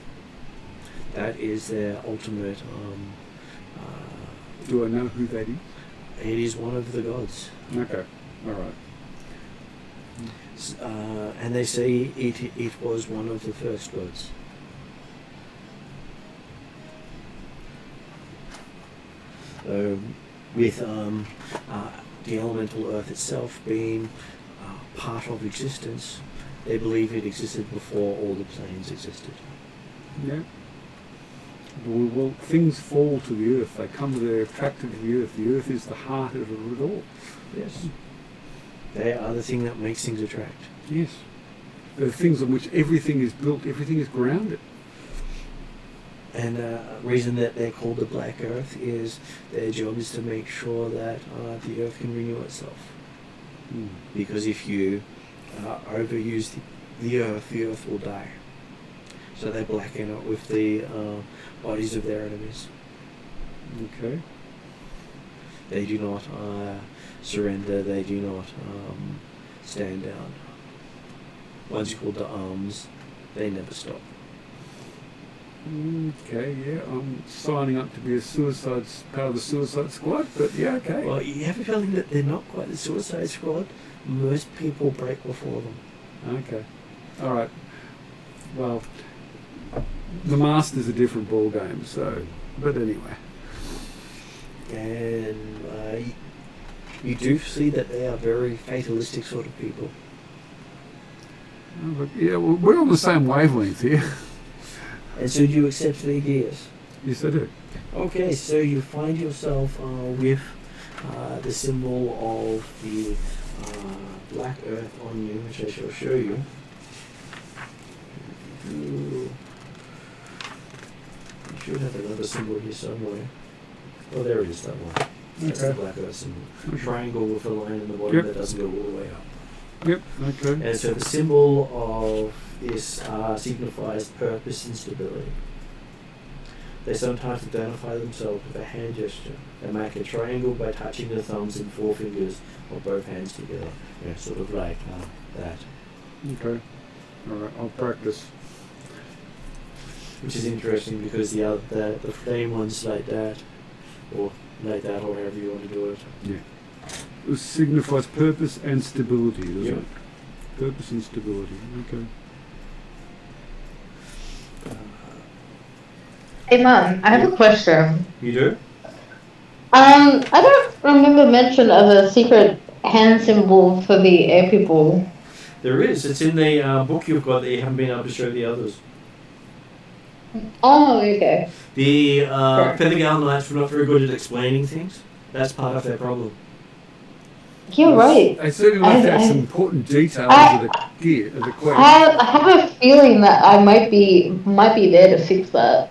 That is their ultimate... Do I know who that is? It is one of the gods. Okay, alright. And they say it was one of the first gods. With the elemental earth itself being part of existence, they believe it existed before all the planes existed. Yeah. Well, things fall to the earth. They come to they're attracted to the earth. The earth is the heart of it all. Yes. They are the thing that makes things attract. Yes. They're the things on which everything is built, everything is grounded. And the reason that they're called the Black Earth is their job is to make sure that the earth can renew itself. Mm. Because if you overuse the earth will die. So they blacken it with the bodies of their enemies. Okay. They do not surrender, they do not stand down. Once called to arms, they never stop. Okay, yeah, I'm signing up to be part of the Suicide Squad, but yeah, okay. Well, you have a feeling that they're not quite the Suicide Squad. Most people break before them. Okay. Alright. Well, the Master's a different ball game, so, but anyway. And you do see that they are very fatalistic sort of people. But yeah, well, we're on the same wavelength here. And so do you accept the ideas? Yes, I do. Okay, so you find yourself with the symbol of the Black Earth on you, which I shall show you. You should have another symbol here somewhere. Oh, there it is, that one. That's the Black Earth symbol. A triangle with a line in the bottom that doesn't go all the way up. Yep, okay. And so the symbol of this signifies purpose and stability. They sometimes identify themselves with a hand gesture. They make a triangle by touching the thumbs and forefingers of both hands together. Yeah, sort of like that. Okay. Alright, I'll practice. Which is interesting because the flame one's like that, or however you want to do it. Yeah. It signifies purpose and stability, doesn't Yep. it? Purpose and stability, okay. Hey, Mum, I have a question. You do? I don't remember mention of a secret hand symbol for the air people. There is. It's in the book you've got that you haven't been able to show the others. Oh, okay. The Ethengar Knights were not very good at explaining things. That's part of their problem. You're right. They certainly left out some important details of the quest. I have a feeling that I might be there to fix that.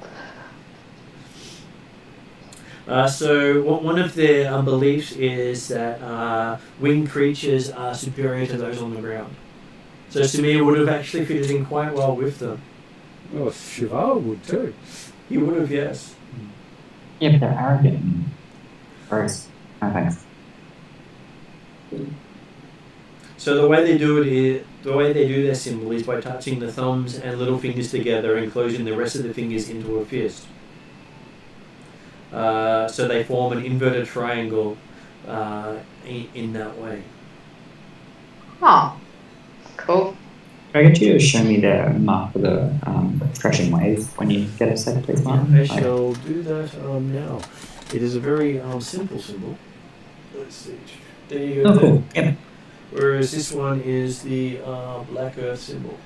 So one of their beliefs is that winged creatures are superior to those on the ground. So Samir would have actually fitted in quite well with them. Oh, Shivar would too. He would have, yes. Yeah, but they're arrogant. Gross. No thanks. So the way they do their symbol is by touching the thumbs and little fingers together and closing the rest of the fingers into a fist. So they form an inverted triangle in that way. Oh, cool. Can I get you to show me the mark for the crushing wave when you get a sec, please, Martin? I shall do that now. It is a very simple symbol. Let's see. There you go. Oh, cool. Yep. Whereas this one is the Black Earth symbol.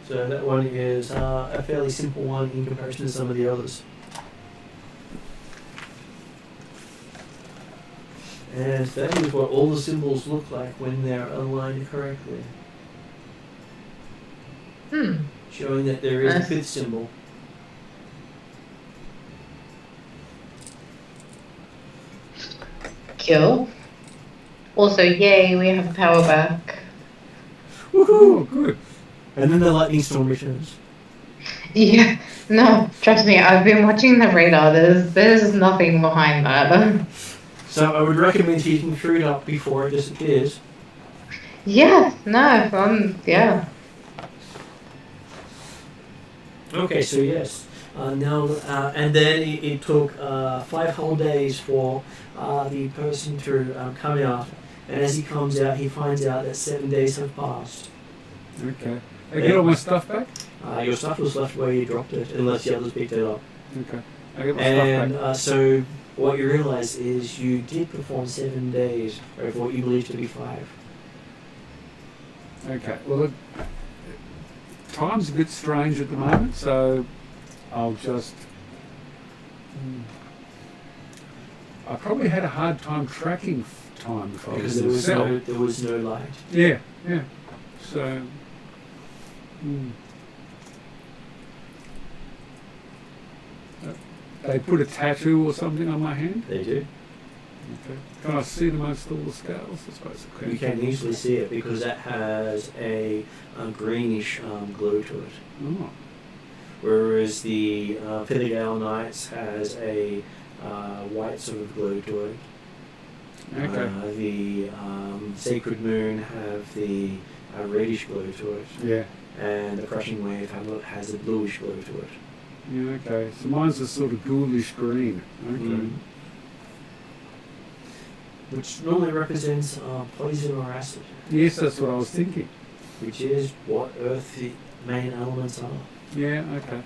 So that one is a fairly simple one in comparison to some of the others. And that is what all the symbols look like when they're aligned correctly. Showing that there is a fifth symbol. Cool. Also, yay, we have power back. Oh, good. And then the lightning storm returns. Yeah, no, trust me, I've been watching the radar. There's nothing behind that. So I would recommend heating food up before it disappears. Yeah, no, yeah. Okay, so yes. Now, and then it took 5 whole days for the person to come out. And as he comes out, he finds out that 7 days have passed. Okay. I get all my stuff back? Your stuff was left where you dropped it, unless the others picked it up. Okay. I get my stuff back. And so what you realise is you did perform 7 days over what you believe to be 5. Okay. Well, time's a bit strange at the moment, so I'll just... I probably had a hard time tracking time if I Because was in the cell. there was no light. Yeah. So... They put a tattoo or something on my hand? They do. Okay. Can I see it amongst all the scales? I suppose I can. You can easily see it because that has a greenish glow to it. Oh. Whereas the Ethengar Knights has a white sort of glow to it. Okay. The Sacred Moon have the reddish glow to it. Yeah. And the Crushing Wave has a bluish glow to it. Yeah, okay. So mine's a sort of ghoulish green. Okay. Which normally represents poison or acid. Yes, that's what I was thinking. Which is what Earth's main elements are. Yeah, okay.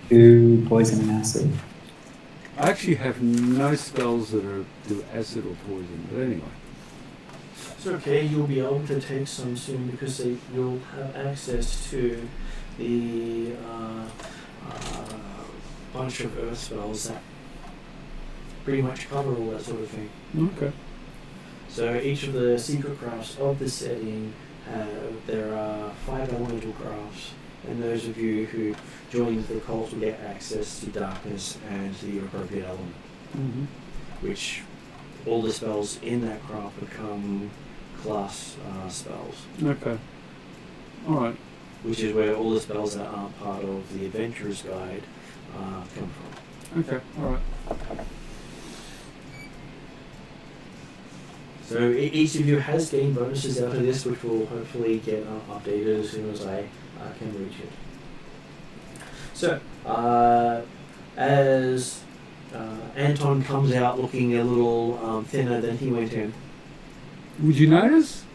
2 poison and acid. I actually have no spells that do acid or poison, but anyway. It's okay, you'll be able to take some soon because you'll have access to the bunch of earth spells that pretty much cover all that sort of thing. Okay. So each of the secret crafts of the setting, there are 5 elemental crafts, and those of you who join the cult will get access to darkness and the appropriate element. Mm-hmm. Which all the spells in that craft become class spells. Okay. Alright. Which is where all the spells that aren't part of the Adventurer's Guide come from. Okay, alright. So each of you has gained bonuses out of this, which will hopefully get updated as soon as I can reach it. So, as Anton comes out looking a little thinner than he went in. Would you notice?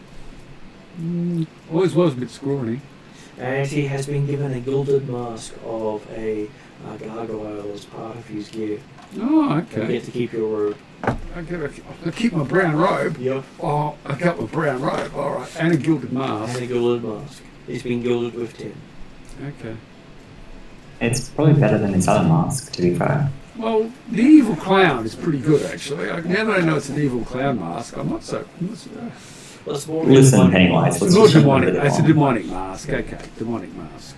Always was a bit scrawny. And he has been given a gilded mask of a gargoyle as part of his gear. Oh, You okay. get to keep your robe. I keep my brown robe. Yep. Oh, I got my brown robe, alright. And a gilded mask. And a gilded mask. It's been gilded with tin. Okay. It's probably better than his other mask, to be fair. Well, the evil clown is pretty good, actually. Now that I know it's an evil clown mask, I'm not so... Well, it's more Listen, demonic. Pennywise, let's It's more just demonic. remember It's a that. demonic mask. Okay, demonic mask.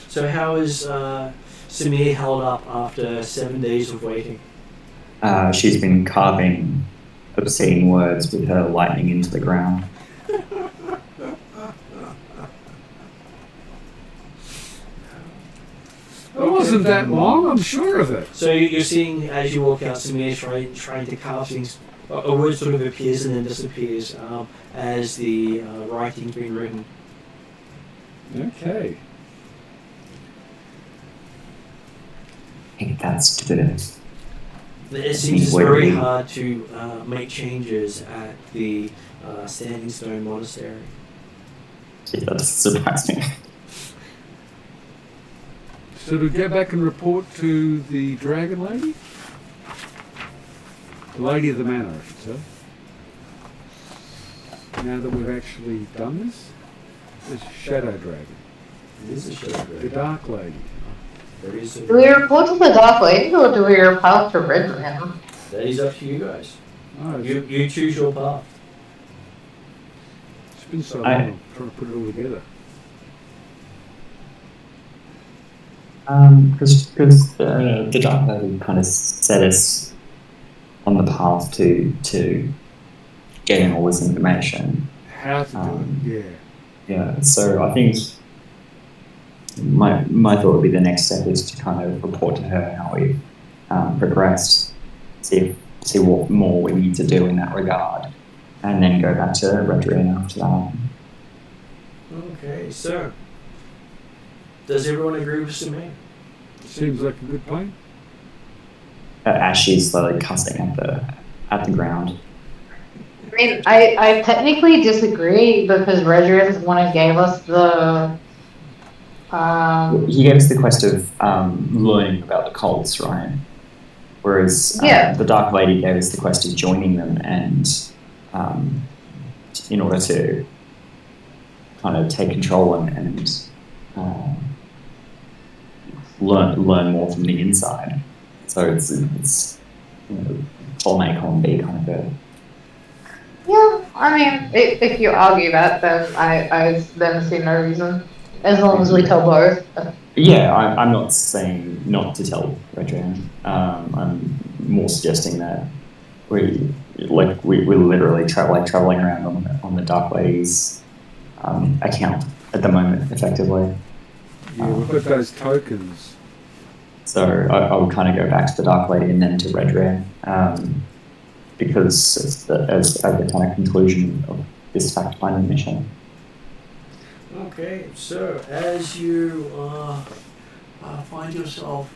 So how is Samir held up after 7 days of waiting? She's been carving obscene words with her lightning into the ground. It wasn't that long, I'm sure of it. So you're seeing as you walk out Samir trying to carve things A word sort of appears and then disappears as the writing's been written. Okay. I think that's definitive. It seems it's very hard to make changes at the Standing Stone Monastery. Yeah, that doesn't surprise me. So to go back and report to the Dragon Lady? The Lady of the Manor, I should say. Now that we've actually done this, the Shadow Dragon. It is a shadow The dragon. Dark Lady. There is Do we report to the Dark Lady or do we report to Red Ram? That is up to you guys. Oh, You choose your path. it's been so long, I'm trying to put it all together. Because the Dark Lady kind of set us on the path to getting all this information. How to do it, Yeah, so I think my thought would be the next step is to kind of report to her how we've progressed, see what more we need to do in that regard, and then go back to Redrian after that. Okay, so does everyone agree with Sumain? Seems like a good plan. As she's slowly cussing at the ground. I mean, I technically disagree because Red Ram's the one who gave us the He gave us the quest of learning about the cults, right? Whereas the Dark Lady gave us the quest of joining them and in order to kind of take control and learn more from the inside. So it's column A, column B kind of a... Yeah, I mean, if you argue that, then I then see no reason. As long as we tell both. Yeah, I'm not saying not to tell Redran. I'm more suggesting that we're literally traveling around on the Dark Lady's account at the moment, effectively. Yeah, we've got those tokens. So I would kind of go back to the Dark Lady and then to Redran, because as the kind of conclusion of this fact-finding mission. Okay, so as you find yourself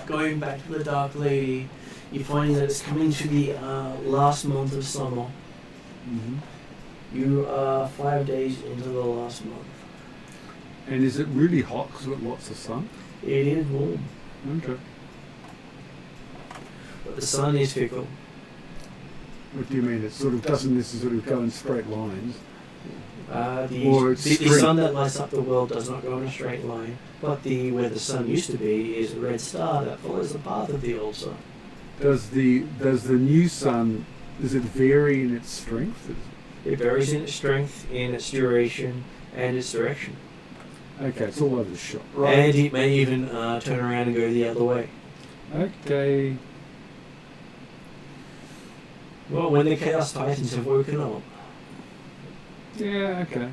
going back to the Dark Lady, you find that it's coming to the last month of summer. Mm-hmm. You are 5 days into the last month. And is it really hot because we've got lots of sun? It is warm, Okay. but the sun is fickle. What do you mean? It sort of doesn't necessarily go in straight lines. Or it's The sun that lights up the world does not go in a straight line, but where the sun used to be is a red star that follows the path of the old sun. Does the new sun, does it vary in its strength? It varies in its strength, in its duration, and its direction. Okay, it's all over the shop. Right. And it may even turn around and go the other way. Okay. Well, when the Chaos Titans have woken up. Yeah, okay.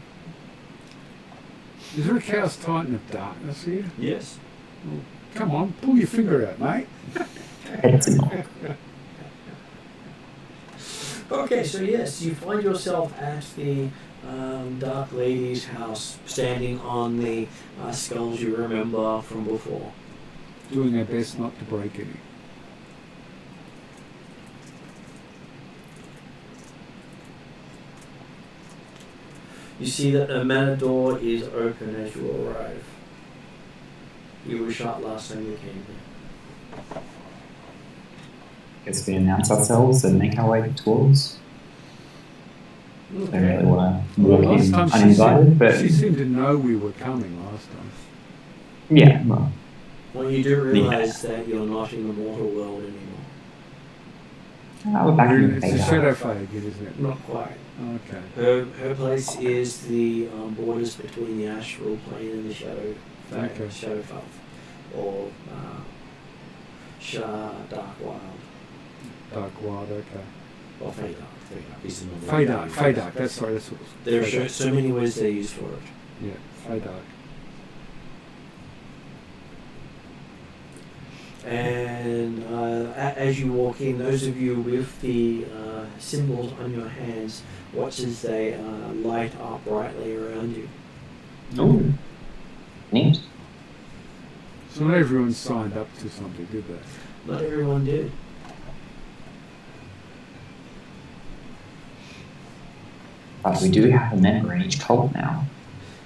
Is there a Chaos Titan of Darkness here? Yes. Well, come on, pull your finger out, mate. Okay, so yes, you find yourself at the Dark Lady's house, standing on the skulls you remember from before. Doing our best not to break any. You see that the manor door is open as you arrive. You were shot last time you came here. Guess we announce ourselves and make our way towards. I don't really want to walk Last in time uninvited, but she seemed to know we were coming last time. yeah, well, Well, you do realise that you're not in the mortal world anymore. we're back in the It's a shadow fade again, isn't it? Not quite. Okay. Her place is the borders between the astral plane and the shadow Shadowfell, or Dark Wild. Dark Wild, okay. Or Fey Dark. Fey Dark is the normal. Fey Dark, Fey Dark, that's what it was. There Fey are Dark. so many words they use for it. Yeah, Fey Dark. And as you walk in, those of you with the symbols on your hands watch as they light up brightly around you. Ooh. Neat. So not everyone signed up to something, did they? Not everyone did. But we do have a member in each cult now.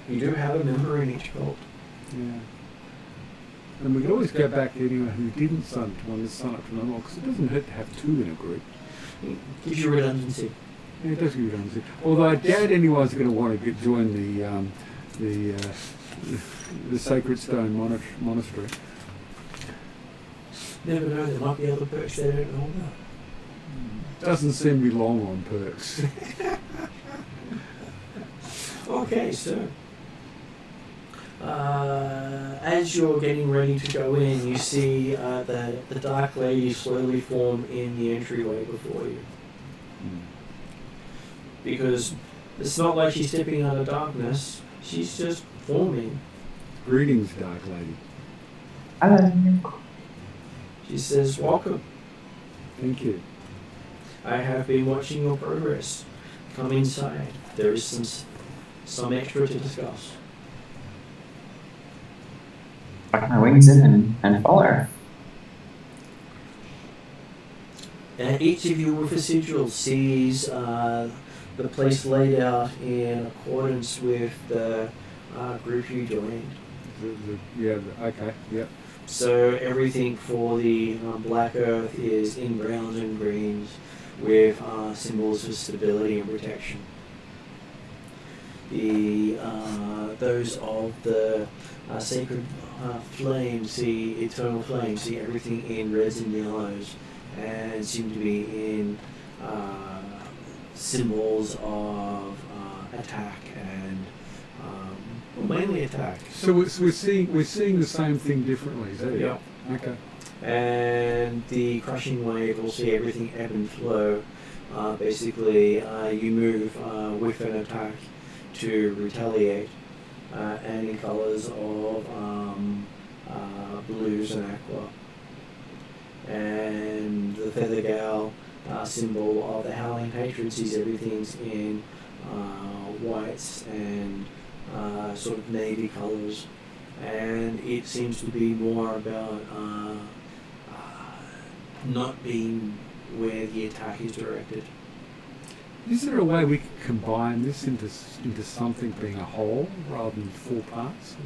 You do have a member in each cult. Yeah. And we could always go back to anyone who didn't sign up to one to sign up to another one, because it doesn't hurt to have two in a group. It gives you redundancy. Yeah, it does give you redundancy. Although I doubt anyone's going to want to join the Sacred Stone Monastery. Never know, there might be other perks they don't know about. Doesn't seem to be long on perks. Okay, so as you're getting ready to go in, you see the Dark Lady slowly form in the entryway before you. Because it's not like she's stepping out of darkness, she's just forming. Greetings, Dark Lady. Hello. She says, "Welcome. Thank you. I have been watching your progress. Come inside. There is some extra to discuss." Tuck my wings in and follow. Each of you with a sigil sees the place laid out in accordance with the group you joined. Okay, yep. So everything for the Black Earth is in browns and greens with symbols of stability and protection. Those of the sacred flame see eternal flame, see everything in reds and yellows, and seem to be in symbols of attack and mainly attack. So we're seeing the same thing differently, is that it? Yeah. Okay. And the crushing wave will see everything ebb and flow. Basically, you move with an attack to retaliate, and in colours of blues and aqua. And the Feather Gal symbol of the Howling Hatred sees everything's in whites and sort of navy colours. And it seems to be more about not being where the attack is directed. Is there a way we could combine this into something being a whole rather than four parts?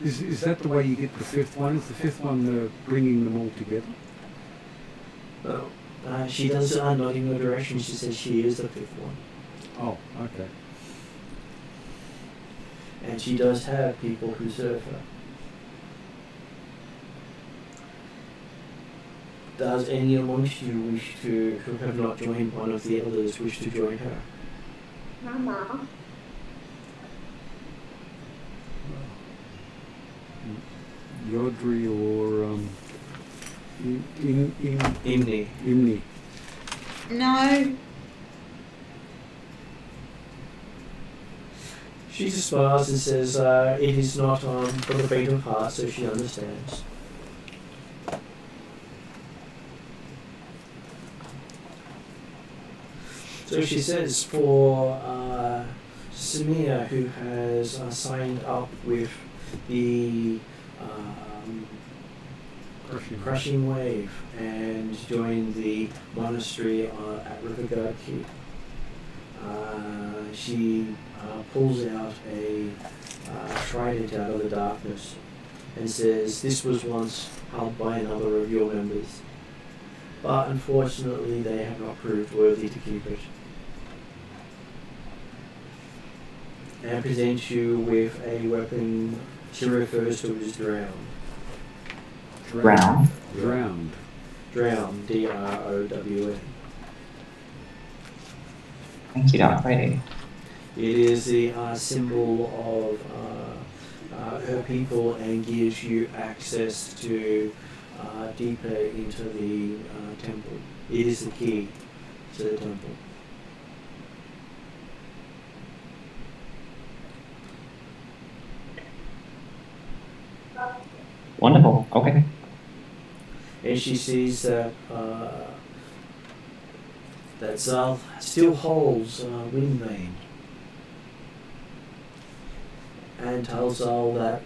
Is that the way you get the fifth one? Is the fifth one bringing them all together? Well, she does nod in your direction. She says she is the fifth one. Oh, okay. And she does have people who serve her. Does any amongst you who have not joined one of the elders, wish to join her? Mama. Yodri or Imni. No. She just smiles and says, it is not for the faint of heart, so she understands. So she says, for Samir, who has signed up with the Crushing Wave and joined the monastery at Riverguard Keep, she pulls out a trident out of the darkness and says, "This was once held by another of your members, but unfortunately they have not proved worthy to keep it." And presents you with a weapon she refers to as drowned. Drowned. Drowned. Drowned, D-R-O-W-N. Thank you, Dark Lady. It is the symbol of her people and gives you access to deeper into the temple. It is the key to the temple. Wonderful. Okay. and she sees that that Zal still holds Windmane, and tells Zal that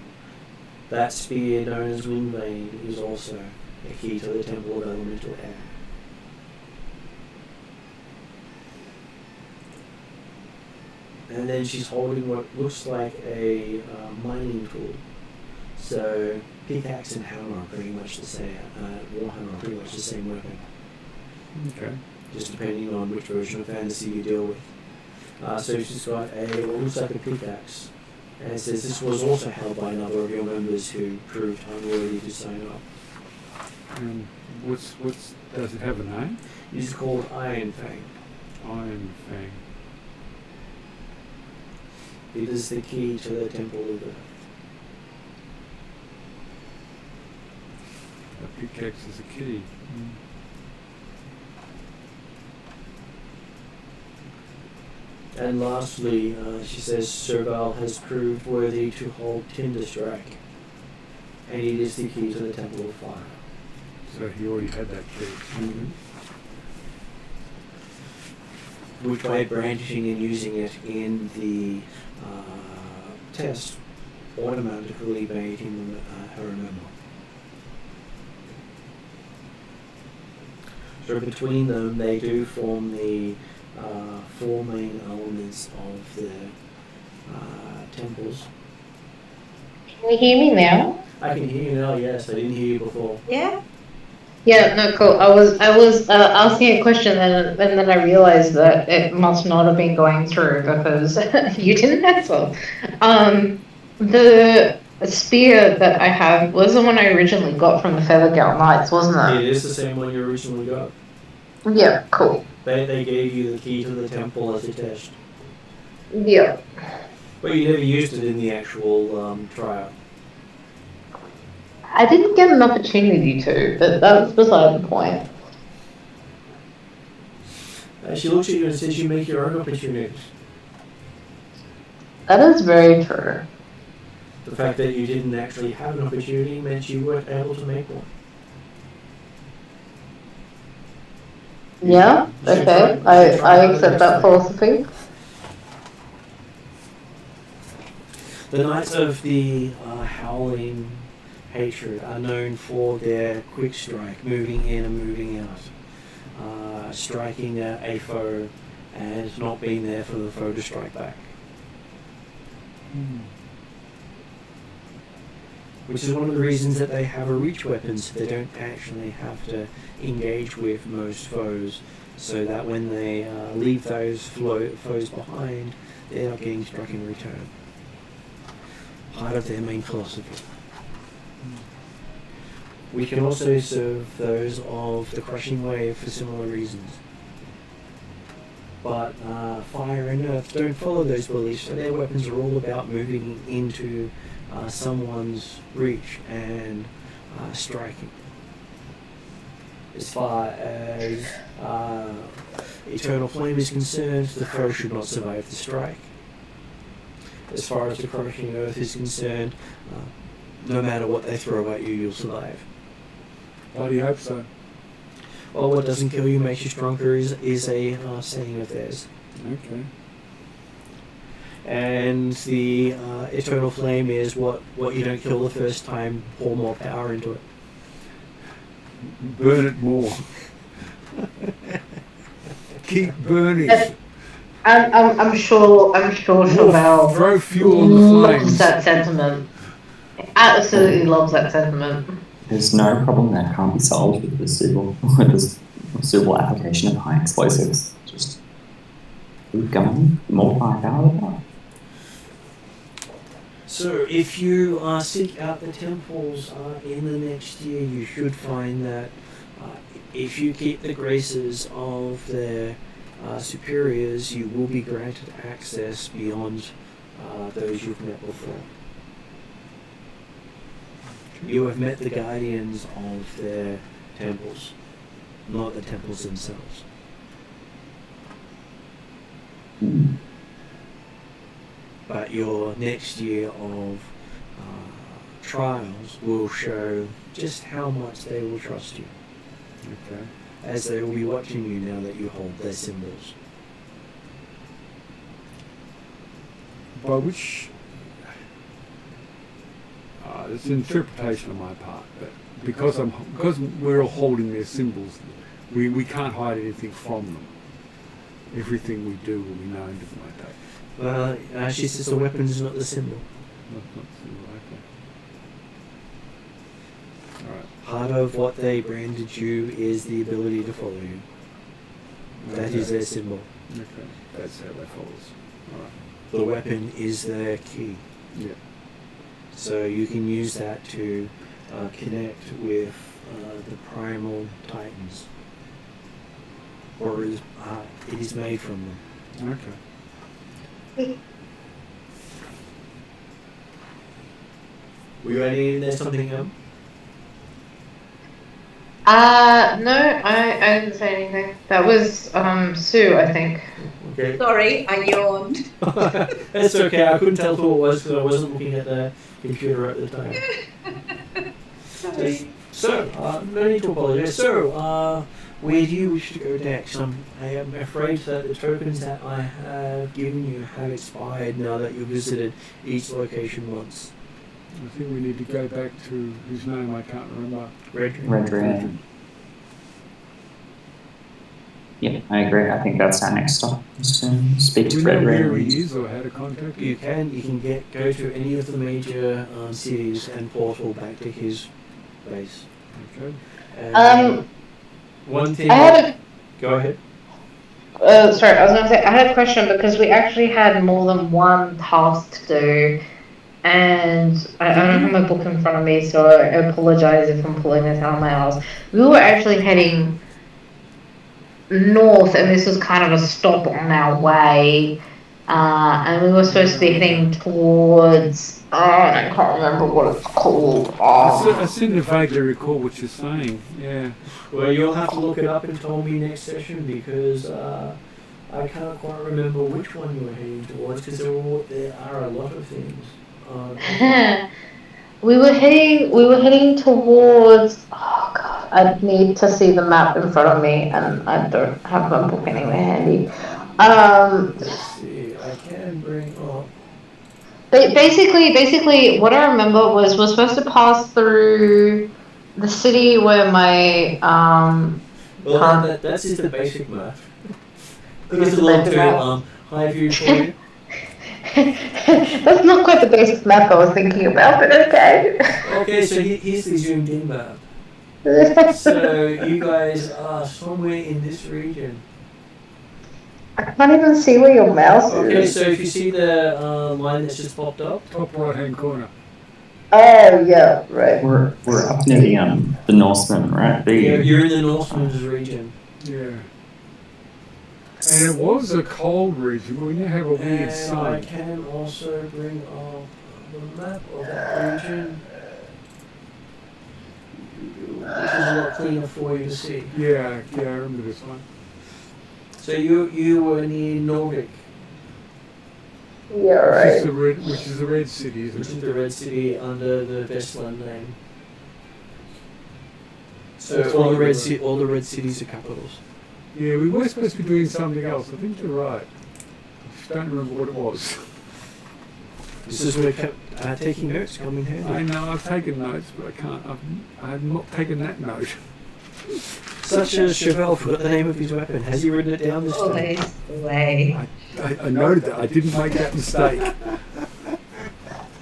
that spear known as Windmane is also a key to the Temple of Elemental Air. And then she's holding what looks like a mining tool. So pickaxe and hammer are pretty much the same. Warhammer are pretty much the same weapon. Okay. Just depending on which version of fantasy you deal with. So she's got what looks like a pickaxe. And it says this was also held by another of your members who proved unworthy to sign up. What's does it have a name? It's called Iron Fang. Iron Fang. It is the key to the Temple of Earth. A pickaxe is a key. And lastly, she says Serval has proved worthy to hold Tinderstrike, and it is the key to the Temple of Fire. So he already had that key. Which by brandishing and using it in the test automatically made him her member. So between them, they do form the four main elements of the temples. Can you hear me now? I can hear you now, yes. I didn't hear you before. Yeah. Yeah, no, cool. I was asking a question and then I realized that it must not have been going through because you didn't answer. The spear that I have was the one I originally got from the Feathergale Knights, wasn't It it? is the same one you originally got. Yeah, cool. They gave you the key to the temple as a test. Yeah. But you never used it in the actual trial. I didn't get an opportunity to, but that's beside the point. She looks at you and says you make your own opportunities. That is very true. The fact that you didn't actually have an opportunity meant you weren't able to make one. Yeah, okay. I accept that philosophy. The Knights of the Howling Hatred are known for their quick strike, moving in and moving out, striking a foe and not being there for the foe to strike back. Which is one of the reasons that they have a reach weapon, so they don't actually have to engage with most foes, so that when they leave those foes behind, they're not getting struck in return. Part of their main philosophy. We can also serve those of the Crushing Wave for similar reasons. But Fire and Earth don't follow those beliefs, so their weapons are all about moving into someone's reach and striking. As far as Eternal Flame is concerned, the foe should not survive the strike. As far as the Crushing Earth is concerned, no matter what they throw at you, you'll survive. Bloody hope so. Well, what doesn't kill you makes you stronger is a saying of theirs. Okay. And the Eternal Flame is what you don't kill the first time, pour more power into it. Burn it more. Keep burning. I'm sure Chauvel Throw fuel on the loves flames. that sentiment. Absolutely loves that sentiment. There's no problem that can't be solved with the suitable application of high explosives. Just keep going, more firepower the better. So if you seek out the temples in the next year, you should find that if you keep the graces of their superiors, you will be granted access beyond those you've met before. You have met the guardians of their temples, not the temples themselves. But your next year of trials will show just how much they will trust you, Okay. as they will be watching you now that you hold their symbols. By which it's an interpretation on my part, but because we're all holding their symbols, we can't hide anything from them. Everything we do will be known to them, I take. Well, she says the weapon is not the symbol. Not symbol, okay. All right. Part of what they branded you is the ability to follow you. That is their symbol. Okay. That's how that follows. All right. The weapon is their key. Yeah. So you can use that to connect with the primal titans. Or it is made from them. Okay. Were you adding there something else? No, I didn't say anything. That was Sue, I think. Okay. Sorry, I yawned. That's okay. I couldn't tell who it was because I wasn't looking at the computer at the time. So, no need to apologize. So, where do you wish to go next? I am afraid that the tokens that I have given you have expired now that you've visited each location once. I think we need to go back to whose name I can't remember. Red. Yeah, I agree. I think that's our next stop. Is to speak Do to we Red know where Red. he is or how to contact him? You can go to any of the major cities and portal back to his base. Okay. And one thing. I had Go ahead. sorry, I was going to say, I had a question because we actually had more than one task to do, and I don't have my book in front of me, so I apologize if I'm pulling this out of my ass. We were actually heading north, and this was kind of a stop on our way, and we were supposed to be heading towards, I can't remember what it's called. I seem to vaguely recall what you're saying. Yeah. Well, you'll have to look it up and tell me next session because I can't quite remember which one you were heading towards because there are a lot of things. We were heading towards, oh god, I need to see the map in front of me, and I don't have my book anywhere handy. Let's see, I can bring up. Basically, what I remember was we're supposed to pass through the city where my Well, that's just the basic map. Here's a little to high view for you. That's not quite the basic map I was thinking about, but okay. Okay, so here's the zoomed in map. So you guys are somewhere in this region. I can't even see where your mouse Okay, is. so if you see the line that's just popped up, Top right hand corner. Oh yeah, right. We're up near the Norsemen, right? you're in the Northman's region. Yeah. And it was a cold region, but we now have a weird And I sun. can also bring up the map of that region, which is a lot cleaner for you to see. Yeah, I remember this one. So you were near Norvik, Yeah, right. Which is the red city, which isn't is it? the red city under the Vestland name. So all the red cities are capitals. Yeah, we were supposed to be doing something else. I think you're right. I just don't remember what it was. This is where taking notes come in handy. I know, I've taken notes, but I can't. I have not taken that note. Such as Chevelle forgot the name of his weapon. Has he written it down this time? Always the way. I noted that. I didn't make that mistake.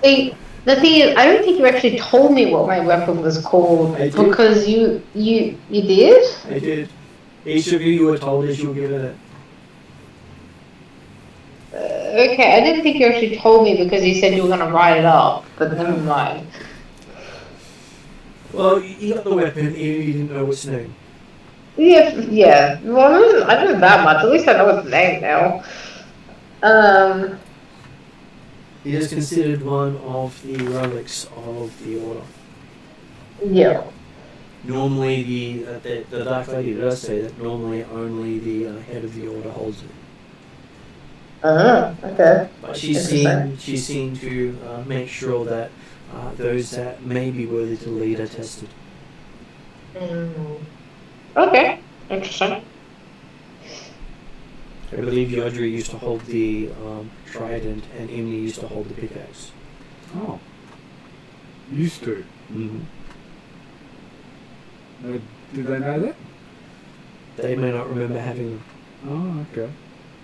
See, the thing is, I don't think you actually told me what my weapon was called I did. because you did. I did. Each of you were told as you were given it. Okay, I didn't think you actually told me because you said you were gonna write it up, but never mind. Well, you got the weapon, and you didn't know its name. Yeah. Well, I don't know that much. At least I know its name now. It is considered one of the relics of the Order. Yeah. Normally, the Dark Lady does say that normally only the head of the Order holds it. Okay. But she's seen to make sure that those that may be worthy to lead are tested. Okay, interesting. I believe Yodri used to hold the trident and Imni used to hold the pickaxe. Oh. Used to. Mm-hmm. Did they know that? They may not remember having them. Oh, okay.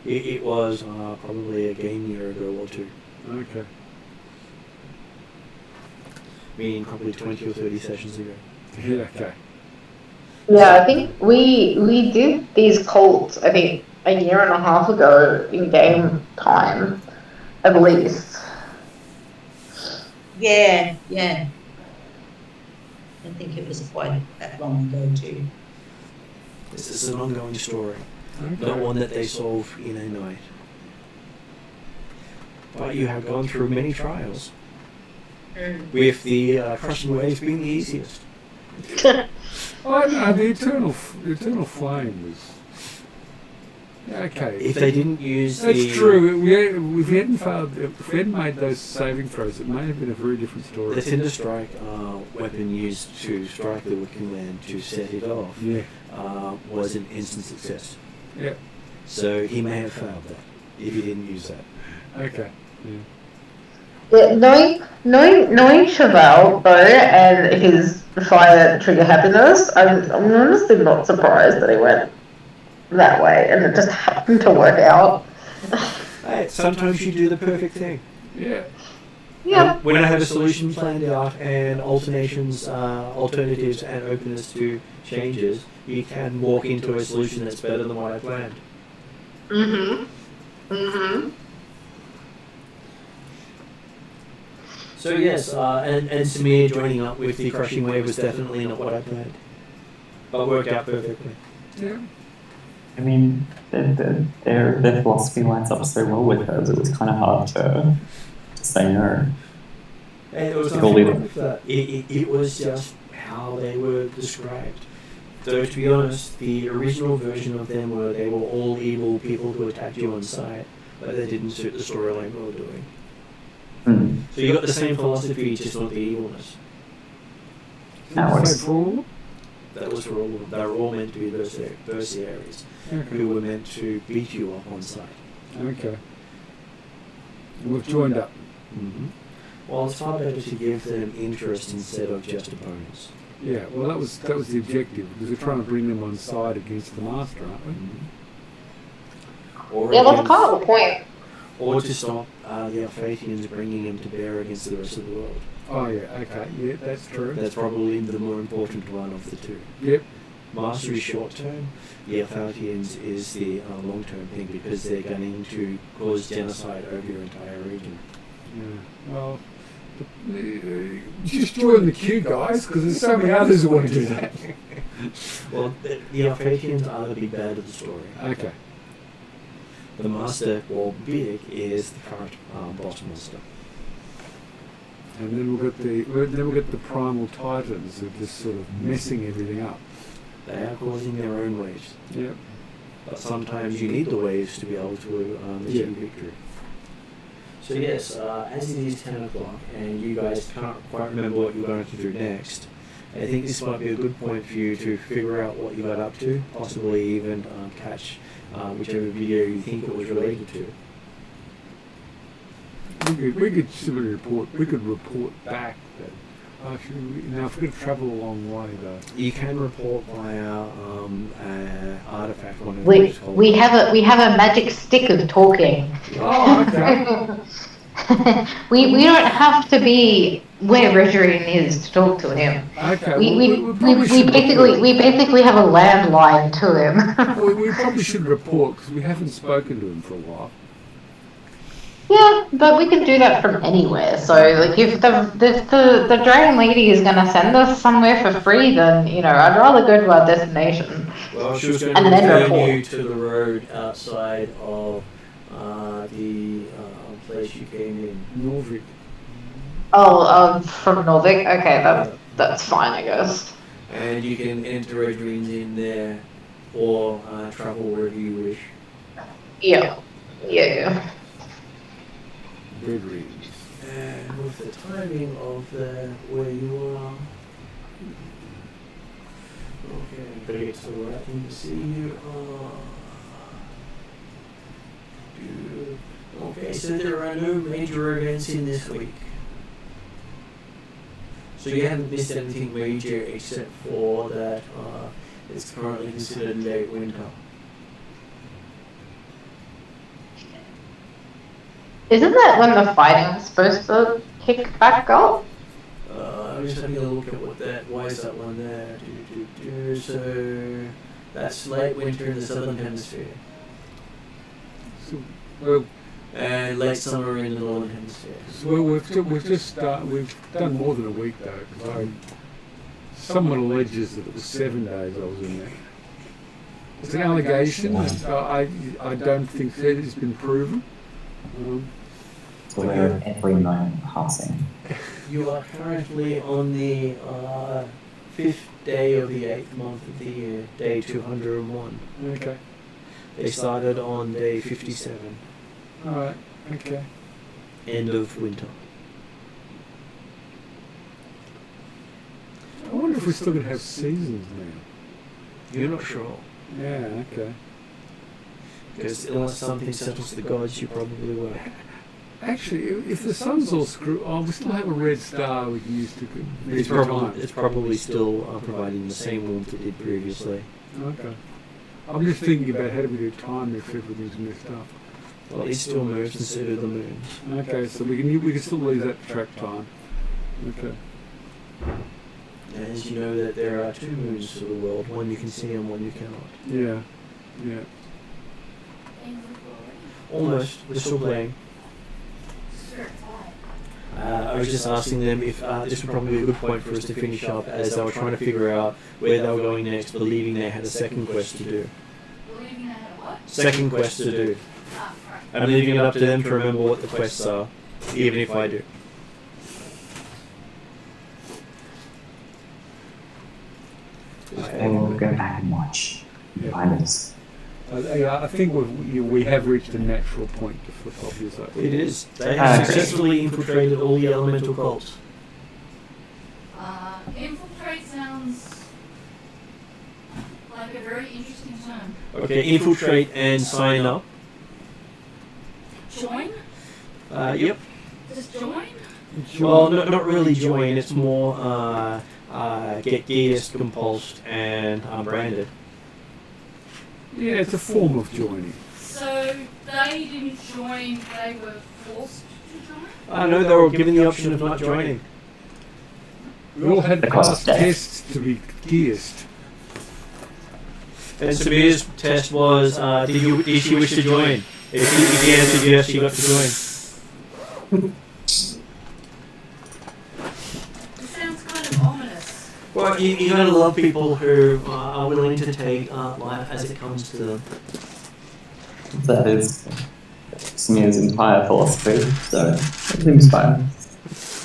It was probably a game year ago or two. Okay. Meaning probably 20 or 30 sessions ago. Yeah, okay. Yeah, I think we did these cults, I think, a year and a half ago in game time, at least. Yeah. I think it was quite that long ago too. This is an ongoing story, Okay. not one that they solve in a night. But you have gone through many trials, with the crushing waves being the easiest. Oh no, the eternal flame was. Yeah, okay. If they didn't use That's the... true. If we hadn't made those saving throws, it may have been a very different story. The Tinder Strike weapon used to strike the Wicking Land to set it off Yeah. was an instant success. Yeah. So he may have failed that if he didn't use that. Okay. Yeah. Yeah, knowing Cheval though and his fire trigger happiness, I'm honestly not surprised that he went that way and it just happened to work out. Hey, sometimes you do the perfect thing. Yeah. Yeah. When I have a solution planned out and alternatives and openness to changes, you can walk into a solution that's better than what I planned. So yes, and Samir joining up with the crushing wave was definitely not what I planned, but worked out perfectly. Yeah. I mean, their philosophy lines up so well with hers, it was kind of hard to say no. And it was Go nothing leave wrong with that. It was just how they were described. So to be honest, the original version of them were they were all evil people who attacked you on sight, but they didn't suit the storyline we were doing. Hmm. So you got the same philosophy, just not the evilness. That was- So for all? That was for all of them. They were all meant to be berserkers Okay. who were meant to beat you up on sight. Okay. We've joined up. Mm-hmm. Well, it's far better to give them interest instead of just opponents. Yeah. Well, that was the objective because we're trying to bring them on side against the master, aren't we? Or Yeah, that's against- kind of the point. Or to stop the Alphathians bringing him to bear against the rest of the world. Oh yeah. Okay. Yeah, that's true. That's probably the more important one of the two. Yep. Master is short term, the Alphathians is the long term thing because they're going to cause genocide over your entire region. Yeah. Well, just join the queue, guys, because there's so many others who want to do that. Well, the Alphathians are the big bad of the story. Okay. The Master, or Big, is the current boss monster. And then we'll get the primal titans who are just sort of messing everything up. They are causing their own waves, Yep. but sometimes you need the waves to be able to achieve victory. So yes, as it is 10 o'clock and you guys can't quite remember what you're going to do next, I think this might be a good point for you to figure out what you got up to, possibly even catch whichever video you think it was related to. We could simply report. We could report back that. Now, if we're going to travel a long way, though. You can report via artifact. One of We those called- we have a magic stick of talking. Oh, okay. we don't have to be where Regine is to talk to him. Okay. We probably should basically have a landline to him. we probably should report because we haven't spoken to him for a while. Yeah, but we can do that from anywhere. So, like, if the Dragon Lady is going to send us somewhere for free, then, you know, I'd rather go to our destination. Well, she was going to And then return report. you to the road outside of the place you came in. Norvik. Oh, from Norvik? Okay, that's fine, I guess. And you can enter a dreams in there or travel wherever you wish. Yeah. Red rings. And with the timing of where you are. Okay, better get to the right thing to see you. Okay, so there are no major events in this week. So you haven't missed anything major except for that it's currently considered late winter. Isn't that when the fighting is supposed to kick back up? I'm just having a look at why is that one there? So that's late winter in the southern hemisphere. So, well, And late summer in the northern hemisphere. well, we've done more than a week though. 'Cause someone alleges that it was 7 days I was in there. It's an allegation that I don't think that has been proven. So we're every moment passing. You are currently on the 5th day of the 8th month of the year, day 201. Okay. They started on day 57, All right. Okay. end of winter. I wonder if we're still going to have seasons now. You're not sure. Yeah. Okay. Because unless something settles the gods, you probably will. Actually, if the sun's all screwed, we still have a red star we can use to It's measure probably, time. it's probably still providing the same warmth it did previously. Okay. I'm just thinking about how do we do time if everything's messed up. Well, it still moves instead of the moons. Okay, so we can still lose that track time. Okay. As you know that there are two moons to the world, one you can see and one you cannot. Yeah. Yeah. Almost, we're still playing. I was just asking them if this would probably be a good point for us to finish up as they were trying to figure out where they were going next, believing they had a second quest to do. Believing I had a what? Second quest to do. Ah, right. I'm leaving it up to them to remember what the quests are, even if I do. I will go back and watch. Yeah. Find us. I think we have reached a natural point to flip off your side. It is. They have successfully infiltrated all the elemental cults. Infiltrate sounds like a very interesting term. Okay, infiltrate and sign up. Join? Yep. Just join? Well, not really join. It's more get gearsed, compulsed, and branded. Yeah, it's a form of joining. So they didn't join, they were forced to join? I know they were given the option of not joining. We all had to Because pass of death. tests to be gearsed. And Samir's test was, did she wish to join? If he answered yes, she got to join. This sounds kind of ominous. Well, you gotta love people who are willing to take life as it comes to them. That is Smear's entire philosophy, so it seems fine.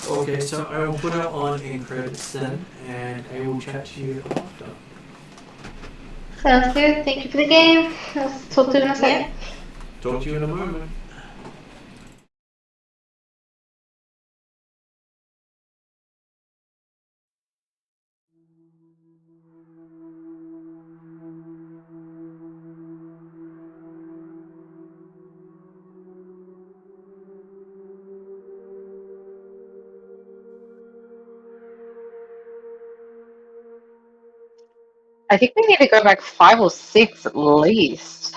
Okay, so I will put her on in credits then, and I will chat to you after. Sounds good. Thank you for the game. I'll talk to you in a second. Talk to you in a moment. I think we need to go back 5 or 6 at least.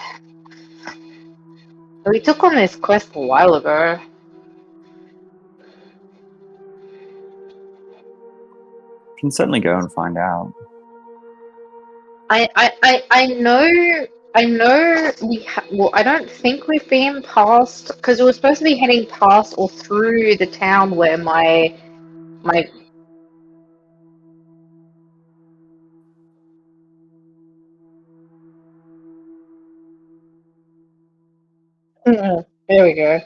We took on this quest a while ago. Can certainly go and find out. I know well, I don't think we've been past, because we were supposed to be heading past or through the town where my there we go.